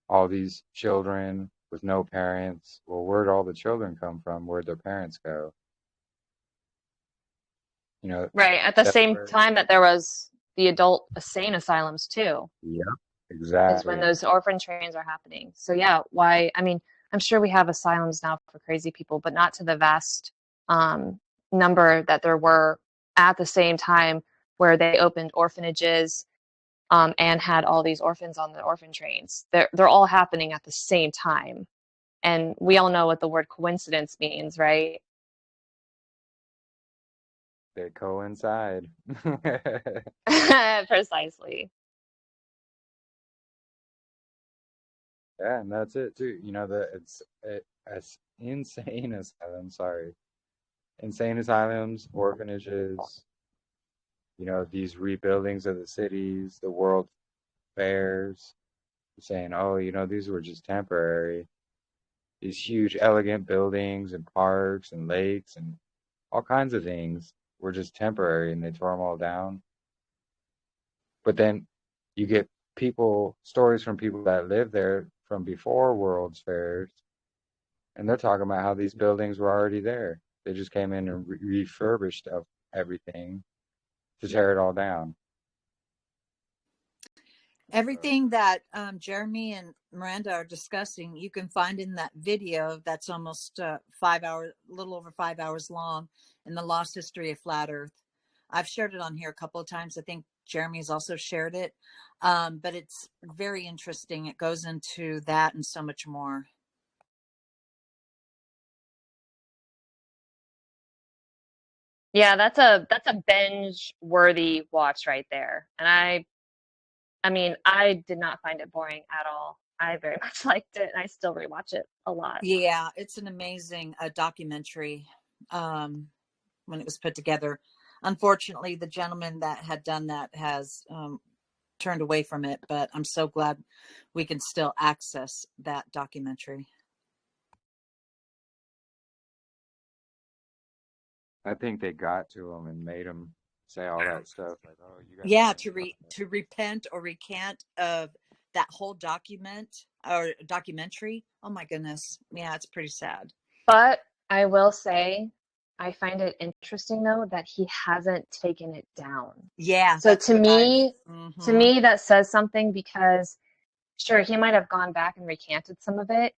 all these children with no parents. Well, where'd all the children come from? Where'd their parents go? You know, Right. At the that's same where, time that there was the adult insane asylums too, yeah, is when exactly. those orphan trains are happening. So yeah, why? I mean, I'm sure we have asylums now for crazy people, but not to the vast number that there were at the same time where they opened orphanages and had all these orphans on the orphan trains. They're all happening at the same time, and we all know what the word coincidence means, right? They coincide. Precisely. Yeah, and that's it too. You know, it's insane asylums, sorry. Insane asylums, orphanages, you know, these rebuildings of the cities, the world fairs, saying, oh, you know, these were just temporary. These huge, elegant buildings and parks and lakes and all kinds of things were just temporary and they tore them all down. But then you get stories from people that lived there from before World's Fairs, and they're talking about how these buildings were already there. They just came in and refurbished everything to tear it all down. So, Everything that Jeremy and Miranda are discussing, you can find in that video that's almost 5 hours, a little over 5 hours long, in the Lost History of Flat Earth. I've shared it on here a couple of times. I think Jeremy's also shared it, but it's very interesting. It goes into that and so much more. Yeah, that's a binge worthy watch right there. And I mean, I did not find it boring at all. I very much liked it, and I still rewatch it a lot. Yeah, it's an amazing documentary when it was put together. Unfortunately, the gentleman that had done that has turned away from it, but I'm so glad we can still access that documentary. I think they got to him and made him say all that stuff like, "Oh, you guys Yeah, can't talk about to repent or recant of that whole documentary. Oh my goodness. Yeah, it's pretty sad. But I will say, I find it interesting though that he hasn't taken it down. Yeah, So that's to what I've me, that says something because sure, he might have gone back and recanted some of it,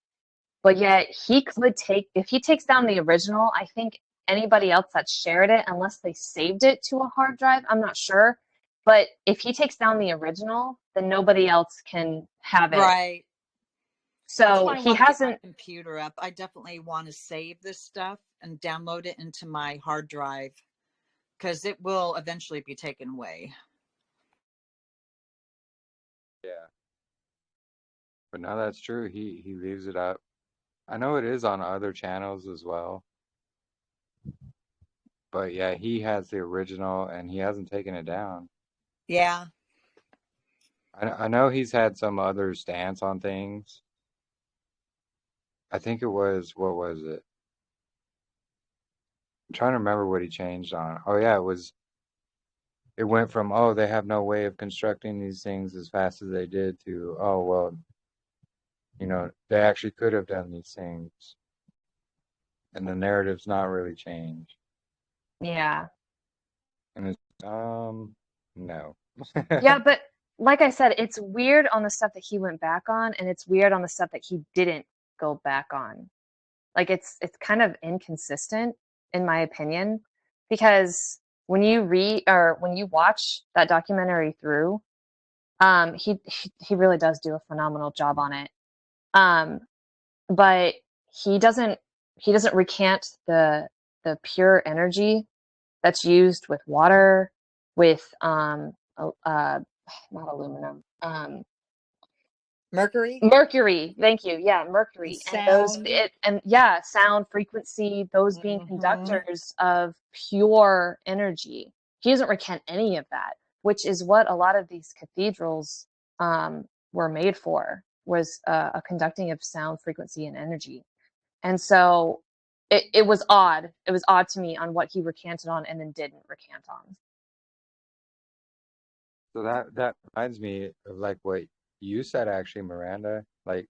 but yet he could if he takes down the original, I think anybody else that shared it, unless they saved it to a hard drive, I'm not sure. But if he takes down the original, then nobody else can have it. Right. That's So why I he want to get my hasn't. computer up. I definitely want to save this stuff and download it into my hard drive because it will eventually be taken away. Yeah, but no, that's true. He leaves it up. I know it is on other channels as well, but yeah, he has the original and he hasn't taken it down. Yeah. I know he's had some other stance on things. I think it was, what was it? I'm trying to remember what he changed on. Oh yeah, it went from, oh, they have no way of constructing these things as fast as they did to, oh well, you know, they actually could have done these things. And the narrative's not really changed. Yeah. And it's no. Yeah, but like I said, it's weird on the stuff that he went back on, and it's weird on the stuff that he didn't go back on. Like it's kind of inconsistent in my opinion, because when you read or when you watch that documentary through, he really does do a phenomenal job on it. But he doesn't recant the pure energy that's used with water, with not aluminum, Mercury mercury. Thank you. Yeah, and mercury, and sound. sound, frequency, those being Mm-hmm. conductors of pure energy. He doesn't recant any of that, which is what a lot of these cathedrals were made for, was a conducting of sound, frequency, and energy. And so it was odd. It was odd to me on what he recanted on and then didn't recant on. So that reminds me of like what you said actually, Miranda. Like,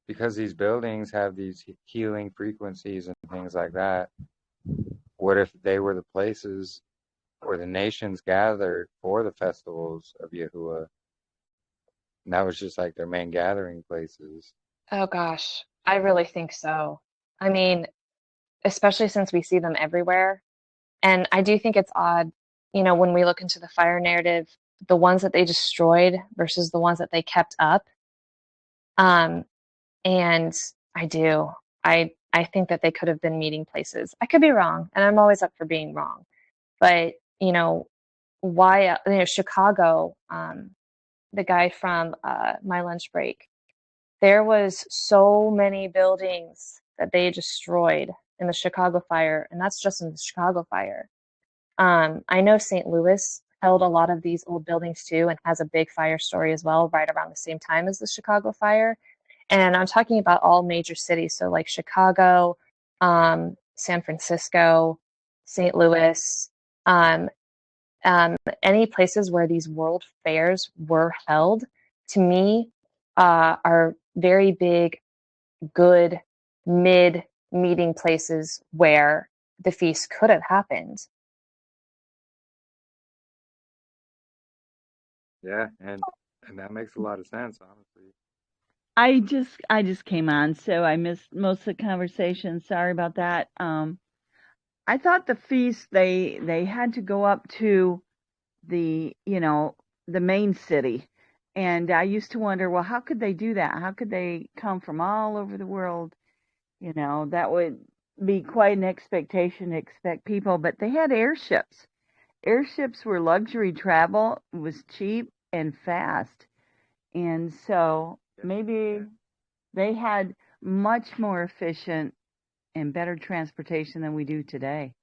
because these buildings have these healing frequencies and things like that, what if they were the places where the nations gathered for the festivals of Yahuwah? And that was just like their main gathering places. Oh gosh, I really think so. I mean, especially since we see them everywhere. And I do think it's odd, when we look into the fire narrative, the ones that they destroyed versus the ones that they kept up. Um, and I do. I think that they could have been meeting places. I could be wrong, and I'm always up for being wrong. But, why, Chicago, the guy from My Lunch Break, there was so many buildings that they destroyed in the Chicago fire, and that's just in the Chicago fire. I know St. Louis held a lot of these old buildings too, and has a big fire story as well, right around the same time as the Chicago fire. And I'm talking about all major cities, so like Chicago, San Francisco, St. Louis, um, any places where these world fairs were held, to me, are very big, good, mid meeting places where the feast could have happened. Yeah, and that makes a lot of sense, honestly. I just came on, so I missed most of the conversation. Sorry about that. I thought the feast they had to go up to the the main city, and I used to wonder, well, how could they do that? How could they come from all over the world? That would be quite an expectation to expect people, but they had airships. Airships were luxury travel, was cheap and fast, and so maybe they had much more efficient and better transportation than we do today.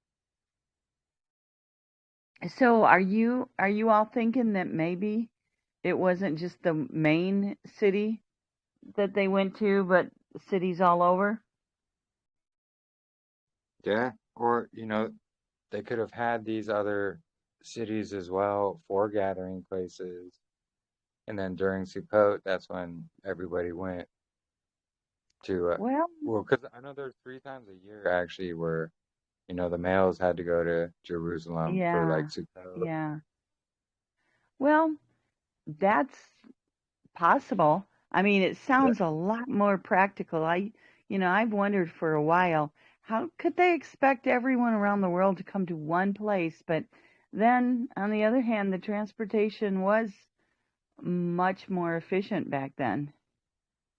So are you all thinking that maybe it wasn't just the main city that they went to, but cities all over? Yeah, or they could have had these other cities as well for gathering places, and then during Sukkot, that's when everybody went to Well, well, because I know there's 3 times a year actually where the males had to go to Jerusalem for like yeah, Sukkot. yeah. Well, that's possible. I mean, it Yeah. sounds a lot more practical. I've wondered for a while, how could they expect everyone around the world to come to one place? But then, on the other hand, the transportation was much more efficient back then.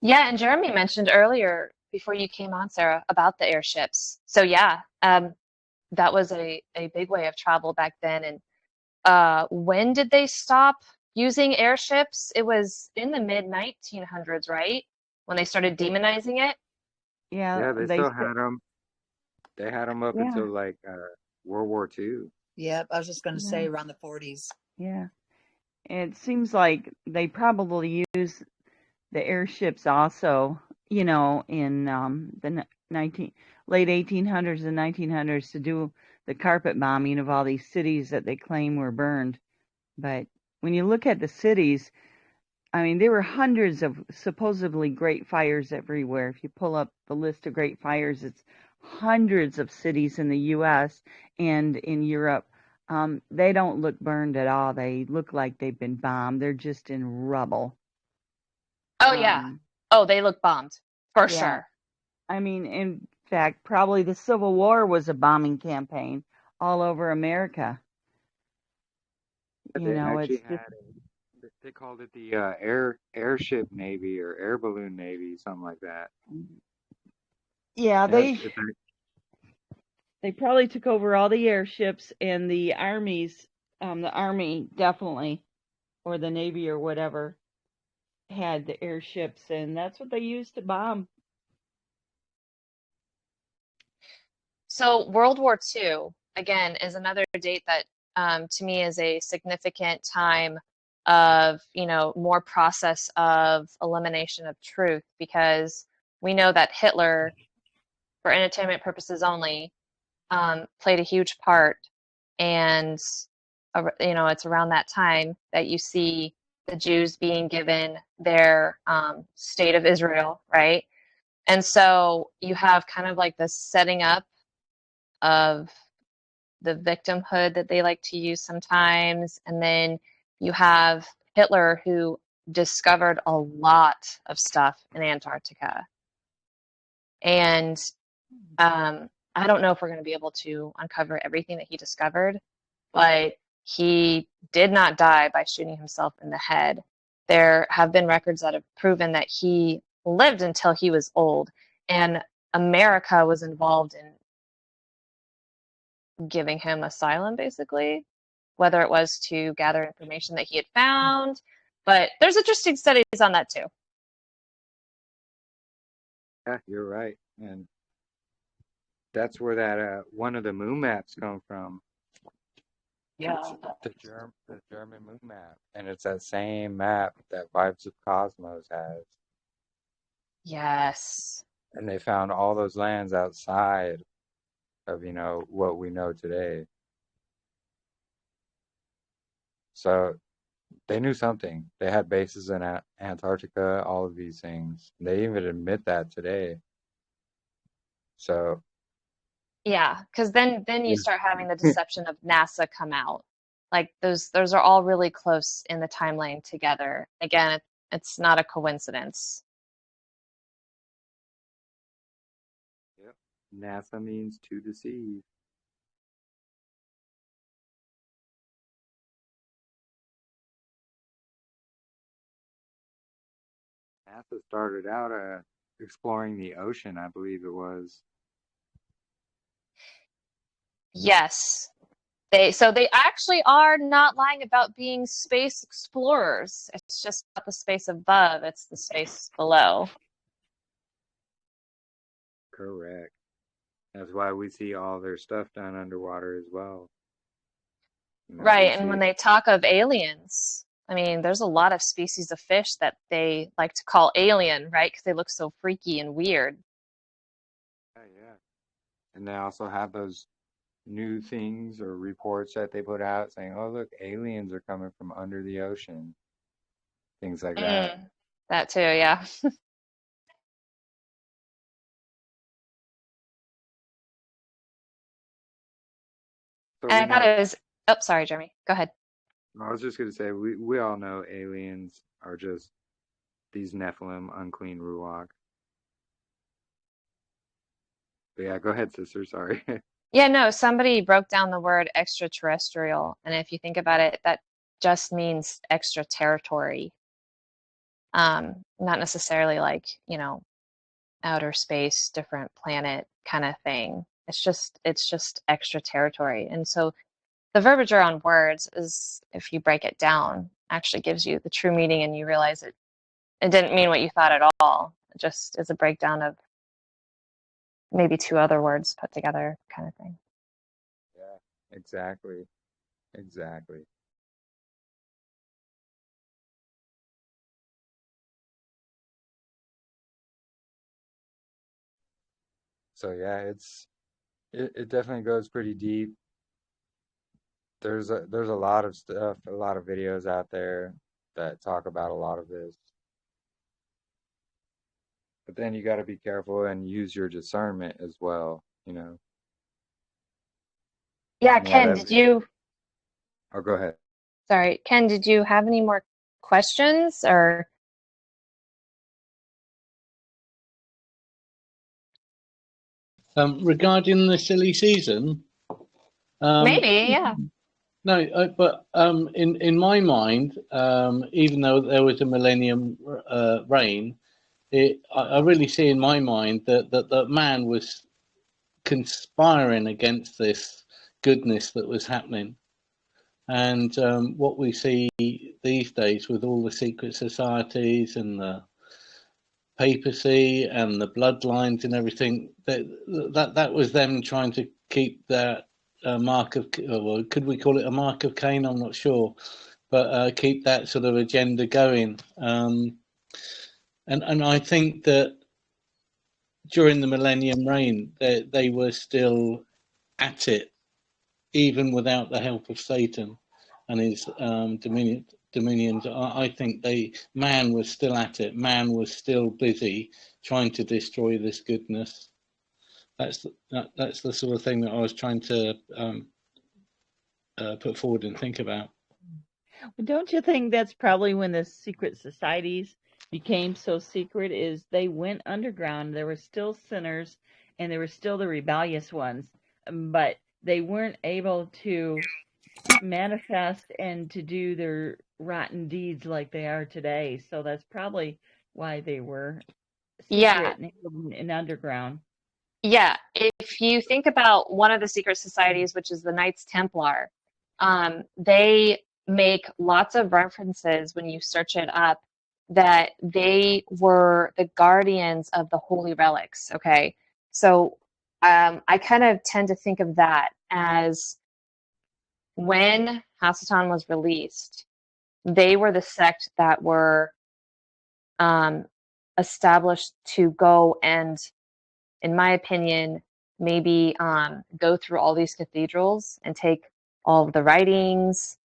Yeah, and Jeremy mentioned earlier before you came on, Sarah, about the airships. So yeah, that was a big way of travel back then. And when did they stop using airships? It was in the mid 1900s, right? When they started demonizing it. Yeah, Yeah, they they still said, had them. They had them up yeah, until like World War II. Yep, I was just going to say yeah, around the 40s. yeah. It seems like they probably use the airships also, in the late 1800s and 1900s to do the carpet bombing of all these cities that they claim were burned. But when you look at the cities, I mean, there were hundreds of supposedly great fires everywhere. If you pull up the list of great fires, it's hundreds of cities in the U.S. and in Europe. They don't look burned at all. They look like they've been bombed. They're just in rubble. Oh yeah. Oh, they look bombed for Yeah. sure. I mean, in fact, probably the Civil War was a bombing campaign all over America. They It's actually just, had they called it the airship navy or air balloon navy, something like that. yeah, And they, it's They probably took over all the airships and the armies. The army definitely, or the navy or whatever, had the airships, and that's what they used to bomb. So World War II, again, is another date that to me is a significant time of, more process of elimination of truth, because we know that Hitler, for entertainment purposes only, played a huge part. And, it's around that time that you see the Jews being given their state of Israel, right? And so you have kind of like this setting up of the victimhood that they like to use sometimes. And then you have Hitler, who discovered a lot of stuff in Antarctica. And I don't know if we're going to be able to uncover everything that he discovered, but he did not die by shooting himself in the head. There have been records that have proven that he lived until he was old, and America was involved in giving him asylum, basically, whether it was to gather information that he had found. But there's interesting studies on that too. Yeah, you're right. And that's where that one of the moon maps come from. Yeah. It's the German moon map. And it's that same map that Vibes of Cosmos has. Yes. And they found all those lands outside of, what we know today. So they knew something. They had bases in Antarctica, all of these things. They even admit that today. So Yeah, because then you start having the deception of NASA come out. Like those are all really close in the timeline together. Again, it's not a coincidence. Yep. NASA means to deceive. NASA started out exploring the ocean, I believe it was. Yes. They actually are not lying about being space explorers. It's just not the space above, it's the space below. Correct. That's why we see all their stuff done underwater as well. Right, and when they talk of aliens, I mean, there's a lot of species of fish that they like to call alien, right? Because they look so freaky and weird. Yeah. And they also have those new things or reports that they put out saying, oh, look, aliens are coming from under the ocean. Things like that. That too, yeah. So And I thought it was, oh, sorry, Jeremy. Go ahead. I was just going to say, we all know aliens are just these Nephilim, unclean Ruach. But yeah, go ahead, sister. Sorry. Yeah, no, somebody broke down the word extraterrestrial. And if you think about it, that just means extra territory. Not necessarily like, outer space, different planet kind of thing. It's just extra territory. And so the verbiage around words is, if you break it down, actually gives you the true meaning, and you realize it didn't mean what you thought at all. It just is a breakdown of maybe two other words put together kind of thing. Yeah, exactly. Exactly. So yeah, it definitely goes pretty deep. There's a lot of stuff, a lot of videos out there that talk about a lot of this. But then you got to be careful and use your discernment as well, Yeah, Ken, did you? Oh, go ahead. Sorry, Ken, did you have any more questions or? Regarding the silly season, Maybe, yeah. no, but in my mind, even though there was a millennium reign, I really see in my mind that man was conspiring against this goodness that was happening. And what we see these days with all the secret societies and the papacy and the bloodlines and everything, that was them trying to keep that mark of, well, could we call it a mark of Cain? I'm not sure, but keep that sort of agenda going. And I think that during the millennium reign, they were still at it, even without the help of Satan and his dominions. I think man was still at it. Man was still busy trying to destroy this goodness. That's the sort of thing that I was trying to put forward and think about. Well, don't you think that's probably when the secret societies became so secret, is they went underground? There were still sinners and there were still the rebellious ones, but they weren't able to manifest and to do their rotten deeds like they are today. So that's probably why they were Yeah. secret and underground. Yeah. If you think about one of the secret societies, which is the Knights Templar, they make lots of references when you search it up that they were the guardians of the holy relics. Okay. So I kind of tend to think of that as when Hasatan was released, they were the sect that were established to go and, in my opinion, maybe go through all these cathedrals and take all of the writings,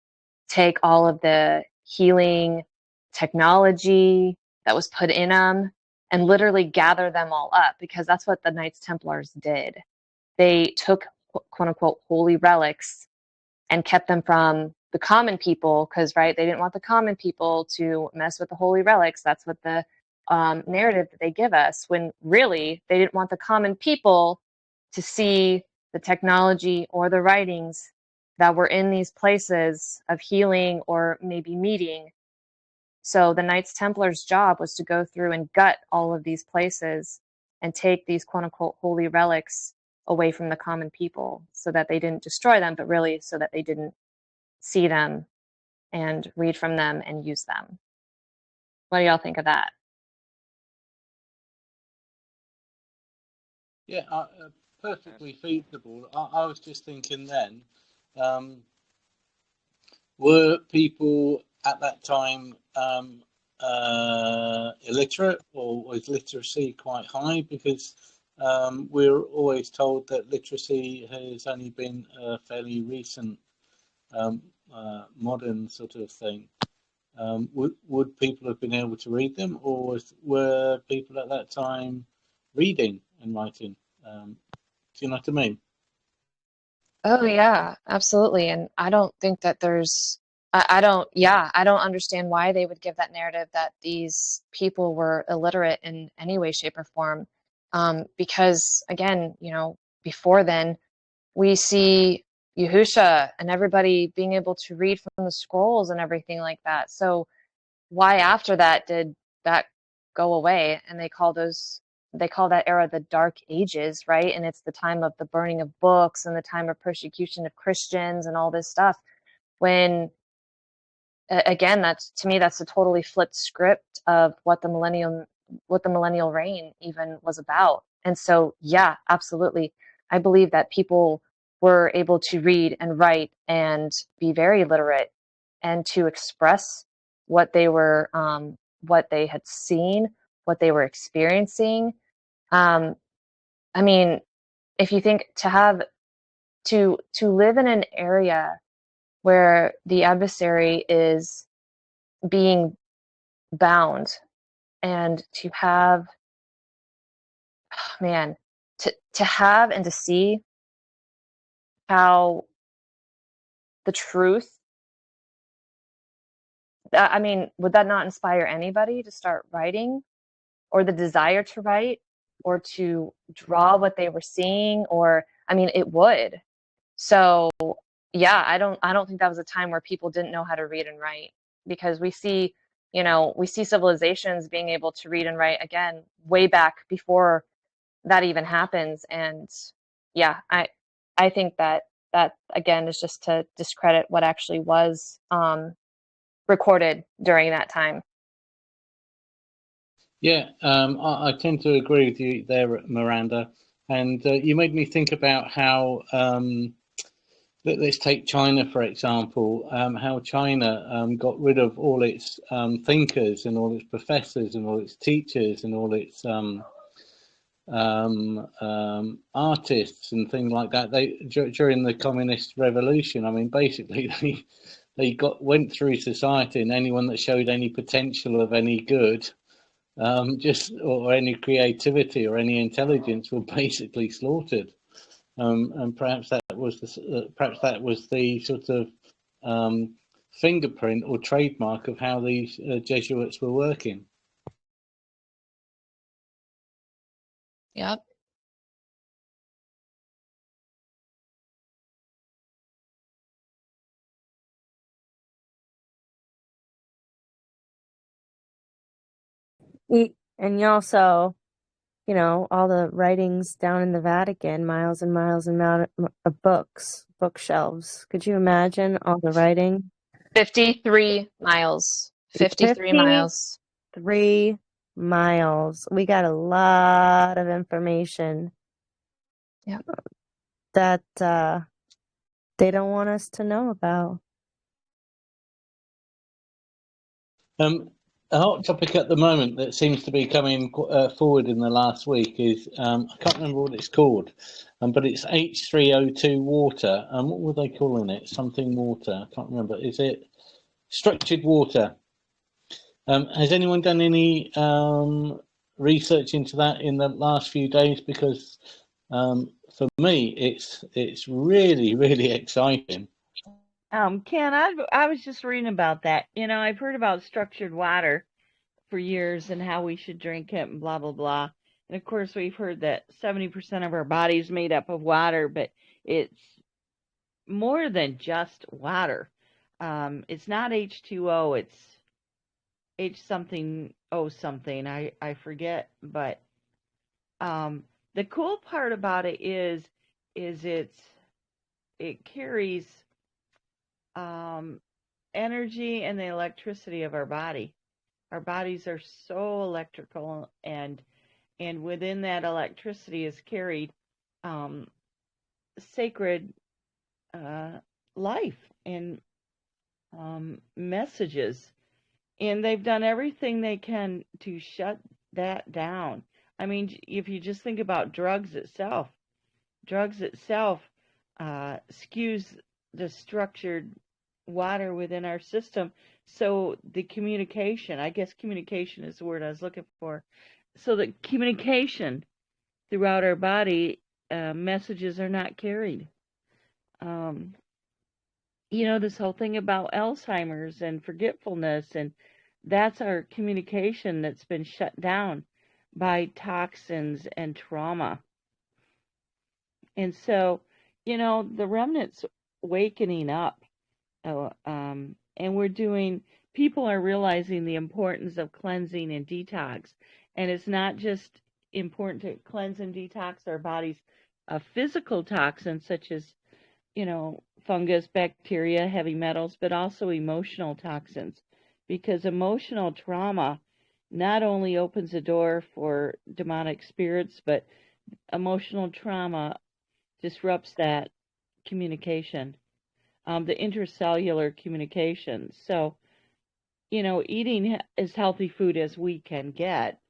take all of the healing technology that was put in them, and literally gather them all up, because that's what the Knights Templars did. They took, quote unquote, holy relics and kept them from the common people, because, right, they didn't want the common people to mess with the holy relics. That's what the narrative that they give us, when really they didn't want the common people to see the technology or the writings that were in these places of healing or maybe meeting. So the Knights Templars' job was to go through and gut all of these places and take these quote unquote holy relics away from the common people, so that they didn't destroy them, but really so that they didn't see them and read from them and use them. What do y'all think of that? Yeah, perfectly feasible. I was just thinking then, were people at that time illiterate, or was literacy quite high? Because we're always told that literacy has only been a fairly recent modern sort of thing. Would people have been able to read them, or were people at that time reading and writing? Do you know what I mean? Oh yeah, absolutely. And I don't think that I don't understand why they would give that narrative that these people were illiterate in any way, shape, or form. Because again, before then, we see Yahusha and everybody being able to read from the scrolls and everything like that. So why after that did that go away? And they call that era the Dark Ages, right? And it's the time of the burning of books and the time of persecution of Christians and all this stuff. When again, to me that's a totally flipped script of what the millennial reign even was about. And so yeah, absolutely, I believe that people were able to read and write and be very literate and to express what they had seen, what they were experiencing. I mean, if you think to live in an area where the adversary is being bound, and to have, man, to have and to see how the truth, I mean, would that not inspire anybody to start writing, or the desire to write, or to draw what they were seeing? Or, I mean, it would. So yeah, I don't think that was a time where people didn't know how to read and write, because we see civilizations being able to read and write again way back before that even happens. And yeah, I think that again is just to discredit what actually was recorded during that time. Yeah, I tend to agree with you there, Miranda. And you made me think about how, let's take China, for example, how China got rid of all its thinkers and all its professors and all its teachers and all its artists and things like that. During the communist revolution, I mean, basically they went through society, and anyone that showed any potential of any good, or any creativity or any intelligence, were basically slaughtered. And perhaps that was the sort of fingerprint or trademark of how these Jesuits were working. Yep. And you also, all the writings down in the Vatican, miles and miles and of books, bookshelves. Could you imagine all the writing? 53 miles. 53 miles. 3 miles. We got a lot of information. Yep. That they don't want us to know about. A hot topic at the moment that seems to be coming forward in the last week is, I can't remember what it's called, but it's H3O2 water. What were they calling it? Something water. I can't remember. Is it structured water? Has anyone done any research into that in the last few days? Because for me, it's really, really exciting. Ken, I was just reading about that. I've heard about structured water for years and how we should drink it and blah, blah, blah. And of course, we've heard that 70% of our body's made up of water, but it's more than just water. It's not H2O, it's H something, O something. I forget. But the cool part about it is it carries energy and the electricity of our body. Our bodies are so electrical, and within that electricity is carried sacred life and messages. And they've done everything they can to shut that down. I mean, if you just think about drugs itself skews the structured water within our system. So the communication, I guess communication is the word I was looking for. So the communication throughout our body, messages are not carried. This whole thing about Alzheimer's and forgetfulness, and that's our communication that's been shut down by toxins and trauma. And so, the remnant's wakening up. And people are realizing the importance of cleansing and detox. And it's not just important to cleanse and detox our bodies of physical toxins such as, fungus, bacteria, heavy metals, but also emotional toxins. Because emotional trauma not only opens the door for demonic spirits, but emotional trauma disrupts that communication, the intercellular communication. So, eating as healthy food as we can get,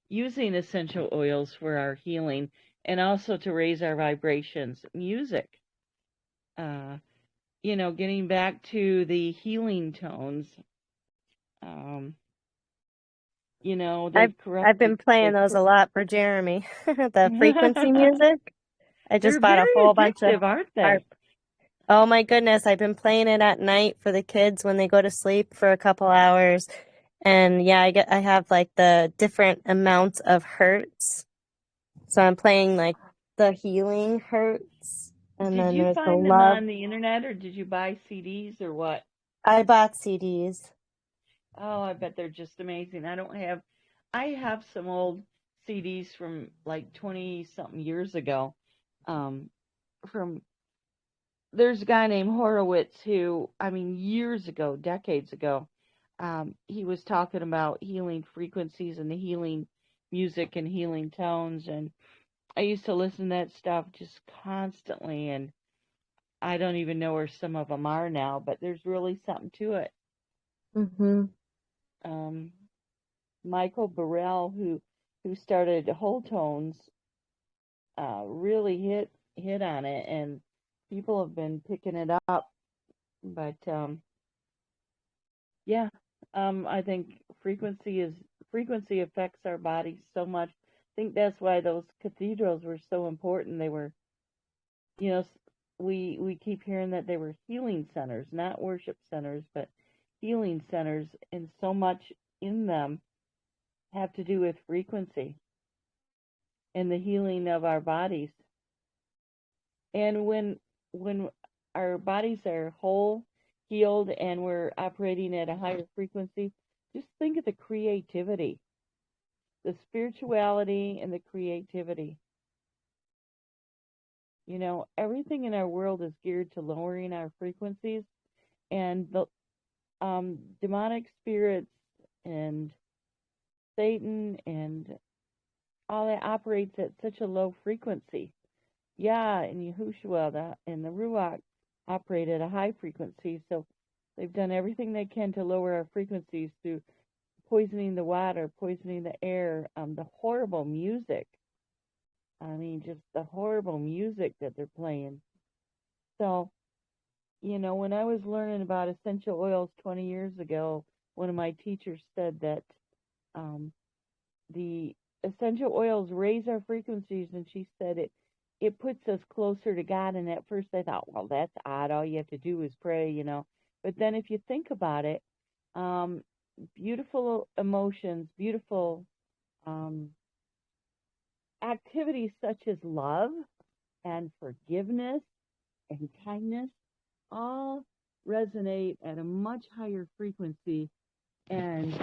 using essential oils for our healing, and also to raise our vibrations. Music, getting back to the healing tones. I've been playing those a lot for Jeremy. The frequency music. I just bought a whole bunch of, aren't they? Oh my goodness, I've been playing it at night for the kids when they go to sleep for a couple hours. And yeah, I have like the different amounts of hertz. So I'm playing like the healing hertz. And Did then you there's the find them love. on the internet, or did you buy CDs, or what? I bought CDs. Oh, I bet they're just amazing. I have some old CDs from like 20 something years ago, From there's a guy named Horowitz who, I mean, years ago, decades ago, he was talking about healing frequencies and the healing music and healing tones, and I used to listen to that stuff just constantly, and I don't even know where some of them are now, but there's really something to it. Mm-hmm. Michael Burrell, who started Whole Tones, really hit on it, and people have been picking it up. But yeah, I think frequency affects our bodies so much. I think that's why those cathedrals were so important. They were, you know, we keep hearing that they were healing centers, not worship centers, but healing centers, and so much in them have to do with frequency and the healing of our bodies. And when our bodies are whole, healed, and we're operating at a higher frequency, just think of the creativity, the spirituality, and the creativity. You know, everything in our world is geared to lowering our frequencies, and the demonic spirits and Satan and all that operates at such a low frequency. Yeah, and Yahushua and the Ruach operate at a high frequency, so they've done everything they can to lower our frequencies through poisoning the water, poisoning the air, the horrible music. I mean, just the horrible music that they're playing. So, you know, when I was learning about essential oils 20 years ago, one of my teachers said that the essential oils raise our frequencies, and she said it puts us closer to God. And at first I thought, well, that's odd. All you have to do is pray, you know. But then if you think about it, beautiful emotions, beautiful activities such as love and forgiveness and kindness all resonate at a much higher frequency, and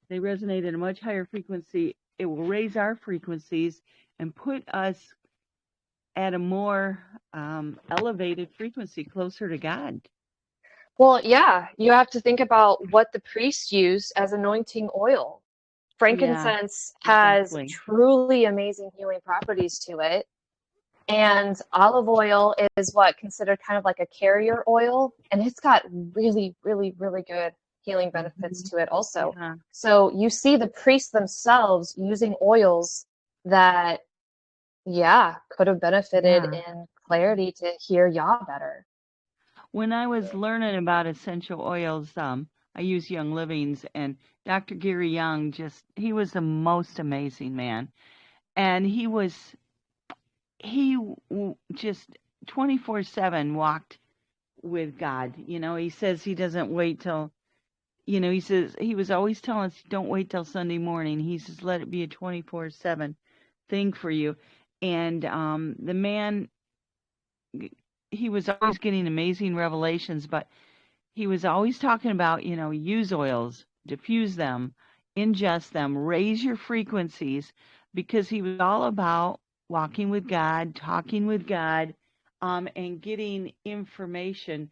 they resonate at a much higher frequency. It will raise our frequencies and put us at a more elevated frequency, closer to God. Well, yeah, you have to think about what the priests use as anointing oil. Frankincense has Exactly. truly amazing healing properties to it. And olive oil is what considered kind of like a carrier oil, and it's got really, really, really good healing benefits to it also. Yeah. So you see the priests themselves using oils that, yeah, could have benefited Yeah. in clarity to hear Yah better. When I was learning about essential oils, I use Young Livings, and Dr. Gary Young he was the most amazing man. And he just 24/7 walked with God. You know, he says he doesn't wait till, you know, he says he was always telling us, don't wait till Sunday morning. He says, let it be a 24/7 thing for you. And the man, he was always getting amazing revelations, but he was always talking about, you know, use oils, diffuse them, ingest them, raise your frequencies, because he was all about walking with God, talking with God, and getting information.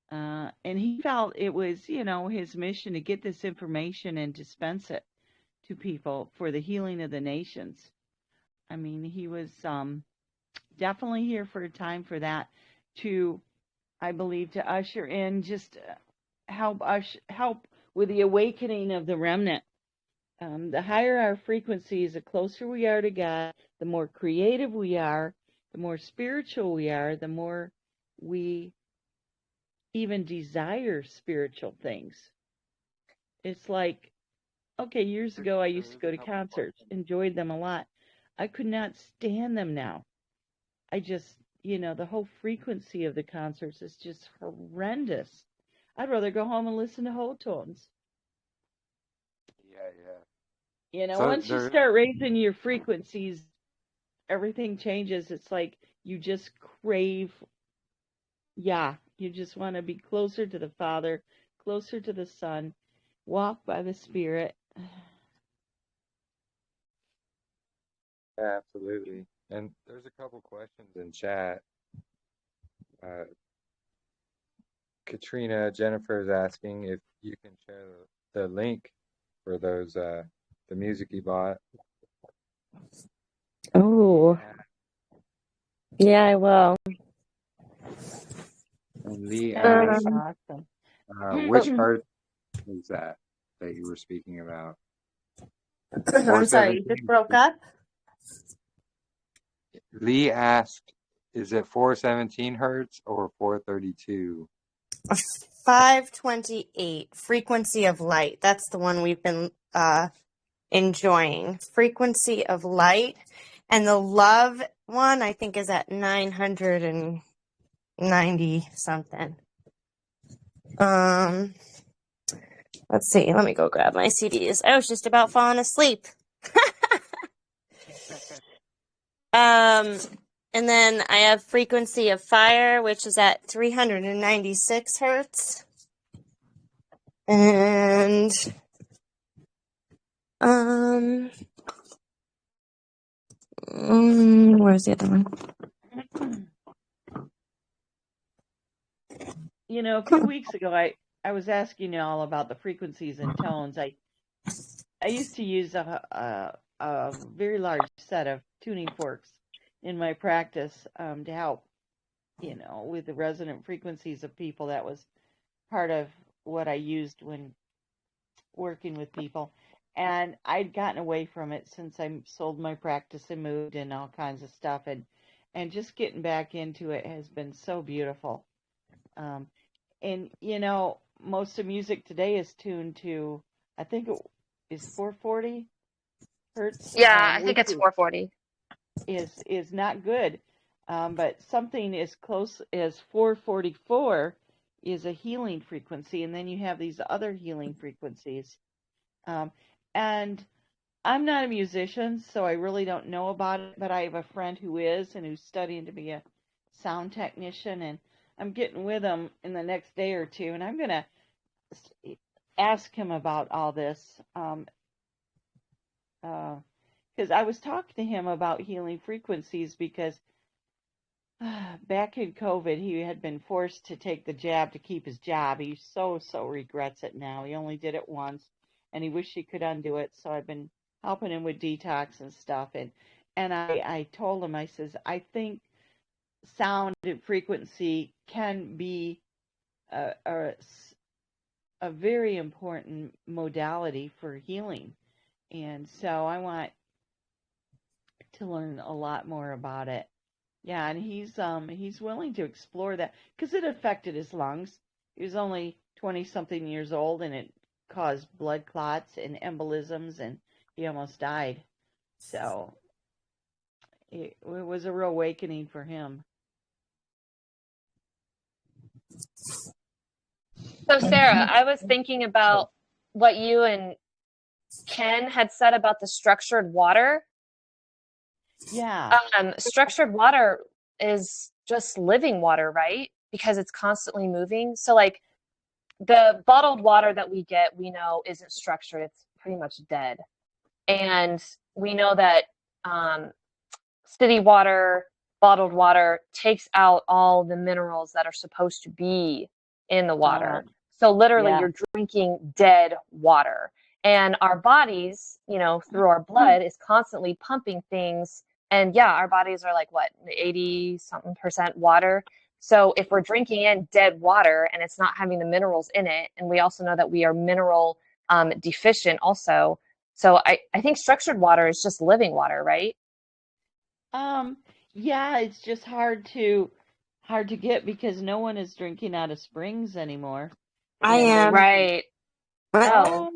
And he felt it was, you know, his mission to get this information and dispense it to people for the healing of the nations. I mean, he was definitely here for a time for that, to, I believe, to usher in, just help with the awakening of the remnant. The higher our frequencies, the closer we are to God, the more creative we are, the more spiritual we are, the more we even desire spiritual things. It's like, okay, years ago I used to go to concerts, enjoyed them a lot. I could not stand them now. I just, you know, the whole frequency of the concerts is just horrendous. I'd rather go home and listen to whole tones. Yeah. You know, So once you start raising your frequencies, everything changes. It's like you just crave, you just want to be closer to the Father, closer to the Son, walk by the Spirit. Yeah, absolutely. And there's a couple questions in chat. Katrina Jennifer is asking if you can share the link for those the music you bought. Oh, yeah, I will. And Lee That's asked, awesome. which part is that you were speaking about? I'm sorry, you just 417. broke up. Lee asked, is it 417 hertz or 432? 528, frequency of light. That's the one we've been enjoying. Frequency of light. And the love one, I think, is at 990 something. Let's see. Let me go grab my CDs. I was just about falling asleep. And then I have frequency of fire, which is at 396 hertz. And where's the other one? You know, a few weeks ago, I was asking you all about the frequencies and tones. I used to use a very large set of tuning forks in my practice to help, you know, with the resonant frequencies of people. That was part of what I used when working with people. And I'd gotten away from it since I sold my practice and moved and all kinds of stuff. And just getting back into it has been so beautiful. And, you know, most of music today is tuned to, I think it is 440 hertz. Yeah, I think Which it's 440. is not good. But something as close as 444 is a healing frequency. And then you have these other healing frequencies. And I'm not a musician, so I really don't know about it, but I have a friend who is and who's studying to be a sound technician, and I'm getting with him in the next day or two, and I'm going to ask him about all this, because I was talking to him about healing frequencies, because back in COVID, he had been forced to take the jab to keep his job. He so regrets it now. He only did it once, and he wished he could undo it, so I've been helping him with detox and stuff, and I told him, I says, I think sound and frequency can be a very important modality for healing, and so I want to learn a lot more about it. Yeah, and he's willing to explore that because it affected his lungs. He was only 20-something years old, and it caused blood clots and embolisms, and he almost died. So it was a real awakening for him. So, Sarah, I was thinking about what you and Ken had said about the structured water. Yeah. Structured water is just living water, right? Because it's constantly moving. So, like, the bottled water that we get, we know isn't structured. It's pretty much dead. And we know that city water, bottled water, takes out all the minerals that are supposed to be in the water. So literally, Yeah. you're drinking dead water. And our bodies, you know, through our blood is constantly pumping things. And yeah, our bodies are like, what, 80-something% water. So if we're drinking in dead water and it's not having the minerals in it, and we also know that we are mineral deficient also. So I think structured water is just living water, right? Yeah, it's just hard to get because no one is drinking out of springs anymore. I am. Right. Oh,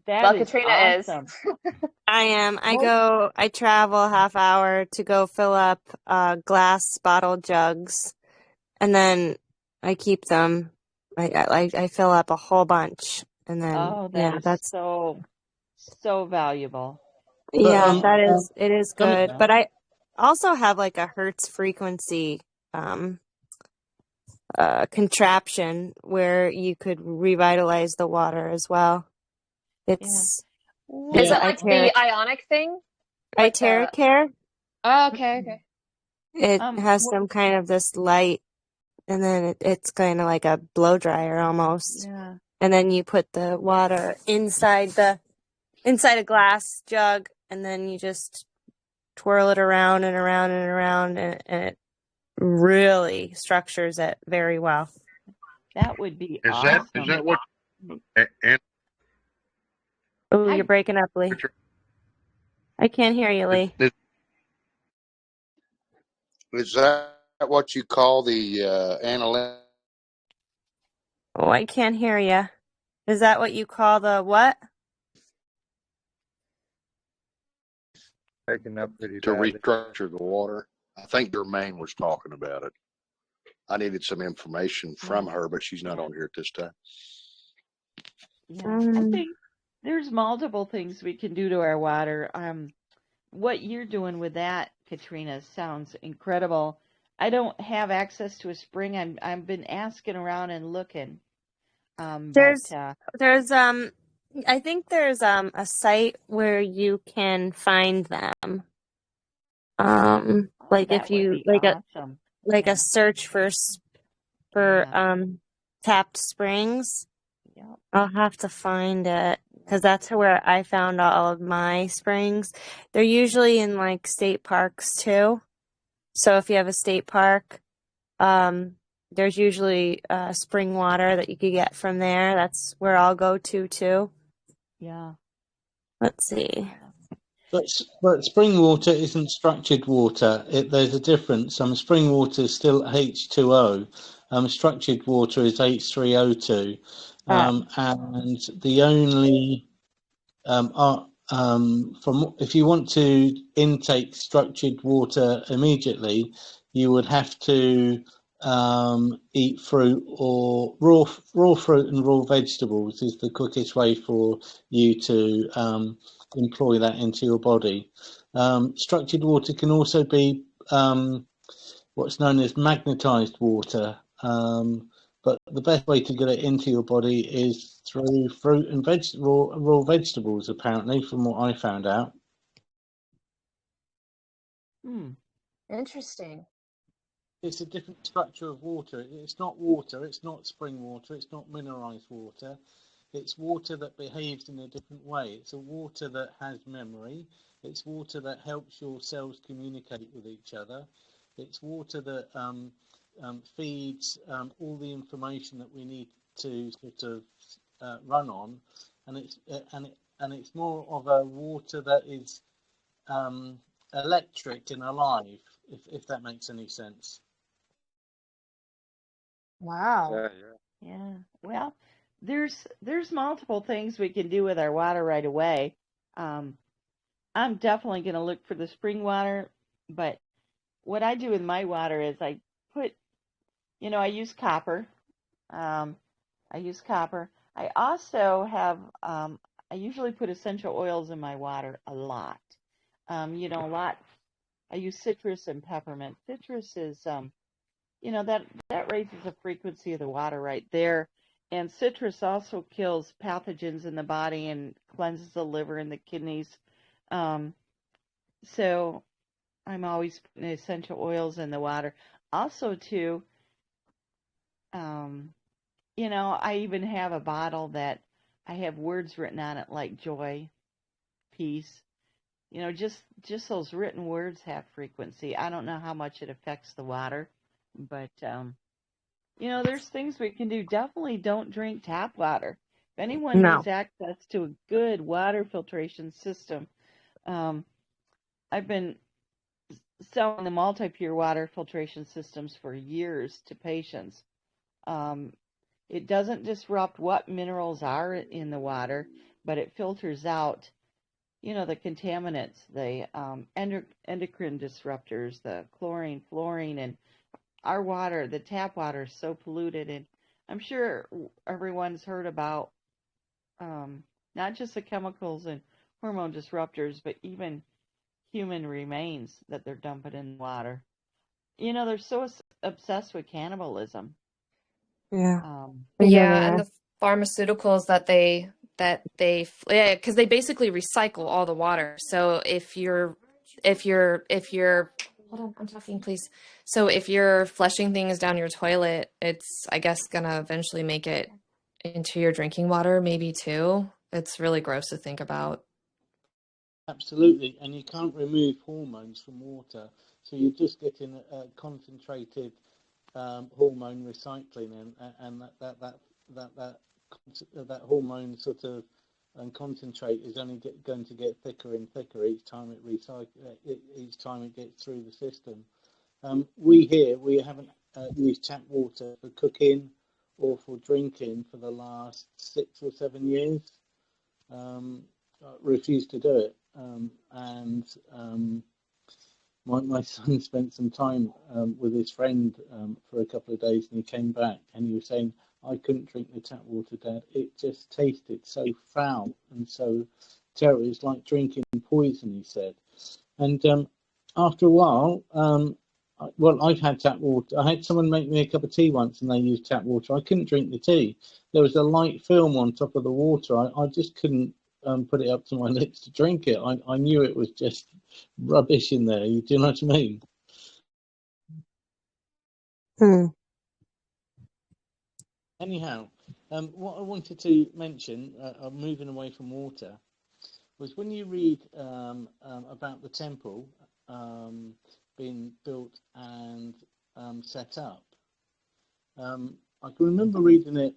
that well, is Katrina awesome. I am. I travel half hour to go fill up glass bottle jugs, and then I keep them. I fill up a whole bunch, and then that's so valuable. it is good. Coming- But I also have like a hertz frequency contraption where you could revitalize the water as well. It's Is it like the ionic thing? Iteric care? Oh, okay. It has What? some kind of this light, and then it's kind of like a blow dryer almost. Yeah. And then you put the water inside a glass jug, and then you just twirl it around and around and around, and it really structures it very well. That would be Is awesome. that what? And Oh, Hi. you're breaking up, Lee. I can't hear you, Lee. is that what you call the analytic? Oh, I can't hear you. Is that what you call the what? Picking up pretty To badly. restructure the water? I think Germaine was talking about it. I needed some information from her, but she's not on here at this time. Yeah, I think there's multiple things we can do to our water. What you're doing with that, Katrina, sounds incredible. I don't have access to a spring. I've been asking around and looking. There's I think there's a site where you can find them. Like that if you would be awesome. a search for tapped springs. Yep. I'll have to find it because that's where I found all of my springs. They're usually in like state parks too. So if you have a state park, there's usually spring water that you could get from there. That's where I'll go to too. Yeah. Let's see. But spring water isn't structured water. There's a difference. Spring water is still H2O. Structured water is H3O2. And the only if you want to intake structured water immediately, you would have to eat fruit or raw fruit and raw vegetables is the quickest way for you to employ that into your body. Structured water can also be what's known as magnetized water, but the best way to get it into your body is through fruit and raw vegetables, apparently, from what I found out. Interesting. It's a different structure of water. It's not water, it's not spring water, it's not mineralized water. It's water that behaves in a different way. It's a water that has memory. It's water that helps your cells communicate with each other. It's water that feeds all the information that we need to sort of run on, and it's more of a water that is electric and alive, if that makes any sense. Wow. Yeah. Well, there's multiple things we can do with our water right away. I'm definitely going to look for the spring water, but what I do with my water is I put, I use copper. I also have, I usually put essential oils in my water a lot. A lot. I use citrus and peppermint. Citrus is, that raises the frequency of the water right there. And citrus also kills pathogens in the body and cleanses the liver and the kidneys. So I'm always putting essential oils in the water. Also, too, I even have a bottle that I have words written on it like joy, peace. Just those written words have frequency. I don't know how much it affects the water, but, there's things we can do. Definitely don't drink tap water. If anyone needs access to a good water filtration system, I've been selling the multi-pure water filtration systems for years to patients. It doesn't disrupt what minerals are in the water, but it filters out, the contaminants, the endocrine disruptors, the chlorine, fluorine, and our water, the tap water, is so polluted. And I'm sure everyone's heard about not just the chemicals and hormone disruptors, but even human remains that they're dumping in the water. They're so obsessed with cannibalism. Yeah. Yeah, and the pharmaceuticals because they basically recycle all the water. So if you're if you're hold on, I'm talking, please. So if you're flushing things down your toilet, it's, I guess, gonna eventually make it into your drinking water, maybe too. It's really gross to think about. Absolutely, and you can't remove hormones from water, so you're just getting a concentrated hormone recycling, and that hormone sort of concentrate is only going to get thicker and thicker each time each time it gets through the system. We haven't used tap water for cooking or for drinking for the last 6 or 7 years. Refused to do it, and my son spent some time with his friend for a couple of days, and he came back and he was saying, I couldn't drink the tap water, Dad. It just tasted so foul and so terrible. It's like drinking poison, he said. And after a while, I've had tap water. I had someone make me a cup of tea once, and they used tap water. I couldn't drink the tea. There was a light film on top of the water. I just couldn't put it up to my lips to drink it. I knew it was just rubbish in there. Do you know what I mean? Anyhow, what I wanted to mention, moving away from water, was when you read about the temple being built and set up. I can remember reading it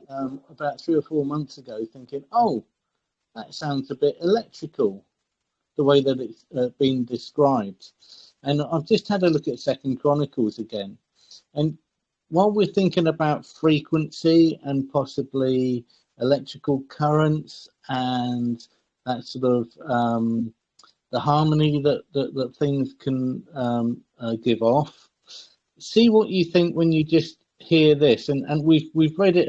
about 3 or 4 months ago, thinking, oh, that sounds a bit electrical, the way that it's been described. And I've just had a look at 2 Chronicles again. And while we're thinking about frequency and possibly electrical currents and that sort of the harmony that things can give off, see what you think when you just hear this. And we've read it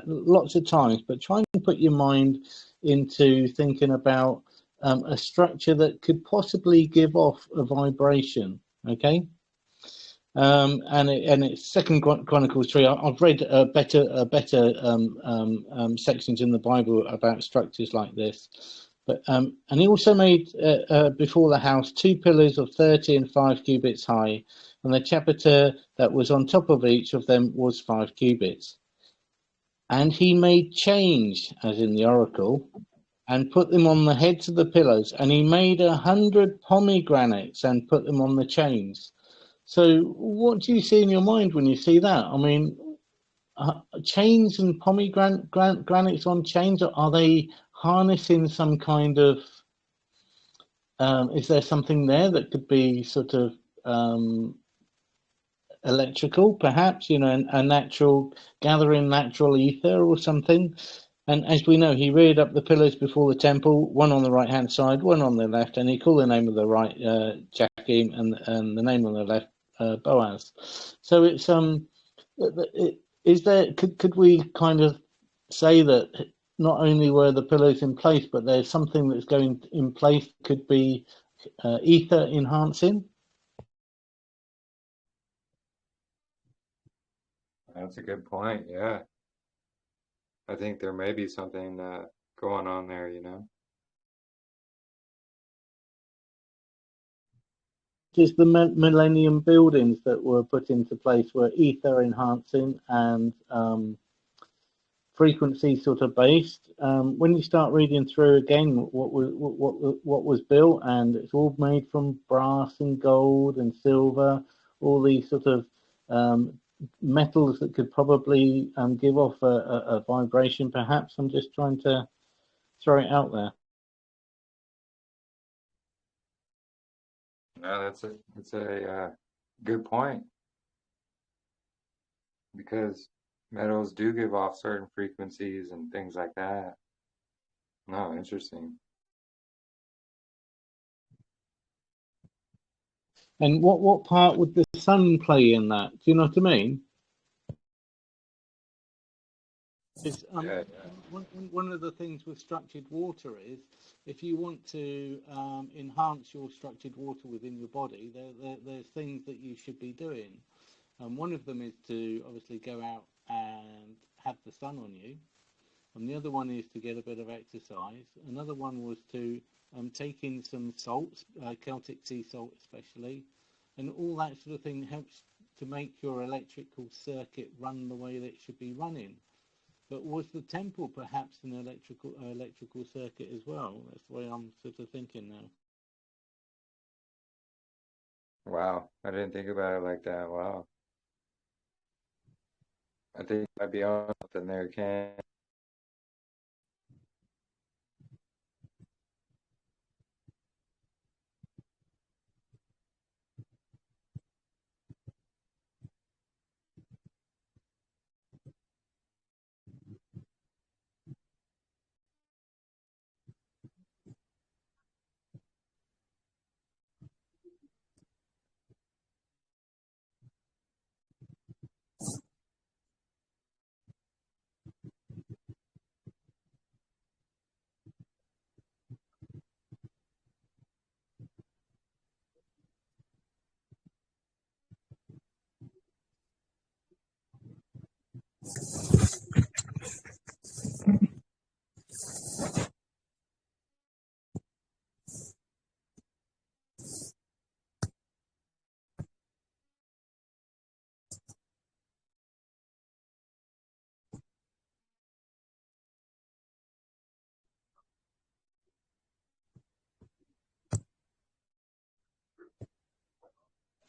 lots of times, but try and put your mind into thinking about a structure that could possibly give off a vibration. Okay. And it's 2 Chronicles 3. I've read better sections in the Bible about structures like this. But and he also made before the house 2 pillars of 30 and 5 cubits high, and the chapiter that was on top of each of them was 5 cubits. And he made chains, as in the oracle, and put them on the heads of the pillars. And he made 100 pomegranates and put them on the chains. So what do you see in your mind when you see that? I mean, chains and pomegranates on chains, are they harnessing some kind of, is there something there that could be sort of electrical, perhaps, a natural, gathering natural ether or something? And as we know, he reared up the pillars before the temple, one on the right-hand side, one on the left, and he called the name of the right Jachim, and the name on the left Boaz. So it's is there, could we kind of say that not only were the pillars in place, but there's something that's going in place, could be ether enhancing? That's a good point. Yeah. I think there may be something going on there, Just the millennium buildings that were put into place were ether enhancing and frequency sort of based. When you start reading through again what was built, and it's all made from brass and gold and silver, all these sort of metals that could probably give off a vibration, perhaps. I'm just trying to throw it out there. No, that's a good point, because metals do give off certain frequencies and things like that. No, interesting. And what part would the sun play in that? Do you know what I mean? Is, Yeah. one of the things with structured water is, if you want to enhance your structured water within your body, there's things that you should be doing. One of them is to obviously go out and have the sun on you. and the other one is to get a bit of exercise. Another one was to take in some salts, Celtic sea salt especially, and all that sort of thing helps to make your electrical circuit run the way that it should be running. But was the temple perhaps an electrical circuit as well? That's the way I'm sort of thinking now. Wow, I didn't think about it like that. Wow. I think I might be on something there, Ken.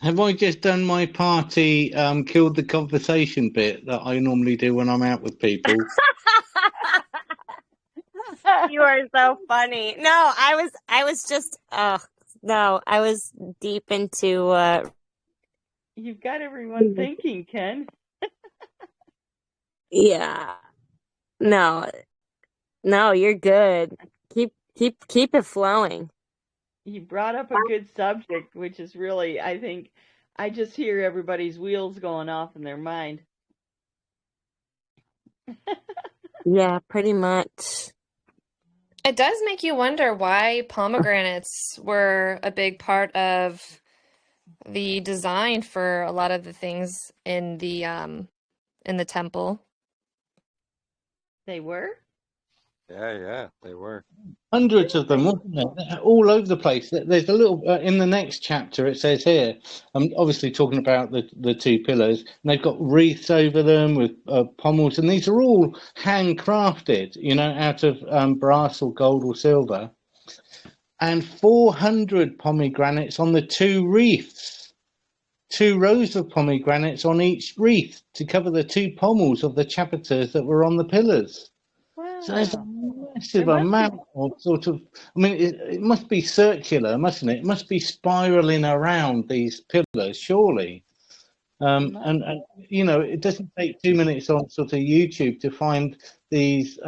Have I just done my party, killed the conversation bit that I normally do when I'm out with people? You are so funny. No, I was just, no, I was deep into, You've got everyone thinking, Ken. yeah, no, you're good. Keep it flowing. You brought up a good subject, which is really, I think, I just hear everybody's wheels going off in their mind. Yeah, pretty much. It does make you wonder why pomegranates were a big part of the design for a lot of the things in the temple. They were? Yeah, they were. Hundreds of them, wasn't there? All over the place. There's a little in the next chapter. It says here. I'm obviously talking about the two pillars, and they've got wreaths over them with pommels, and these are all handcrafted, out of brass or gold or silver. And 400 pomegranates on the two wreaths. 2 rows of pomegranates on each wreath to cover the 2 pommels of the chapiters that were on the pillars. Wow. So there's a massive amount of sort of, I mean, it must be circular, mustn't it? It must be spiraling around these pillars, surely. And it doesn't take 2 minutes on sort of YouTube to find these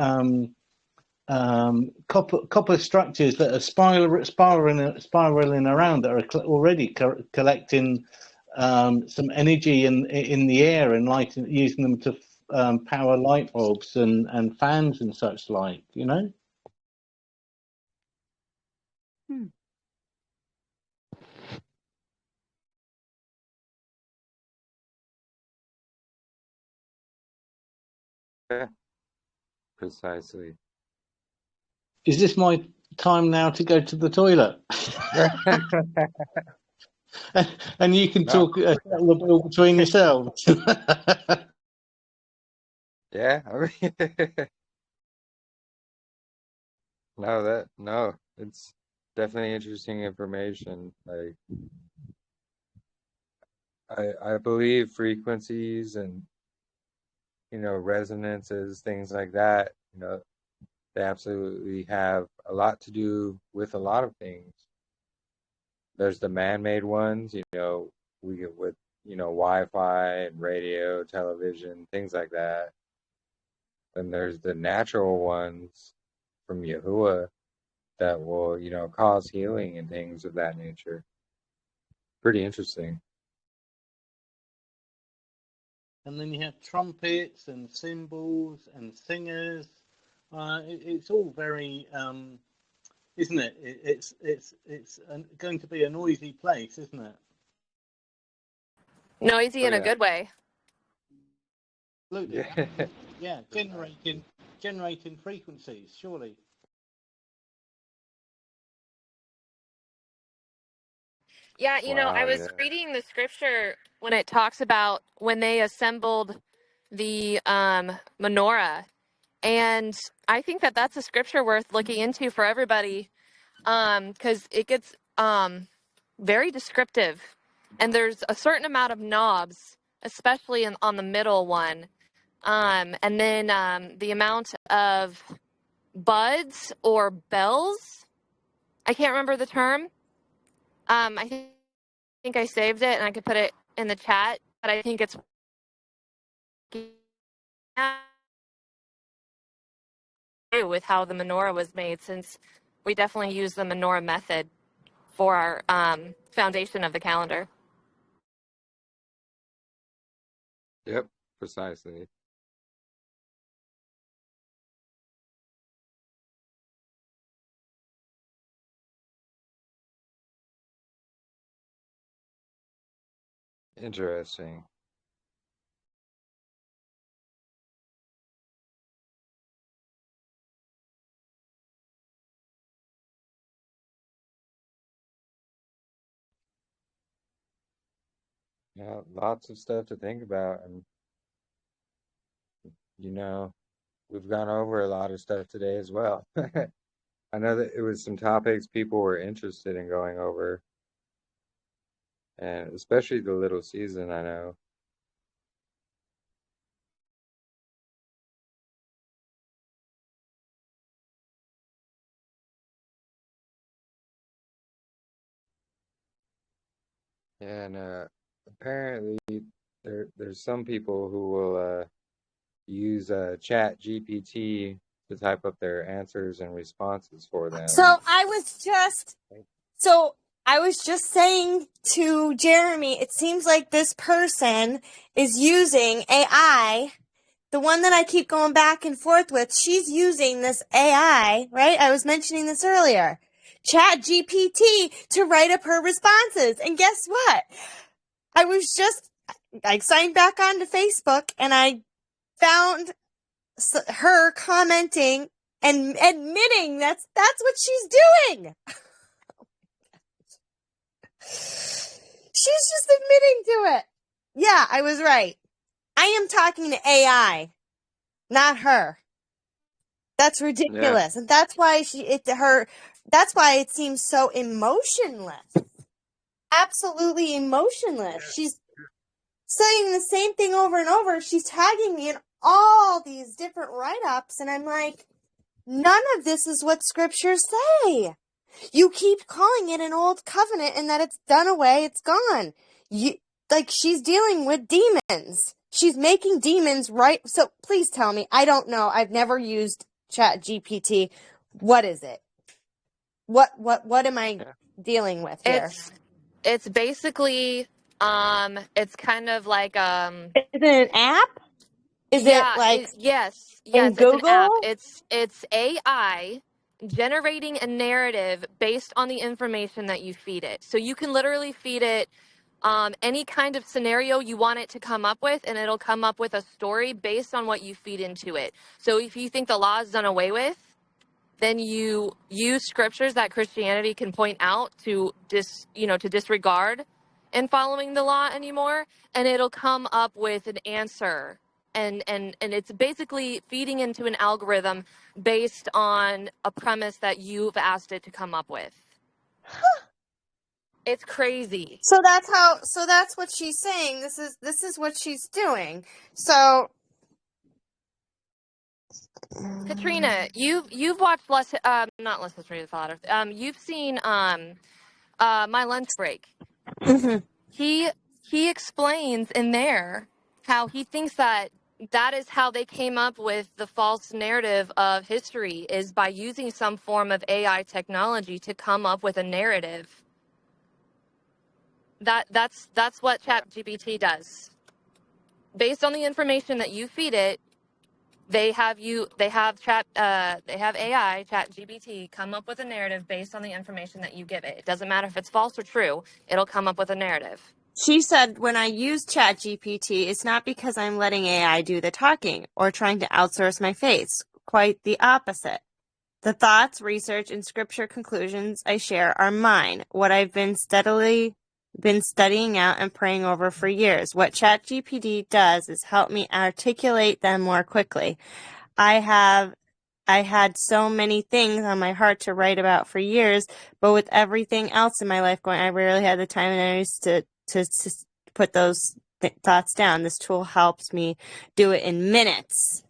copper structures that are spiraling around, that are already collecting some energy in the air and using them to power light bulbs and fans and such like, Yeah, precisely. Is this my time now to go to the toilet? And you can talk settle the bill between yourselves. Yeah, I mean, no, it's definitely interesting information. Like, I believe frequencies and, resonances, things like that, they absolutely have a lot to do with a lot of things. There's the man-made ones, we get with, Wi-Fi and radio, television, things like that. Then there's the natural ones from Yahuah that will, cause healing and things of that nature. Pretty interesting. And then you have trumpets and cymbals and singers. It's all very, isn't it? It's going to be a noisy place, isn't it? Noisy in a yeah. good way. Absolutely. Yeah. Yeah, generating generating frequencies, surely. Yeah, I Wow, was yeah. reading the scripture when it talks about when they assembled the menorah, and I think that that's a scripture worth looking into for everybody, because it gets very descriptive, and there's a certain amount of knobs, especially on the middle one, and then the amount of buds or bells. I can't remember the term. I think I saved it and I could put it in the chat, but I think it's with how the menorah was made, since we definitely use the menorah method for our foundation of the calendar. Yep, precisely. Interesting. Yeah, lots of stuff to think about, and you know, we've gone over a lot of stuff today as well. I know that it was some topics people were interested in going over, and especially the little season, I know. And apparently there's some people who will use Chat GPT to type up their answers and responses for So them. I was just saying to Jeremy, it seems like this person is using AI, the one that I keep going back and forth with. She's using this AI, right? I was mentioning this earlier. Chat GPT to write up her responses. And guess what? I signed back onto Facebook and I found her commenting and admitting that's what she's doing. She's just admitting to it. Yeah, I was right. I am talking to AI, not her. That's ridiculous. And that's why that's why it seems so emotionless. Absolutely emotionless. She's saying the same thing over and over. She's tagging me in all these different write-ups, and I'm like, none of this is what scriptures say. You keep calling it an old covenant and that it's done away, it's gone. She's dealing with demons. She's making demons right. So please tell me. I don't know. I've never used Chat GPT. What is it? What am I dealing with here? It's basically it's kind of like Is it an app? Is it like yes, in it's an app. Google? It's AI generating a narrative based on the information that you feed it. So you can literally feed it any kind of scenario you want it to come up with, and it'll come up with a story based on what you feed into it. So if you think the law is done away with, then you use scriptures that Christianity can point out to disregard in following the law anymore, and it'll come up with an answer. And it's basically feeding into an algorithm based on a premise that you've asked it to come up with. It's crazy. So that's what she's saying. This is what she's doing. So Katrina, you've watched not Less History of the Father. You've seen My Lunch Break. He explains in there how he thinks that is how they came up with the false narrative of history, is by using some form of AI technology to come up with a narrative. That's what ChatGPT does. Based on the information that you feed it, they have AI, ChatGPT, come up with a narrative based on the information that you give it. It doesn't matter if it's false or true, it'll come up with a narrative. she said when I use Chat GPT, it's not because I'm letting AI do the talking or trying to outsource my face. quite the opposite. The thoughts, research, and scripture conclusions I share are mine, what I've been studying out and praying over for years. What ChatGPT does is help me articulate them more quickly. I had so many things on my heart to write about for years, but with everything else in my life going, I rarely had the time and energy to put those thoughts down. This tool helps me do it in minutes.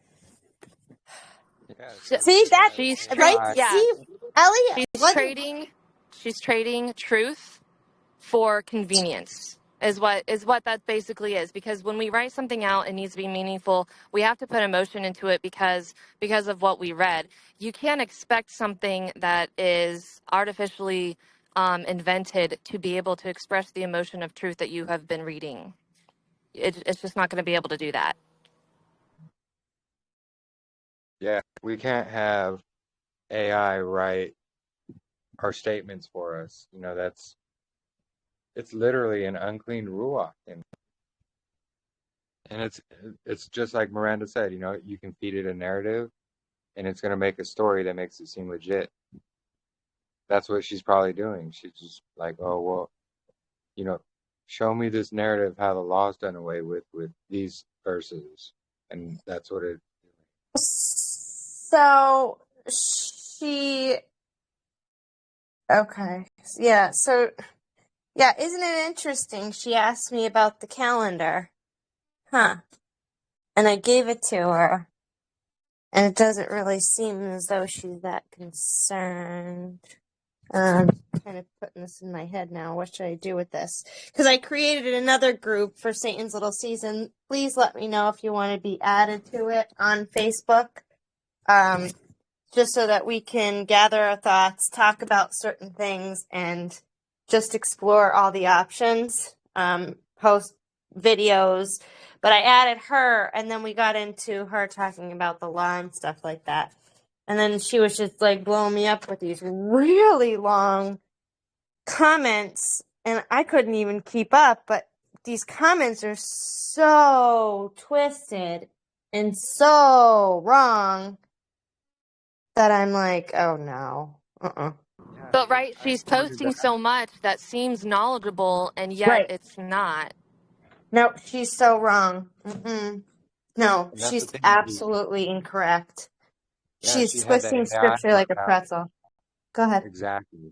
Yeah, So See that, she's right? AI. yeah, See, Ellie, she's trading truth for convenience is what that basically is, because when we write something out, it needs to be meaningful. We have to put emotion into it because of what we read. You can't expect something that is artificially invented to be able to express the emotion of truth that you have been reading. It's just not going to be able to do that. Yeah, we can't have AI write our statements for us. It's literally an unclean ruach, and it's just like Miranda said. You can feed it a narrative, and it's going to make a story that makes it seem legit. That's what she's probably doing. She's just like, oh well, show me this narrative how the law's done away with these verses, and that's what it. So okay. Yeah, so, yeah, isn't it interesting? She asked me about the calendar. Huh. And I gave it to her. And it doesn't really seem as though she's that concerned. Kind of putting this in my head now. What should I do with this? Because I created another group for Satan's Little Season. Please let me know if you want to be added to it on Facebook. Just so that we can gather our thoughts, talk about certain things, and just explore all the options, post videos. But I added her, and then we got into her talking about the law and stuff like that. And then she was just like blowing me up with these really long comments, and I couldn't even keep up. But these comments are so twisted and so wrong that I'm like, oh no. Yeah, But right, I she's pointed posting that. so much that seems knowledgeable, and yet Right. it's not. No, she's so wrong. No, And that's the she's thing. absolutely incorrect. Yeah, She's she had the twisting AI scripture write like a out pretzel. Go ahead. exactly.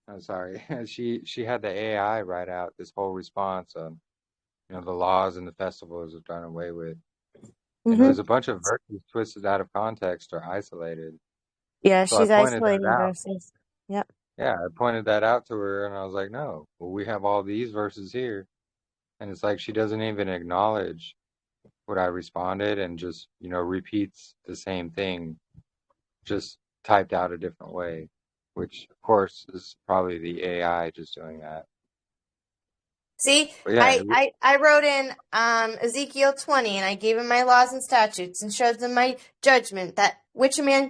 I'm sorry. She had the AI write out this whole response on the laws and the festivals are done away with, and it was a bunch of verses twisted out of context or isolated. Yeah, So I she's pointed that isolating out. verses. Yep. Yeah, I pointed that out to her, and I was like, no, well, we have all these verses here, and it's like she doesn't even acknowledge what I responded, and just repeats the same thing, just typed out a different way, which of course is probably the AI just doing that. See, But yeah, I wrote in Ezekiel 20, and I gave him my laws and statutes, and showed them my judgment, that which a man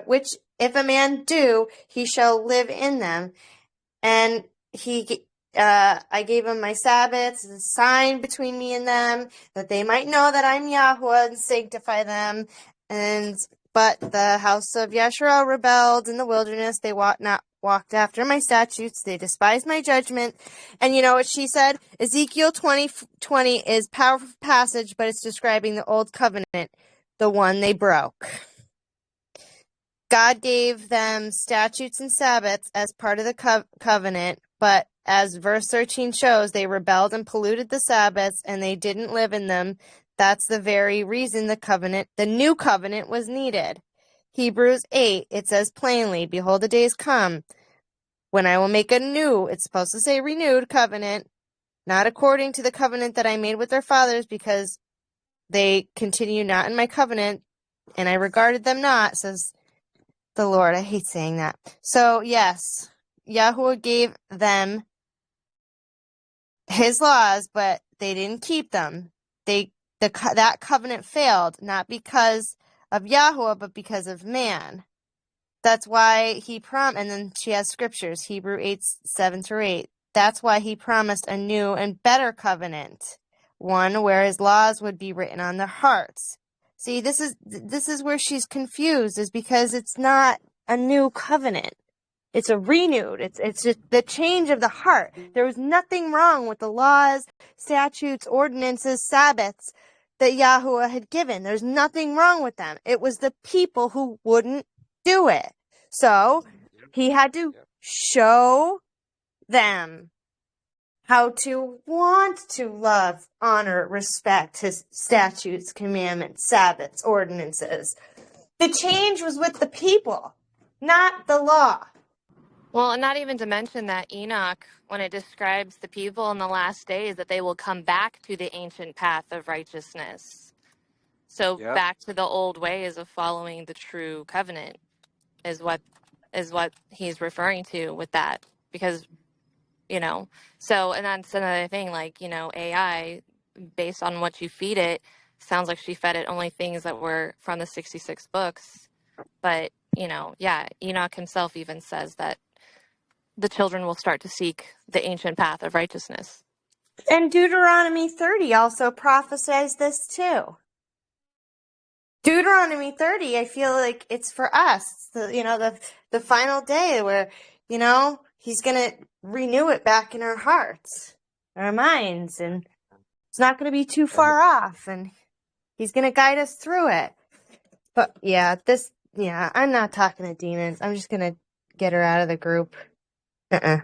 which if a man do, he shall live in them. And I gave him my Sabbaths, a sign between me and them, that they might know that I'm Yahuwah and sanctify them. But the house of Yeshua rebelled in the wilderness. They walked after my statutes. They despised my judgment. And you know what she said? Ezekiel 20:20 is a powerful passage, but it's describing the old covenant, the one they broke. God gave them statutes and Sabbaths as part of the covenant, but as verse 13 shows, they rebelled and polluted the Sabbaths, and they didn't live in them. That's the very reason the new covenant was needed. Hebrews 8, it says plainly, behold, the days come when I will make a new, it's supposed to say renewed covenant, not according to the covenant that I made with their fathers, because they continue not in my covenant, and I regarded them not, says the Lord. I hate saying that. So, yes, Yahuwah gave them his laws, but they didn't keep them. That covenant failed, not because of Yahuwah, but because of man. That's why he promised, and then she has scriptures, Hebrew 8:7-8. That's why he promised a new and better covenant, one where his laws would be written on their hearts. See, this is where she's confused, is because it's not a new covenant. It's a renewed. It's just the change of the heart. There was nothing wrong with the laws, statutes, ordinances, Sabbaths that Yahuwah had given. There's nothing wrong with them. It was the people who wouldn't do it. So he had to show them how to want to love, honor, respect his statutes, commandments, Sabbaths, ordinances. The change was with the people, not the law. Well, and not even to mention that Enoch, when it describes the people in the last days, that they will come back to the ancient path of righteousness. So Yep. back to the old ways of following the true covenant is what he's referring to with that. Because, so, and that's another thing, like, AI, based on what you feed it, sounds like she fed it only things that were from the 66 books. But, Enoch himself even says that the children will start to seek the ancient path of righteousness. And Deuteronomy 30 also prophesies this too. Deuteronomy 30, I feel like it's for us. It's the final day where, he's going to renew it back in our hearts, our minds, and it's not going to be too far off, and he's going to guide us through it. But I'm not talking to demons. I'm just going to get her out of the group. Yeah,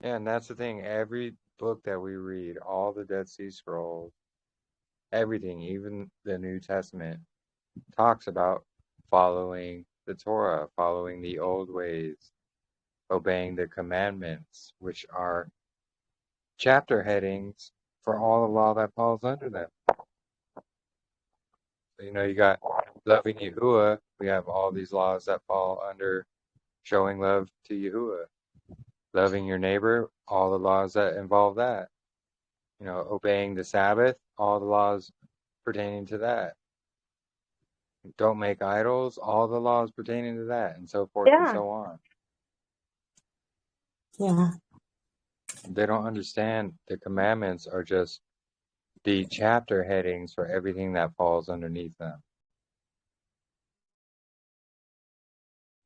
and that's the thing. Every book that we read, all the Dead Sea Scrolls, everything, even the New Testament, talks about following the Torah, following the old ways, obeying the commandments, which are chapter headings for all the law that falls under them. So, you got loving Yahuwah. We have all these laws that fall under showing love to Yahuwah. Loving your neighbor, all the laws that involve that. Obeying the Sabbath, all the laws pertaining to that. Don't make idols, all the laws pertaining to that, and so forth and Yeah. so on. Yeah. They don't understand the commandments are just the chapter headings for everything that falls underneath them.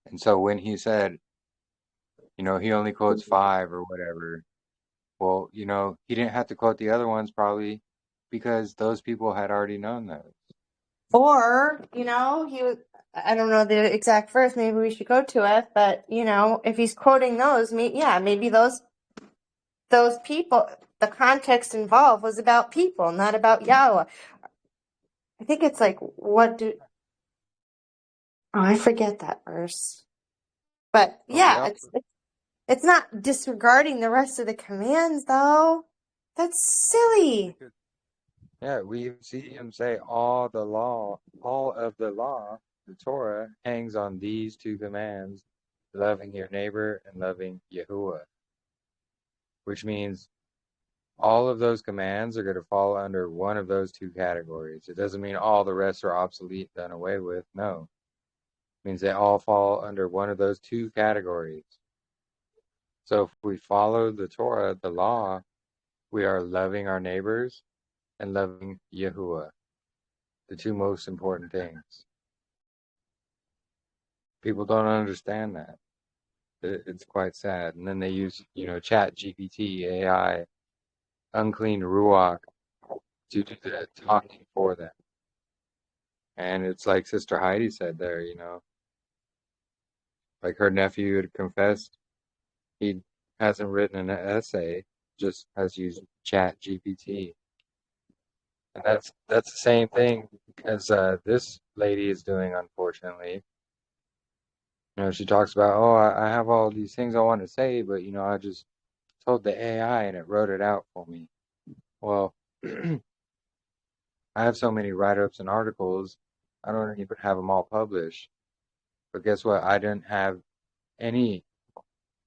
And so when he said, he only quotes 5 or whatever, well, he didn't have to quote the other ones probably because those people had already known those. Or, he was, I don't know the exact verse, maybe we should go to it, but, if he's quoting those, maybe those people, the context involved was about people, not about Yahweh. I think it's like, I forget that verse. But, yeah, it's not disregarding the rest of the commands, though. That's silly. Yeah, we see him say all of the law, the Torah, hangs on these 2 commands, loving your neighbor and loving Yahuwah. Which means all of those commands are going to fall under one of those 2 categories. It doesn't mean all the rest are obsolete, done away with. No. It means they all fall under one of those 2 categories. So if we follow the Torah, the law, we are loving our neighbors and loving Yahuwah, the 2 most important things. People don't understand that. It's quite sad. And then they use, Chat GPT, AI, unclean Ruach to do the talking for them. And it's like Sister Heidi said there, like her nephew had confessed he hasn't written an essay, just has used Chat GPT. And that's the same thing as this lady is doing, unfortunately. She talks about, I have all these things I want to say, but, I just told the AI and it wrote it out for me. Well, I have so many write-ups and articles, I don't even have them all published. But guess what? I didn't have any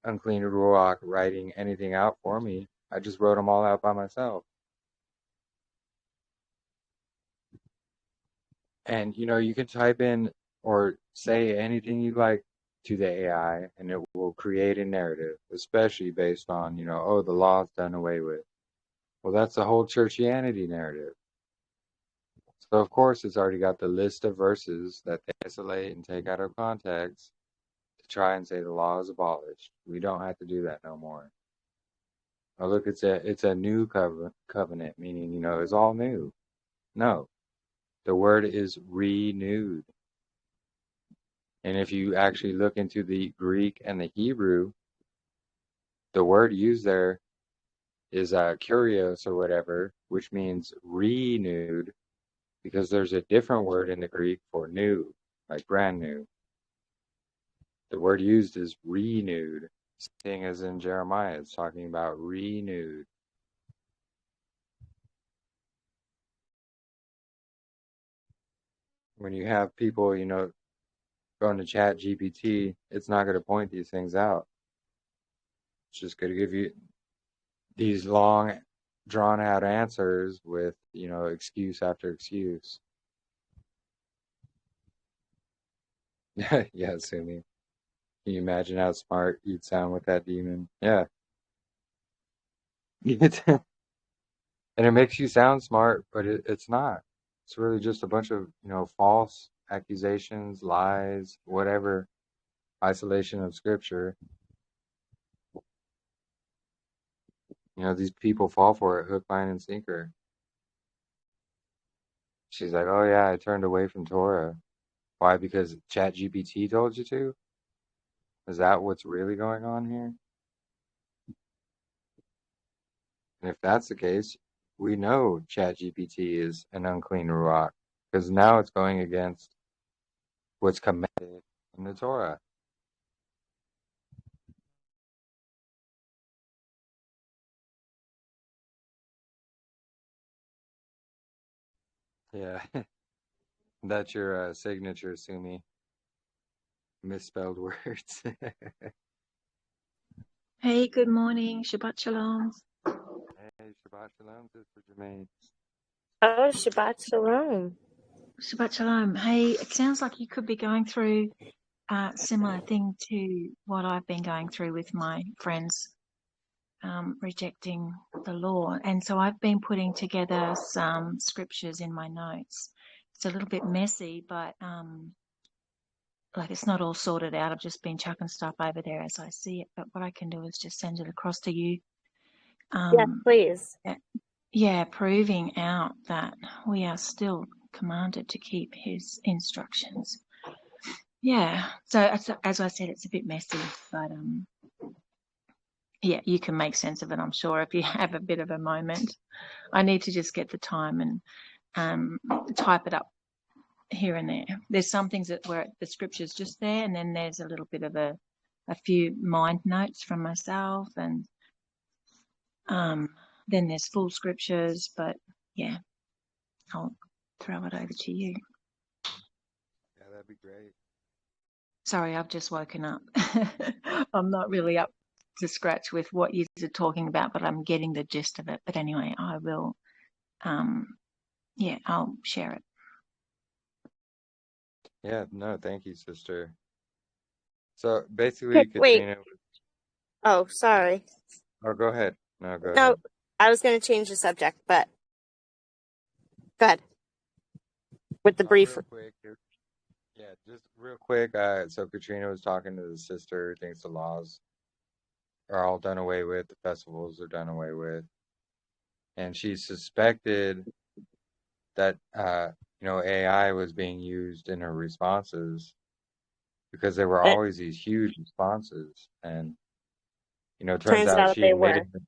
unclean Ruach writing anything out for me. I just wrote them all out by myself. And, you can type in or say anything you like to the AI, and it will create a narrative, especially based on, the law's done away with. Well, that's the whole churchianity narrative. So of course it's already got the list of verses that they isolate and take out of context to try and say the law is abolished. We don't have to do that no more. Oh, look, it's a new covenant, meaning, it's all new. No, the word is renewed. And if you actually look into the Greek and the Hebrew, the word used there is kurios or whatever, which means renewed, because there's a different word in the Greek for new, like brand new. The word used is renewed. Same as in Jeremiah, it's talking about renewed. When you have people, going to Chat GPT, it's not going to point these things out. It's just going to give you these long, drawn out answers with, excuse after excuse. Yeah, Sumi. Can you imagine how smart you'd sound with that demon? Yeah. And it makes you sound smart, but it's not. It's really just a bunch of, false accusations, lies, whatever, isolation of scripture. These people fall for it, hook, line, and sinker. She's like, oh yeah, I turned away from Torah. Why? Because ChatGPT told you to? Is that what's really going on here? And if that's the case, we know ChatGPT is an unclean ruach, because now it's going against what's commanded in the Torah. Yeah, that's your signature, Sumi. Misspelled words. Hey, good morning. Shabbat Shalom. Hey, Shabbat Shalom, Sister Jermaine. Oh, Shabbat Shalom. Shabbat Shalom. Hey, it sounds like you could be going through a similar thing to what I've been going through with my friends rejecting the law. And so I've been putting together some scriptures in my notes. It's a little bit messy, but like it's not all sorted out. I've just been chucking stuff over there as I see it. But what I can do is just send it across to you. Yes, please. Yeah, proving out that we are still commanded to keep his instructions. Yeah, so as I said, it's a bit messy, but yeah, you can make sense of it, I'm sure, if you have a bit of a moment. I need to just get the time and type it up here and there. There's some things where the scripture's just there, and then there's a little bit of a few mind notes from myself, and then there's full scriptures, but yeah, I'll throw it over to you. Yeah, that'd be great. Sorry, I've just woken up. I'm not really up to scratch with what you are talking about, but I'm getting the gist of it. But anyway, I will, I'll share it. Yeah, no, thank you, sister. So basically, Wait. Katrina. Oh, sorry. Oh, go ahead. No, go No, ahead. I was going to change the subject, but go ahead with the brief. Real quick. Yeah, just real quick. So Katrina was talking to the sister who thinks the laws are all done away with, the festivals are done away with, and she suspected that AI was being used in her responses because there were always these huge responses, and turns out she they admitted. were.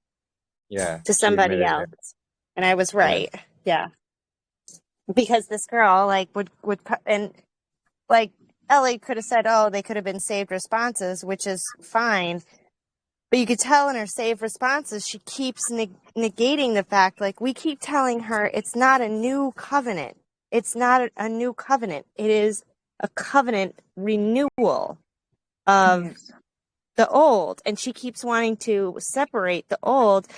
Yeah, To she somebody admitted else, and I was right. Yeah, because this girl would and Ellie could have said, "Oh, they could have been saved responses," which is fine. But you could tell in her saved responses, she keeps negating the fact, we keep telling her it's not a new covenant. It's not a new covenant. It is a covenant renewal of the old. And she keeps wanting to separate the old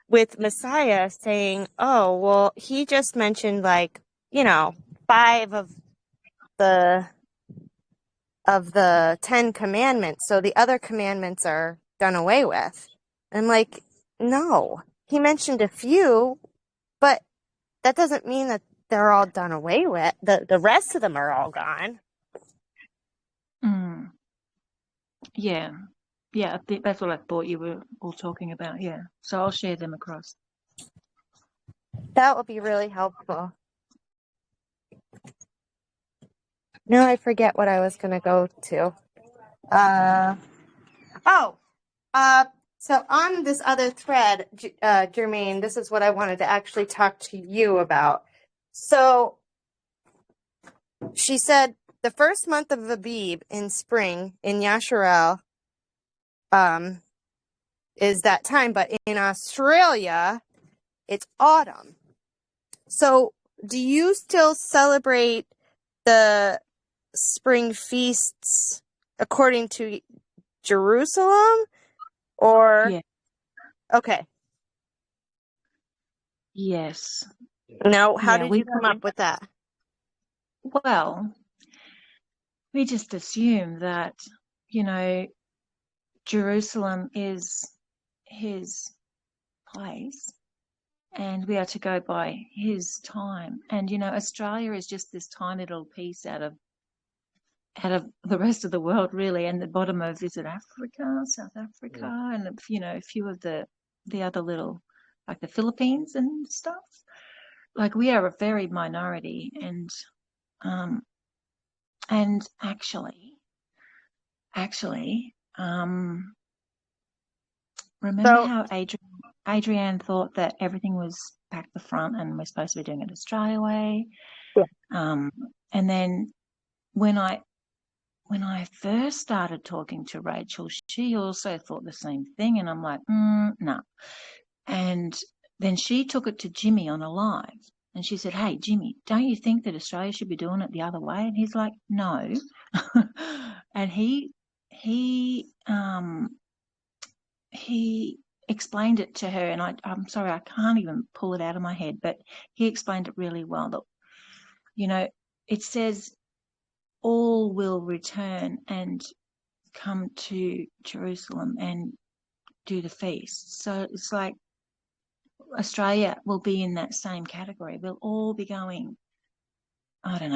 with Messiah saying, oh, well, he just mentioned 5 of the 10 commandments. So the other commandments are done away with. I'm like, no, he mentioned a few, but that doesn't mean that they're all done away with. The rest of them are all gone. Mm. Yeah. Yeah, I think that's what I thought you were all talking about. Yeah. So I'll share them across. That would be really helpful. No, I forget what I was going to go to. So on this other thread, Jermaine, this is what I wanted to actually talk to you about. So she said the first month of Abib in spring in Yasharel is that time, but in Australia, it's autumn. So do you still celebrate the spring feasts according to Jerusalem? Or, Yeah. okay. Yes. Now, how Yeah, did you come up with that? well, we just assume that, you know, Jerusalem is his place and we are to go by his time. And, you know, Australia is just this tiny little piece out of the rest of the world, really, and the bottom of, is it Africa, South Africa, and, you know, a few of the other little, like the Philippines and stuff. Like, we are a very minority, and actually, remember how Adrienne thought that everything was back the front and we're supposed to be doing it Australia way? Yeah. And then when I first started talking to Rachel, she also thought the same thing, and I'm like, no. And then she took it to Jimmy on a live, and she said, "Hey, Jimmy, don't you think that Australia should be doing it the other way?" And he's like, "No." And he explained it to her, and I'm sorry, I can't even pull it out of my head, but he explained it really well. That, you know, it says all will return and come to Jerusalem and do the feast. So it's like Australia will be in that same category. We'll all be going, I don't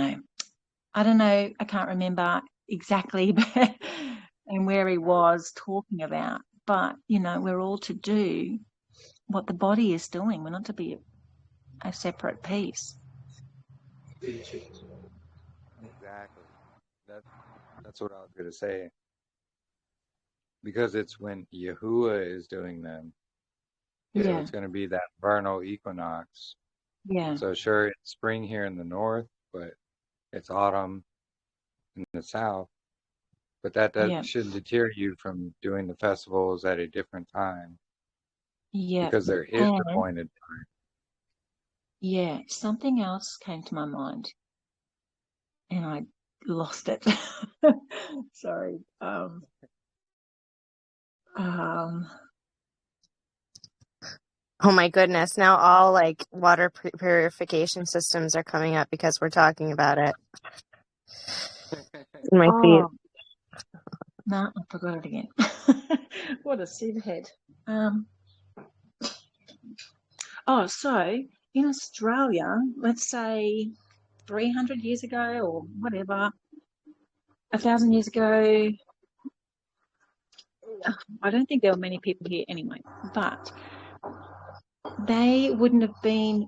know. I can't remember exactly and where he was talking about. But, you know, we're all to do what the body is doing. We're not to be a separate piece. Exactly. That's what I was going to say. Because it's when Yahuwah is doing them. So Yeah. it's going to be that vernal equinox. Yeah. So sure, it's spring here in the north, but it's autumn in the south. But that shouldn't deter you from doing the festivals at a different time. Yeah. Because there is appointed time. Yeah. Something else came to my mind, and I lost it. Sorry. Oh my goodness. Now all like water purification systems are coming up because we're talking about it. My feet. No, I forgot it again. What a silverhead. So in Australia, let's say 300 years ago or whatever, 1,000 years ago, I don't think there were many people here anyway, but they wouldn't have been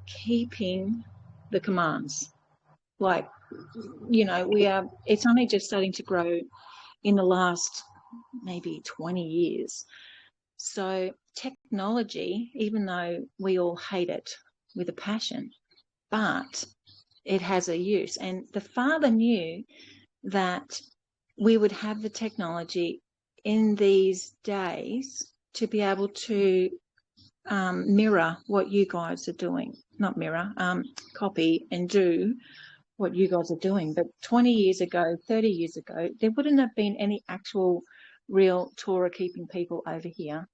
keeping the commands. Like, you know, it's only just starting to grow in the last maybe 20 years. So technology, even though we all hate it with a passion, but it has a use. And the Father knew that we would have the technology in these days to be able to mirror what you guys are doing. Not mirror, copy and do what you guys are doing. But 20 years ago, 30 years ago, there wouldn't have been any actual real Torah keeping people over here.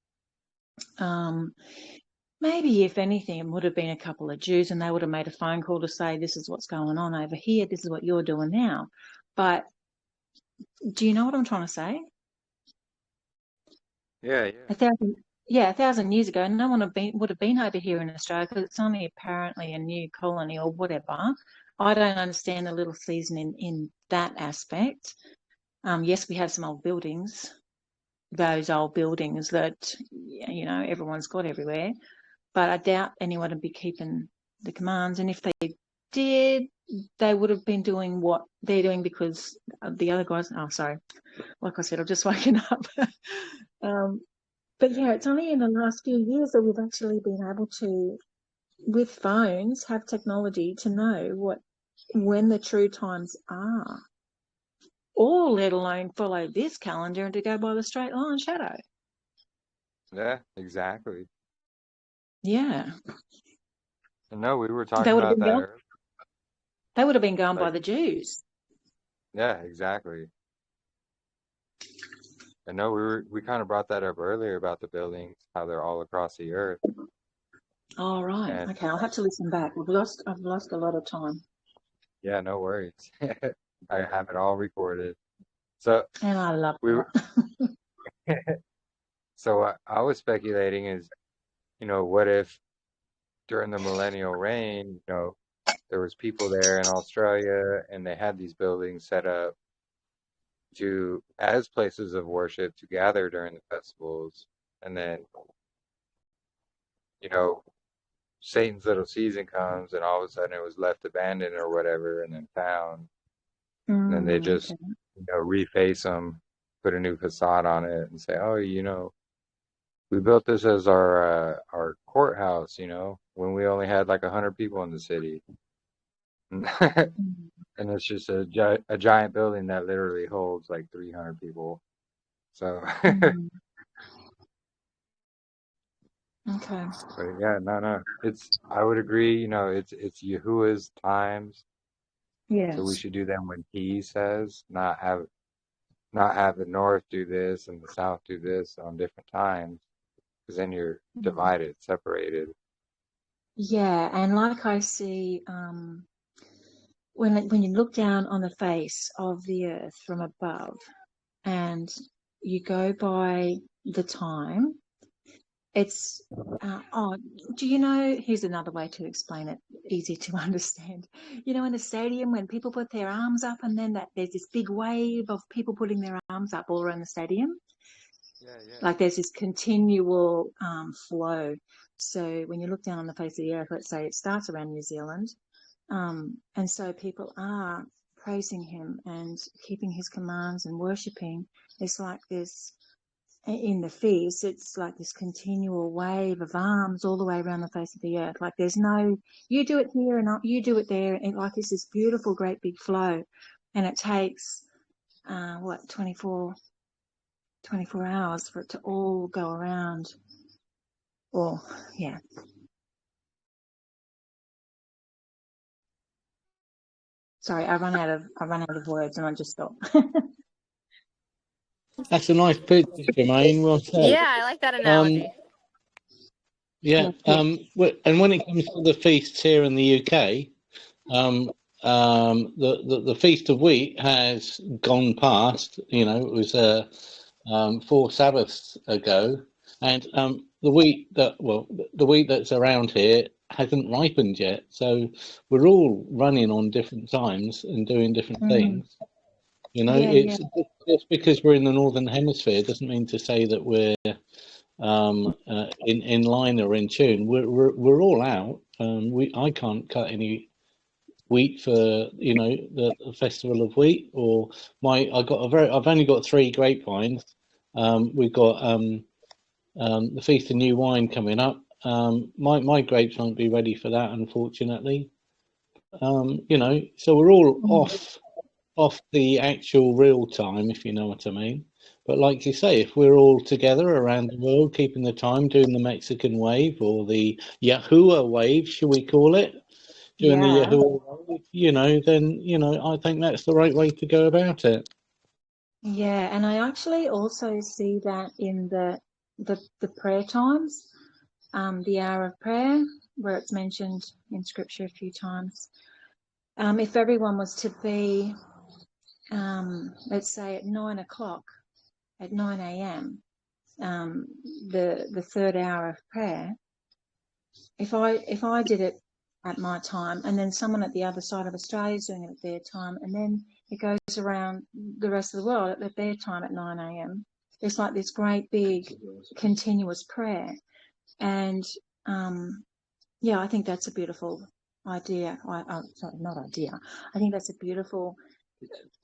Maybe if anything, it would have been a couple of Jews, and they would have made a phone call to say, this is what's going on over here, this is what you're doing now. But do you know what I'm trying to say? Yeah. yeah, 1,000 years ago, no one would have been over here in Australia because it's only apparently a new colony or whatever. I don't understand the little season in that aspect. Yes, we have some old buildings, those old buildings that, you know, everyone's got everywhere, but I doubt anyone would be keeping the commands. And if they did, they would have been doing what they're doing because the other guys, oh, sorry, like I said, I've just woken up. But yeah, it's only in the last few years that we've actually been able to, with phones, have technology to know when the true times are, or let alone follow this calendar and to go by the straight line shadow. Yeah, exactly. Yeah, And no, we were they talking would have about been that going. earlier. They would have been going by Like, the Jews. yeah, exactly. And no, we kind of brought that up earlier about the buildings, how they're all across the earth. Oh, right. And Okay, I'll have to listen back. I've lost a lot of time, yeah, no worries. I have it all recorded. So and I love we were, that. so I was speculating is, what if during the millennial reign, there was people there in Australia and they had these buildings set up as places of worship to gather during the festivals. And then, you know, Satan's little season comes and all of a sudden it was left abandoned or whatever and then found. And then they just, Okay. reface them, put a new facade on it and say, oh, we built this as our courthouse, when we only had like 100 people in the city. And it's just a giant building that literally holds like 300 people. So, Okay. but yeah, no. I would agree, it's Yahuwah's times. So we Yes. should do them when he says, not have the North do this and the South do this on different times, because then you're divided, separated. Yeah, and like I see, when you look down on the face of the earth from above, and you go by the time, it's do you know? Here's another way to explain it, easy to understand. You know, in a stadium when people put their arms up, and then there's this big wave of people putting their arms up all around the stadium. Yeah, Like there's this continual flow. So when you look down on the face of the earth, let's say it starts around New Zealand, and so people are praising him and keeping his commands and worshipping. It's like this in the feast. It's like this continual wave of arms all the way around the face of the earth. Like there's no, you do it here and you do it there. And like it's this beautiful, great big flow, and it takes 24 hours for it to all go around. Or yeah. Sorry, I run out of words and I just stopped. That's a nice picture, Jermaine. Well said. Yeah, I like that analogy. Yeah. And when it comes to the feasts here in the UK, the Feast of Wheat has gone past. It was 4 Sabbaths ago, and the wheat that's around here hasn't ripened yet. So we're all running on different times and doing different things. It's just because we're in the northern hemisphere doesn't mean to say that we're in line or in tune. We're all out. I can't cut any wheat for the festival of wheat, or I've only got 3 grapevines. We've got the Feast of New Wine coming up. My grapes won't be ready for that, unfortunately. So we're all off the actual real time, if you know what I mean. But like you say, if we're all together around the world, keeping the time, doing the Mexican wave or the Yahuah wave, shall we call it? Doing the Yahuah wave, then, I think that's the right way to go about it. Yeah, and I actually also see that in the prayer times, the hour of prayer, where it's mentioned in Scripture a few times. If everyone was to be, let's say at 9 o'clock, at 9 a.m., the third hour of prayer, if I did it at my time, and then someone at the other side of Australia is doing it at their time, and then it goes around the rest of the world at their time at 9 a.m. It's like this great big continuous prayer. And yeah, I think that's a beautiful idea. Sorry, not idea. I think that's a beautiful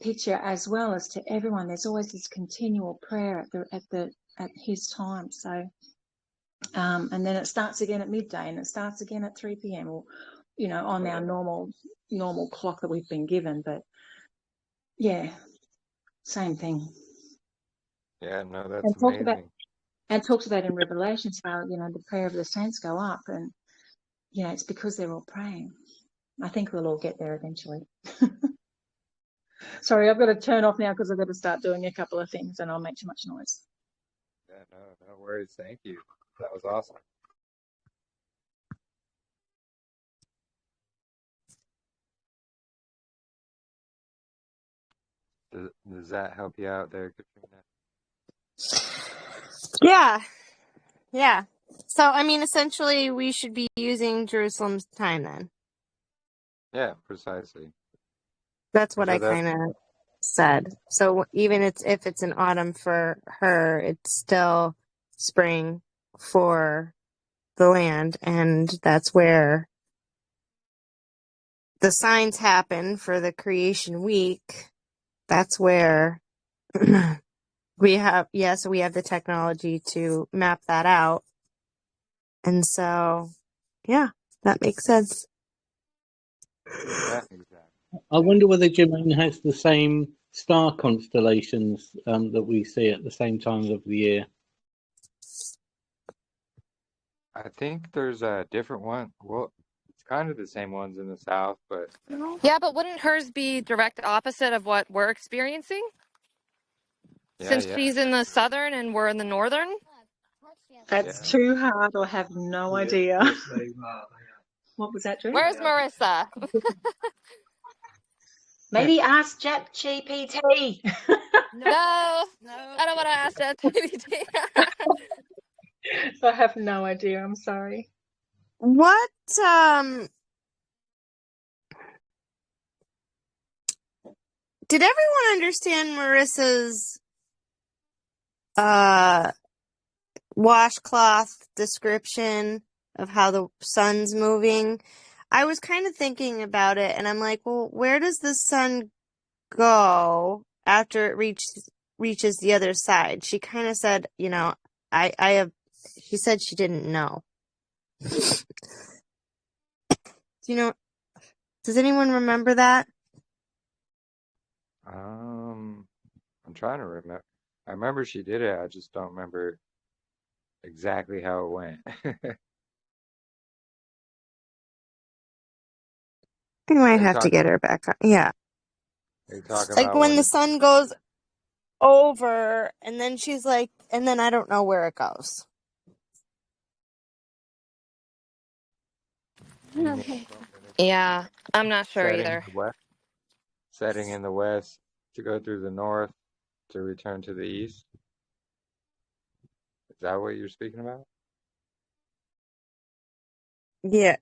picture, as well as to everyone. There's always this continual prayer at his time. So, and then it starts again at midday, and it starts again at 3 p.m. or, on our normal clock that we've been given. But yeah, same thing. Yeah, no, that's And amazing. talks about in Revelations how the prayer of the saints go up, and it's because they're all praying. I think we'll all get there eventually. Sorry, I've got to turn off now because I've got to start doing a couple of things, and I'll make too much noise. Yeah, no worries. Thank you. That was awesome. Does that help you out there, Katrina? Yeah. So, I mean, essentially, we should be using Jerusalem's time then. Yeah, precisely. That's what So I kind of said. So even if it's an autumn for her, it's still spring for the land, and that's where the signs happen for the creation week. That's where we have the technology to map that out. And so, yeah, that makes sense. Yeah, exactly. I wonder whether Jermaine has the same star constellations that we see at the same times of the year. I think there's a different one. Well, it's kind of the same ones in the south, but Yeah, but wouldn't hers be direct opposite of what we're experiencing? Since yeah. she's in the southern and we're in the northern? That's too hard. I have no idea. What was that, Drew? Where's Marissa? Maybe ask ChatGPT. No, I don't want to ask that. I have no idea. I'm sorry. What did everyone understand Marissa's washcloth description of how the sun's moving? I was kind of thinking about it, and I'm like, well, where does the sun go after it reaches the other side? She kind of said, she said she didn't know. Does anyone remember that? I'm trying to remember. I remember she did it. I just don't remember exactly how it went. I might have to get her back on. Yeah. Are you talking Like about when the sun goes over, and then she's like, and then I don't know where it goes. Yeah, I'm not sure setting either. in the west, setting in the west to go through the north to return to the east? Is that what you're speaking about? Yeah.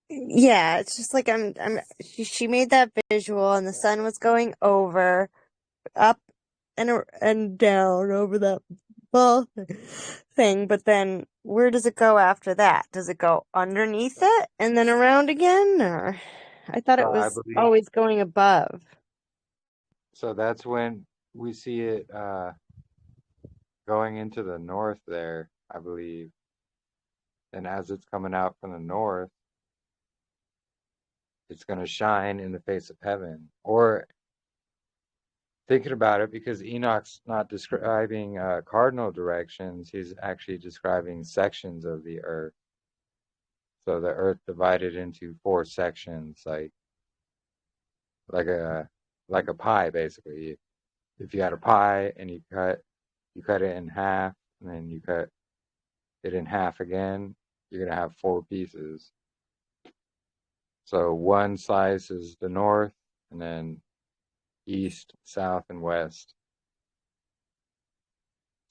Yeah, it's just like she made that visual, and the sun was going over, up and down over that ball thing, but then where does it go after that? Does it go underneath it and then around again? Or I thought it was always going above. So that's when we see it going into the north there, I believe. And as it's coming out from the north, it's going to shine in the face of heaven. Or thinking about it, because Enoch's not describing cardinal directions, he's actually describing sections of the earth. So the earth divided into 4 sections, like a pie, basically. If you had a pie and you cut it in half, and then you cut it in half again, you're gonna have 4 pieces. So one slice is the north, and then east, south, and west.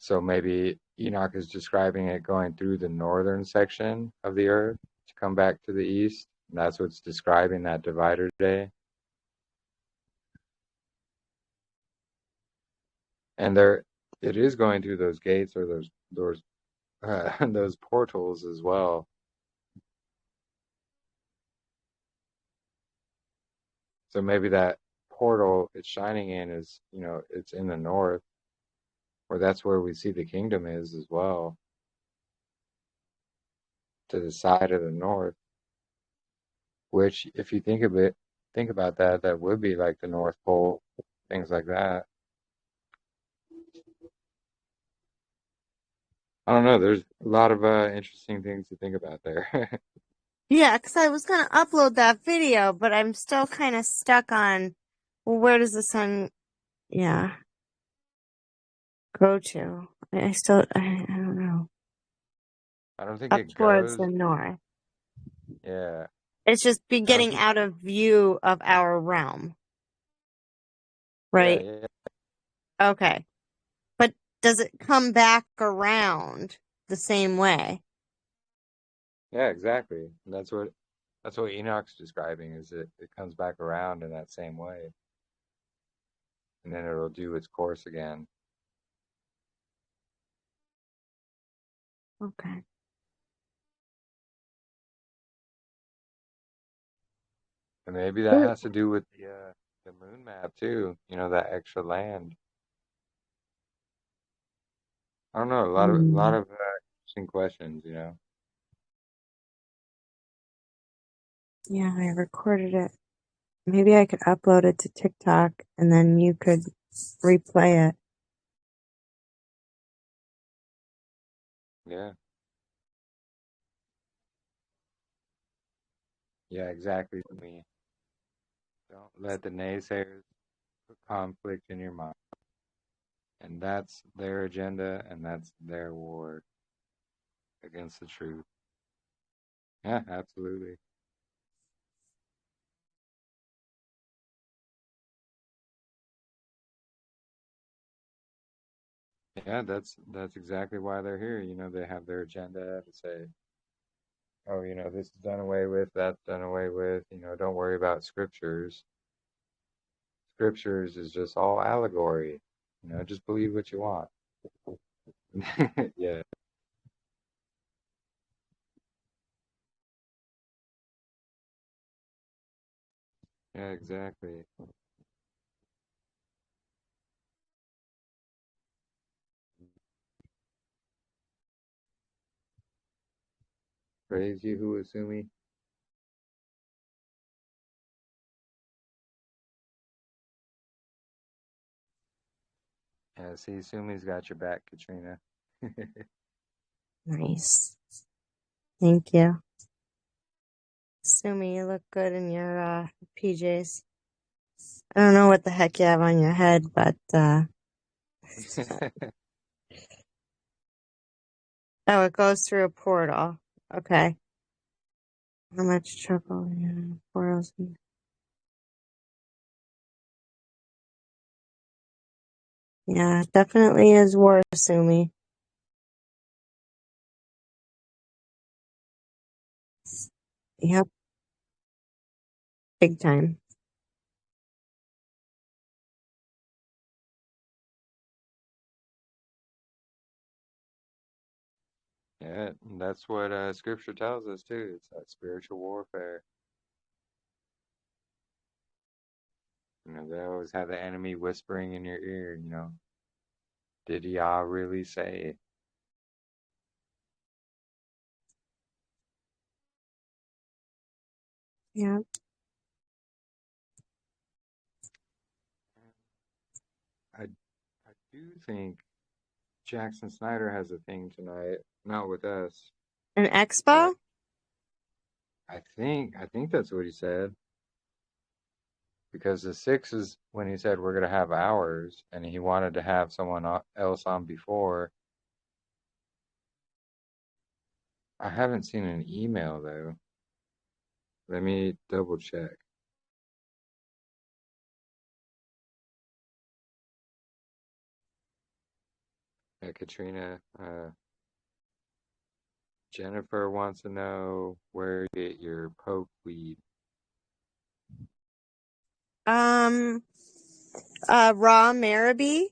So maybe Enoch is describing it going through the northern section of the earth to come back to the east. And that's what's describing that divider day. And it is going through those gates or those doors, those portals as well. So maybe that portal it's shining in is, it's in the north, or that's where we see the kingdom is as well, to the side of the north. Which, if you think about that, that would be like the North Pole, things like that. I don't know. There's a lot of interesting things to think about there. Yeah, because I was going to upload that video, but I'm still kind of stuck on, well, where does the sun, go to? I don't know. I don't think Up it towards goes. the north. Yeah. It's just be I don't getting think. out of view of our realm, Yeah, right? yeah, Okay. But does it come back around the same way? yeah. Exactly. And that's what Enoch's describing. Is it comes back around in that same way, and then it'll do its course again. Okay. And maybe that has to do with the moon map too. That extra land. I don't know. A lot of interesting questions. Yeah, I recorded it. Maybe I could upload it to TikTok and then you could replay it. Yeah. Yeah. Exactly. Don't let the naysayers put conflict in your mind. And that's their agenda and that's their war against the truth. Yeah, absolutely. Yeah, that's exactly why they're here. They have their agenda to say, oh, this is done away with, that's done away with. Don't worry about scriptures. Scriptures is just all allegory. Just believe what you want. Yeah, yeah, exactly. Praise Yahuwah, Sumi. Yeah, see, Sumi's got your back, Katrina. Nice. Thank you. Sumi, you look good in your PJs. I don't know what the heck you have on your head, but oh, it goes through a portal. Okay. How much trouble? Yeah, portals. Yeah, it definitely is worse, Sumi. Yep, big time. Yeah, and that's what Scripture tells us too. It's that spiritual warfare. They always have the enemy whispering in your ear. Did Yah really say? Yeah. I do think Jackson Snyder has a thing tonight, not with us, An but expo? I think that's what he said. Because the 6 is when he said we're gonna have ours, and he wanted to have someone else on before. I haven't seen an email though. Let me double check. Yeah, Katrina. Jennifer wants to know where you get your poke weed. Raw Marabou.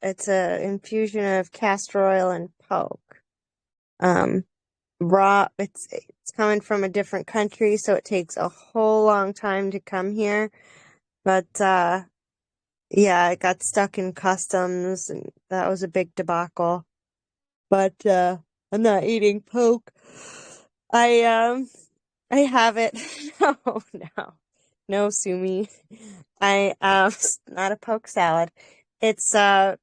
It's a infusion of castor oil and poke. Raw, it's coming from a different country, so it takes a whole long time to come here. But, yeah, it got stuck in customs, and that was a big debacle. But, I'm not eating poke. I have it. No, sue me. Not a poke salad. It's what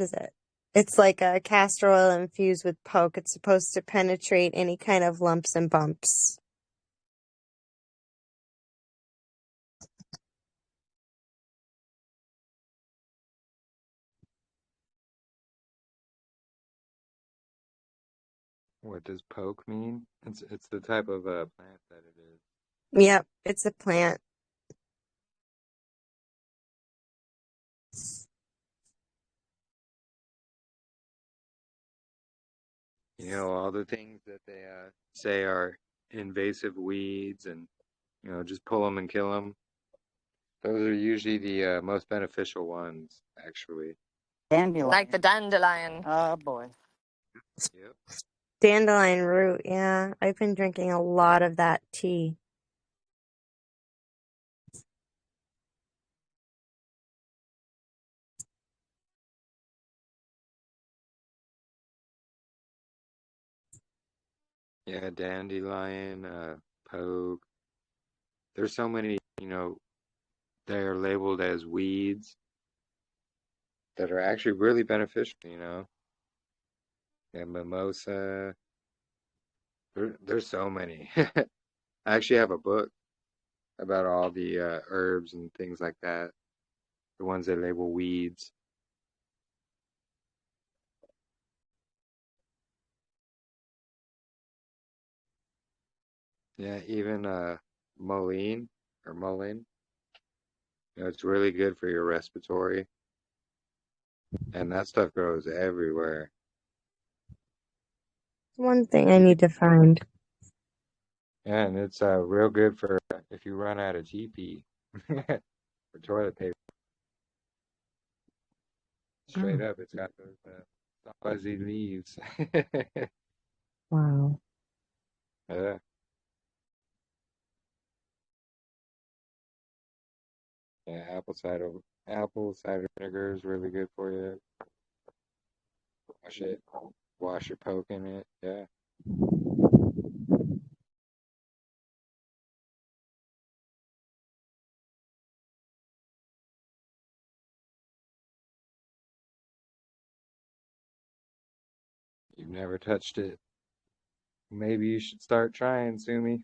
is it? It's like a castor oil infused with poke. It's supposed to penetrate any kind of lumps and bumps. What does poke mean? It's the type of plant that it is. Yep, it's a plant. You know, all the things that they say are invasive weeds and, you know, just pull them and kill them. Those are usually the most beneficial ones, actually. Dandelion. Like the dandelion. Oh boy. Yep. Dandelion root, yeah. I've been drinking a lot of that tea. Yeah, dandelion, poke. There's so many, you know, they are labeled as weeds that are actually really beneficial, you know. And mimosa. There's so many. I actually have a book about all the herbs and things like that. The ones they label weeds. Yeah, even mullein or mullein. You know, it's really good for your respiratory. And that stuff grows everywhere. One thing I need to find. Yeah, and it's real good for if you run out of TP or toilet paper. Straight up, it's got those fuzzy leaves. Wow. Yeah, yeah, apple cider vinegar is really good for you. Wash it, wash your poke in it. Yeah, you've never touched it. Maybe you should start trying, Sumi.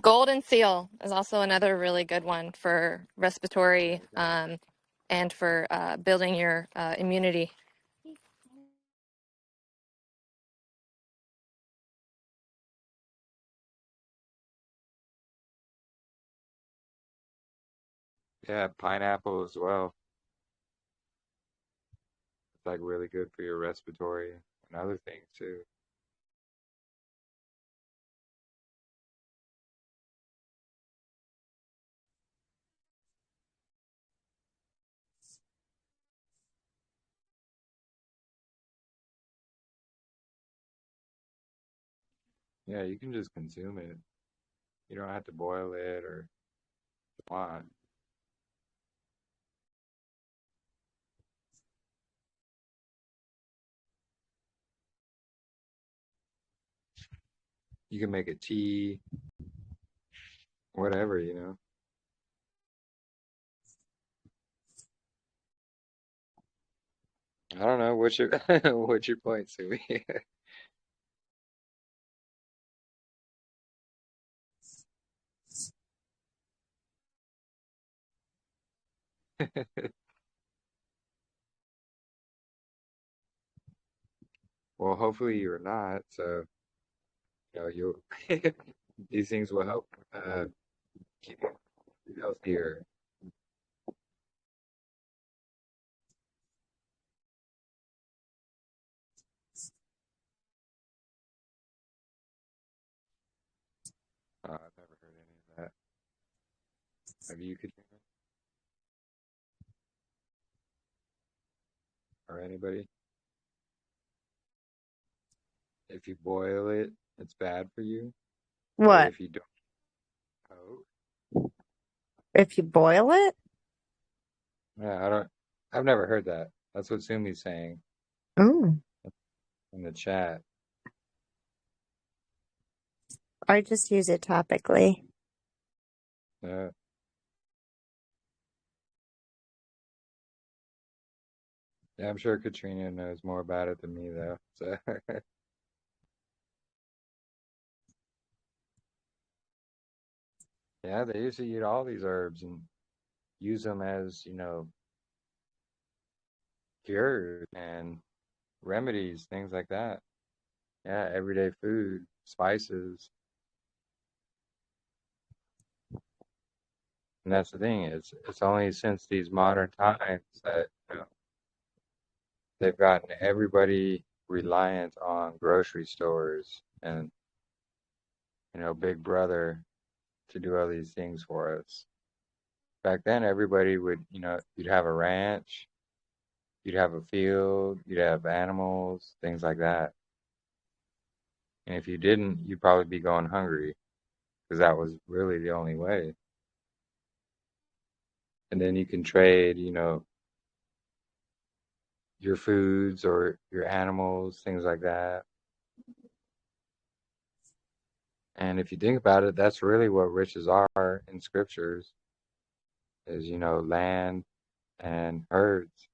Golden seal is also another really good one for respiratory and for building your immunity. Yeah, pineapple as well. It's like really good for your respiratory and other things too. Yeah, you can just consume it. You don't have to boil it or want. You can make a tea, whatever, you know. I don't know. What's your what's your point, Sumi? Well, hopefully you're not. So, you know, you'll These things will help keep you healthier. I've never heard any of that. Have you, Katrina? Or anybody? If you boil it, it's bad for you. Or What? if you don't poke. If you boil it? Yeah, I've never heard that. That's what Sumi's saying Oh, in the chat. I just use it topically. Uh, yeah, I'm sure Katrina knows more about it than me, though. So, yeah, they used to eat all these herbs and use them as, cures and remedies, things like that. Yeah, everyday food, spices. And that's the thing, it's only since these modern times that, they've gotten everybody reliant on grocery stores and, Big Brother to do all these things for us. Back then, everybody would, you'd have a ranch, you'd have a field, you'd have animals, things like that. And if you didn't, you'd probably be going hungry because that was really the only way. And then you can trade, your foods or your animals, things like that. And if you think about it, that's really what riches are in scriptures is, land and herds.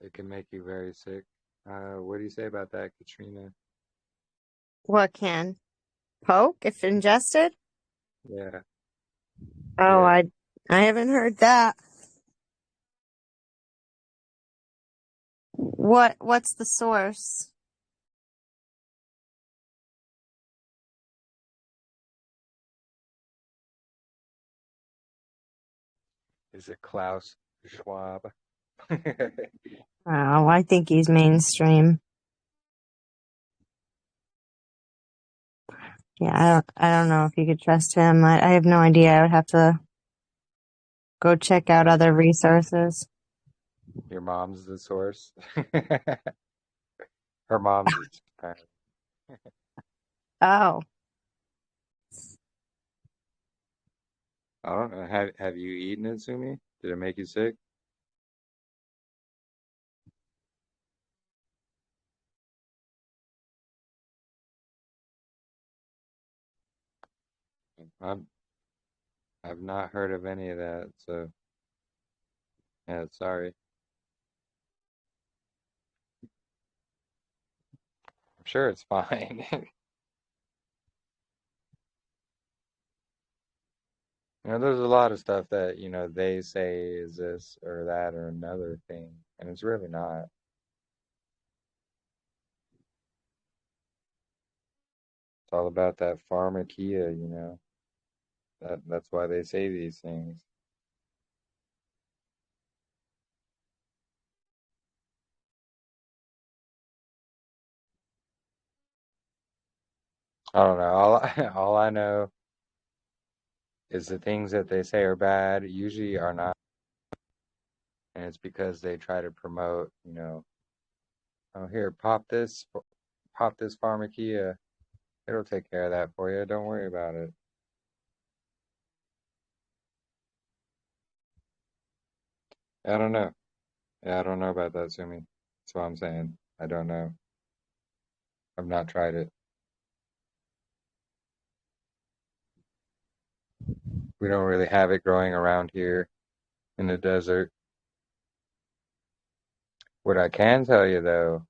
It can make you very sick. What do you say about that, Katrina? What can? Poke if ingested? Yeah, Oh, yeah. I haven't heard that. What's the source? Is it Klaus Schwab? Oh, I think he's mainstream. Yeah, I don't know if you could trust him. I have no idea. I would have to go check out other resources. Your mom's the source. Her mom's is apparently. Oh, I don't know. Have you eaten it, Sumi? Did it make you sick? I've I've not heard of any of that, so yeah, sorry. I'm sure it's fine. There's a lot of stuff that, they say is this or that or another thing, and it's really not. It's all about that pharmakia. That's why they say these things. I don't know. All I know is the things that they say are bad usually are not, and it's because they try to promote, oh here, pop this pharmakia. It'll take care of that for you. Don't worry about it. I don't know. Yeah, I don't know about that, Sumi. That's what I'm saying. I don't know. I've not tried it. We don't really have it growing around here in the desert. What I can tell you though,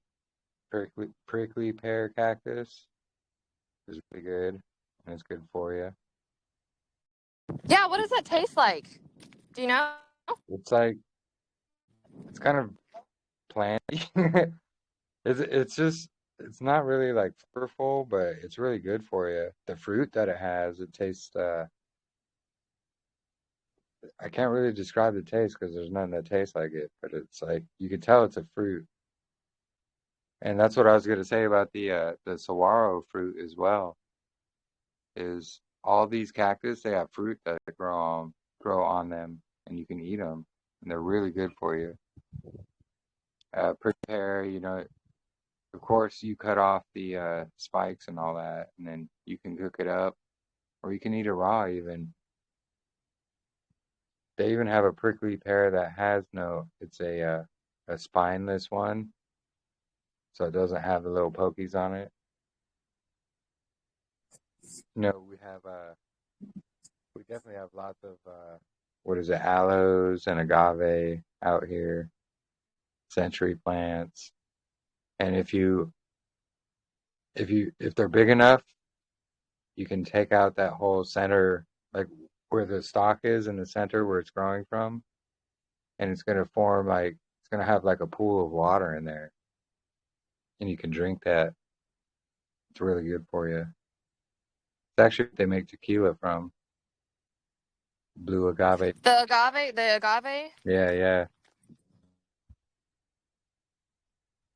prickly pear cactus is really good and it's good for you. Yeah, what does that taste like? Do you know? It's like it's kind of planty. It's just it's not really like flavorful, but it's really good for you. The fruit that it has, it tastes. I can't really describe the taste because there's nothing that tastes like it, but it's like you can tell it's a fruit. And that's what I was gonna say about the saguaro fruit as well. Is all these cactus, they have fruit that grow on them, and you can eat them, and they're really good for you. Prepare, of course, you cut off the spikes and all that, and then you can cook it up, or you can eat it raw even. They even have a prickly pear that has it's a spineless one, so it doesn't have the little pokies on it. We definitely have lots of what is it, aloes and agave out here, century plants. And if they're big enough, you can take out that whole center, like where the stalk is in the center where it's growing from, and it's gonna form like it's gonna have like a pool of water in there, and you can drink that. It's really good for you. It's actually what they make tequila from, blue agave. The agave? Yeah, yeah.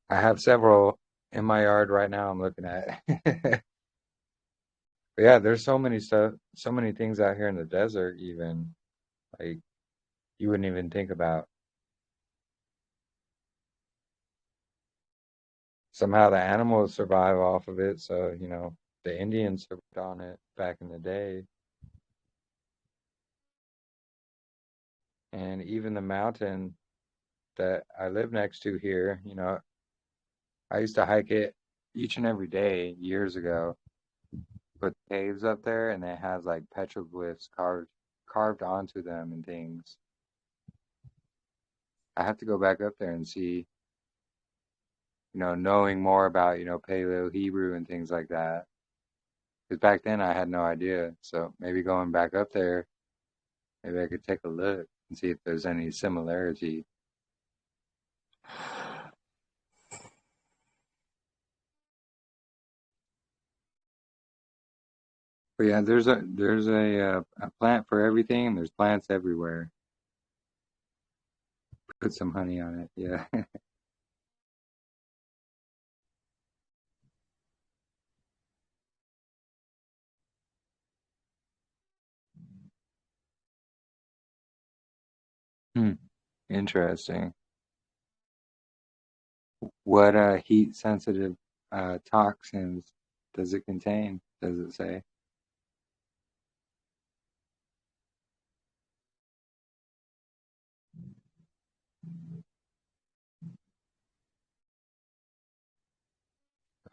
I have several in my yard right now I'm looking at. But yeah, there's so many things out here in the desert even, like you wouldn't even think about. Somehow the animals survive off of it, so the Indians survived on it back in the day. And even the mountain that I live next to here, I used to hike it each and every day years ago. Put caves up there, and it has like petroglyphs carved onto them and things. I have to go back up there and see, knowing more about, Paleo Hebrew and things like that. Because back then I had no idea. So maybe going back up there, maybe I could take a look and see if there's any similarity. But yeah, there's a plant for everything, and there's plants everywhere. Put some honey on it, yeah. Hmm, interesting. What heat sensitive toxins does it contain? Does it say?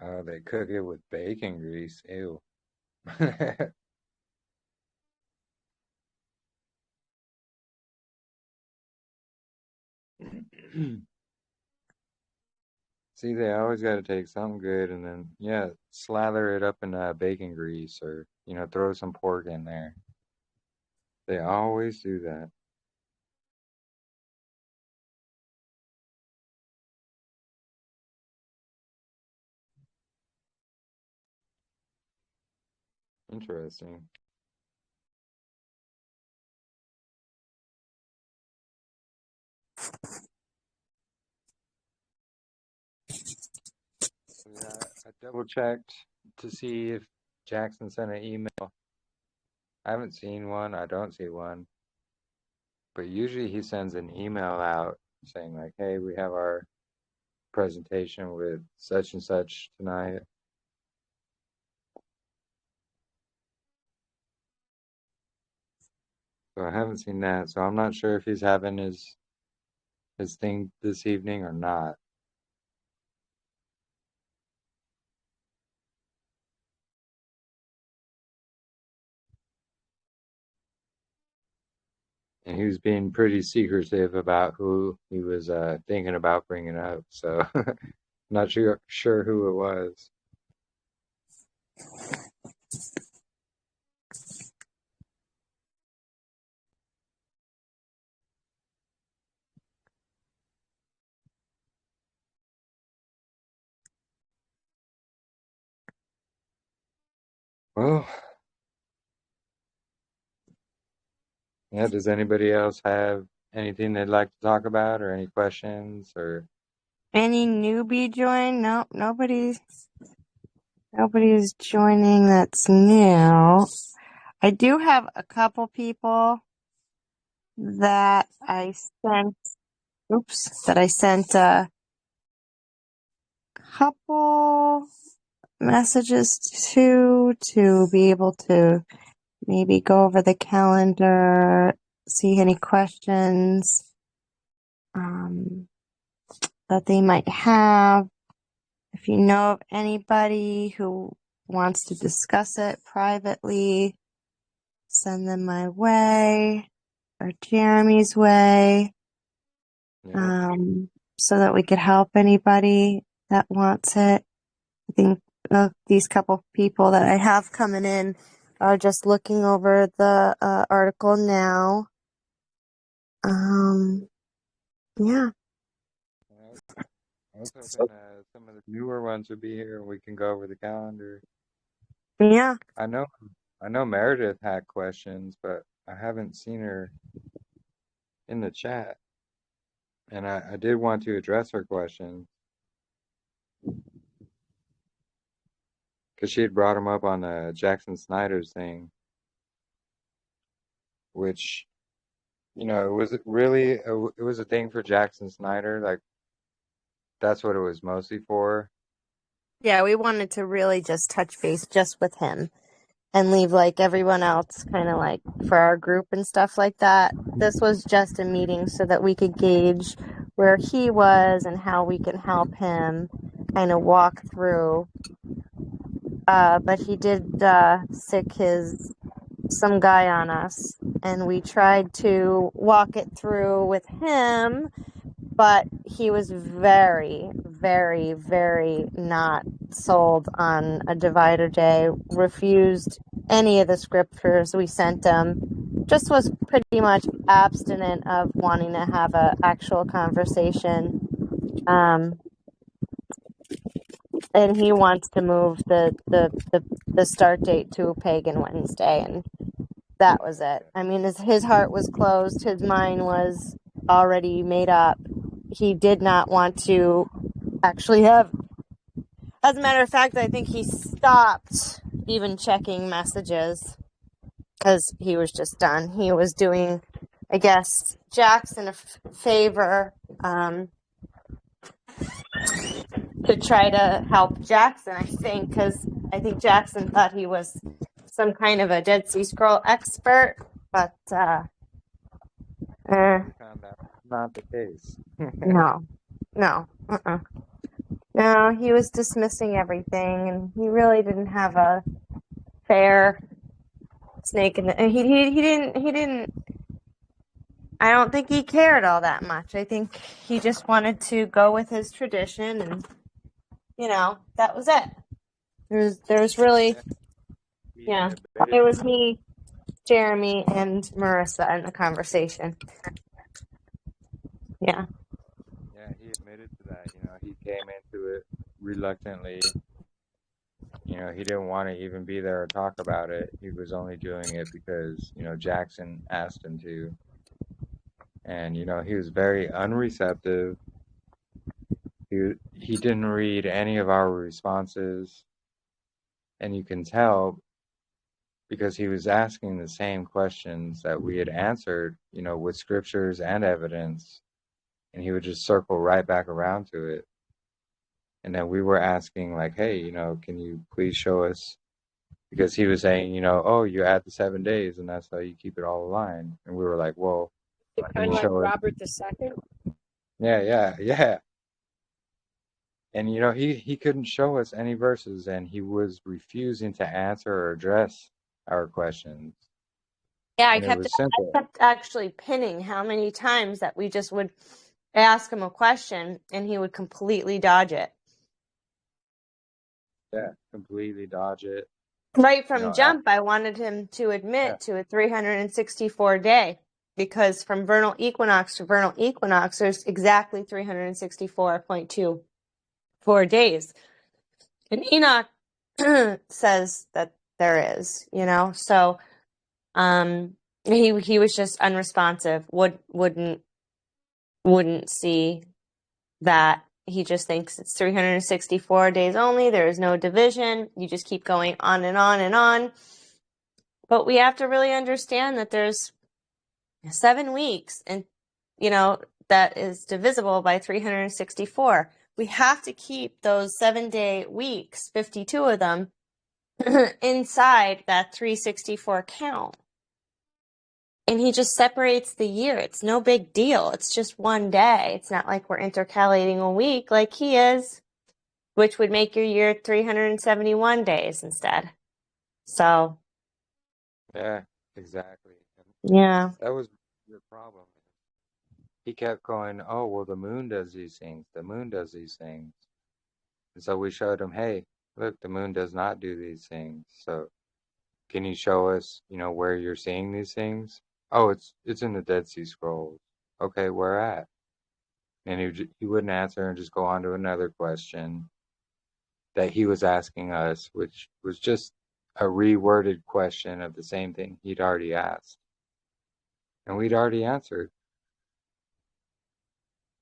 Oh, they cook it with bacon grease. Ew. See, they always got to take something good and then, yeah, slather it up in bacon grease or, throw some pork in there. They always do that. Interesting. Yeah, I double checked to see if Jackson sent an email. I haven't seen one. I don't see one. But usually he sends an email out saying like, "Hey, we have our presentation with such and such tonight." So I haven't seen that. So I'm not sure if he's having his thing this evening or not. And he was being pretty secretive about who he was thinking about bringing up. So not sure who it was. Well, yeah, does anybody else have anything they'd like to talk about or any questions or Any newbie join? Nope, nobody's joining that's new. I do have a couple people that I sent a couple messages to be able to maybe go over the calendar, see any questions that they might have. If you know of anybody who wants to discuss it privately, send them my way or Jeremy's way, so that we could help anybody that wants it. I think these couple people that I have coming in are just looking over the article now. Yeah. I was hoping some of the newer ones would be here and we can go over the calendar. Yeah. I know Meredith had questions, but I haven't seen her in the chat. And I did want to address her questions because she had brought them up on Jackson Snyder's thing, which, it was it was a thing for Jackson Snyder. Like, that's what it was mostly for. Yeah, we wanted to really just touch base just with him and leave like everyone else kind of like for our group and stuff like that. This was just a meeting so that we could gauge where he was and how we can help him kind of walk through. But he did sick some guy on us, and we tried to walk it through with him, but he was very, very, very not sold on a divider day, refused any of the scriptures we sent him, just was pretty much abstinent of wanting to have an actual conversation. And he wants to move the start date to Pagan Wednesday, and that was it. I mean, his heart was closed. His mind was already made up. He did not want to actually have... As a matter of fact, I think he stopped even checking messages because he was just done. He was doing, I guess, Jackson a favor to try to help Jackson, I think, because I think Jackson thought he was some kind of a Dead Sea Scroll expert, but Not the case. no, he was dismissing everything, and he really didn't have a fair snake in the... He didn't. I don't think he cared all that much. I think he just wanted to go with his tradition, and that was it. There was really, yeah. It was me, Jeremy, and Marissa in the conversation. Yeah. Yeah, he admitted to that. He came into it reluctantly. He didn't want to even be there or talk about it. He was only doing it because, Jackson asked him to. And, he was very unreceptive. He didn't read any of our responses. And you can tell because he was asking the same questions that we had answered, with scriptures and evidence. And he would just circle right back around to it. And then we were asking, like, hey, can you please show us? Because he was saying, oh, you add the 7 days, and that's how you keep it all aligned. And we were like, well, kind of like Robert II. Yeah. And, he couldn't show us any verses, and he was refusing to answer or address our questions. Yeah, I And it was simple. kept actually pinning how many times that we just would ask him a question, and he would completely dodge it. Yeah, completely dodge it. Right from jump, I wanted him to admit to a 364 day, because from vernal equinox to vernal equinox, there's exactly 364.24 days. And Enoch says that there is, you know? So he was just unresponsive, wouldn't see that. He just thinks it's 364 days only. There is no division. You just keep going on and on and on. But we have to really understand that there's 7 weeks, and you know, that is divisible by 364. We have to keep those 7-day weeks, 52 of them, inside that 364 count. And he just separates the year. It's no big deal. It's just one day. It's not like we're intercalating a week like he is, which would make your year 371 days instead. So, Yeah, exactly. yeah. That was your problem. He kept going, oh, well, the moon does these things. The moon does these things. And so we showed him, hey, look, the moon does not do these things. So can you show us, you know, where you're seeing these things? Oh, it's in the Dead Sea Scrolls. Okay, where at? And he wouldn't answer and just go on to another question that he was asking us, which was just a reworded question of the same thing he'd already asked. And we'd already answered.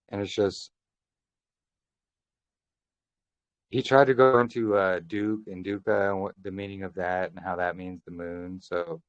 And it's just, he tried to go into Duke and Duca and what the meaning of that and how that means the moon. So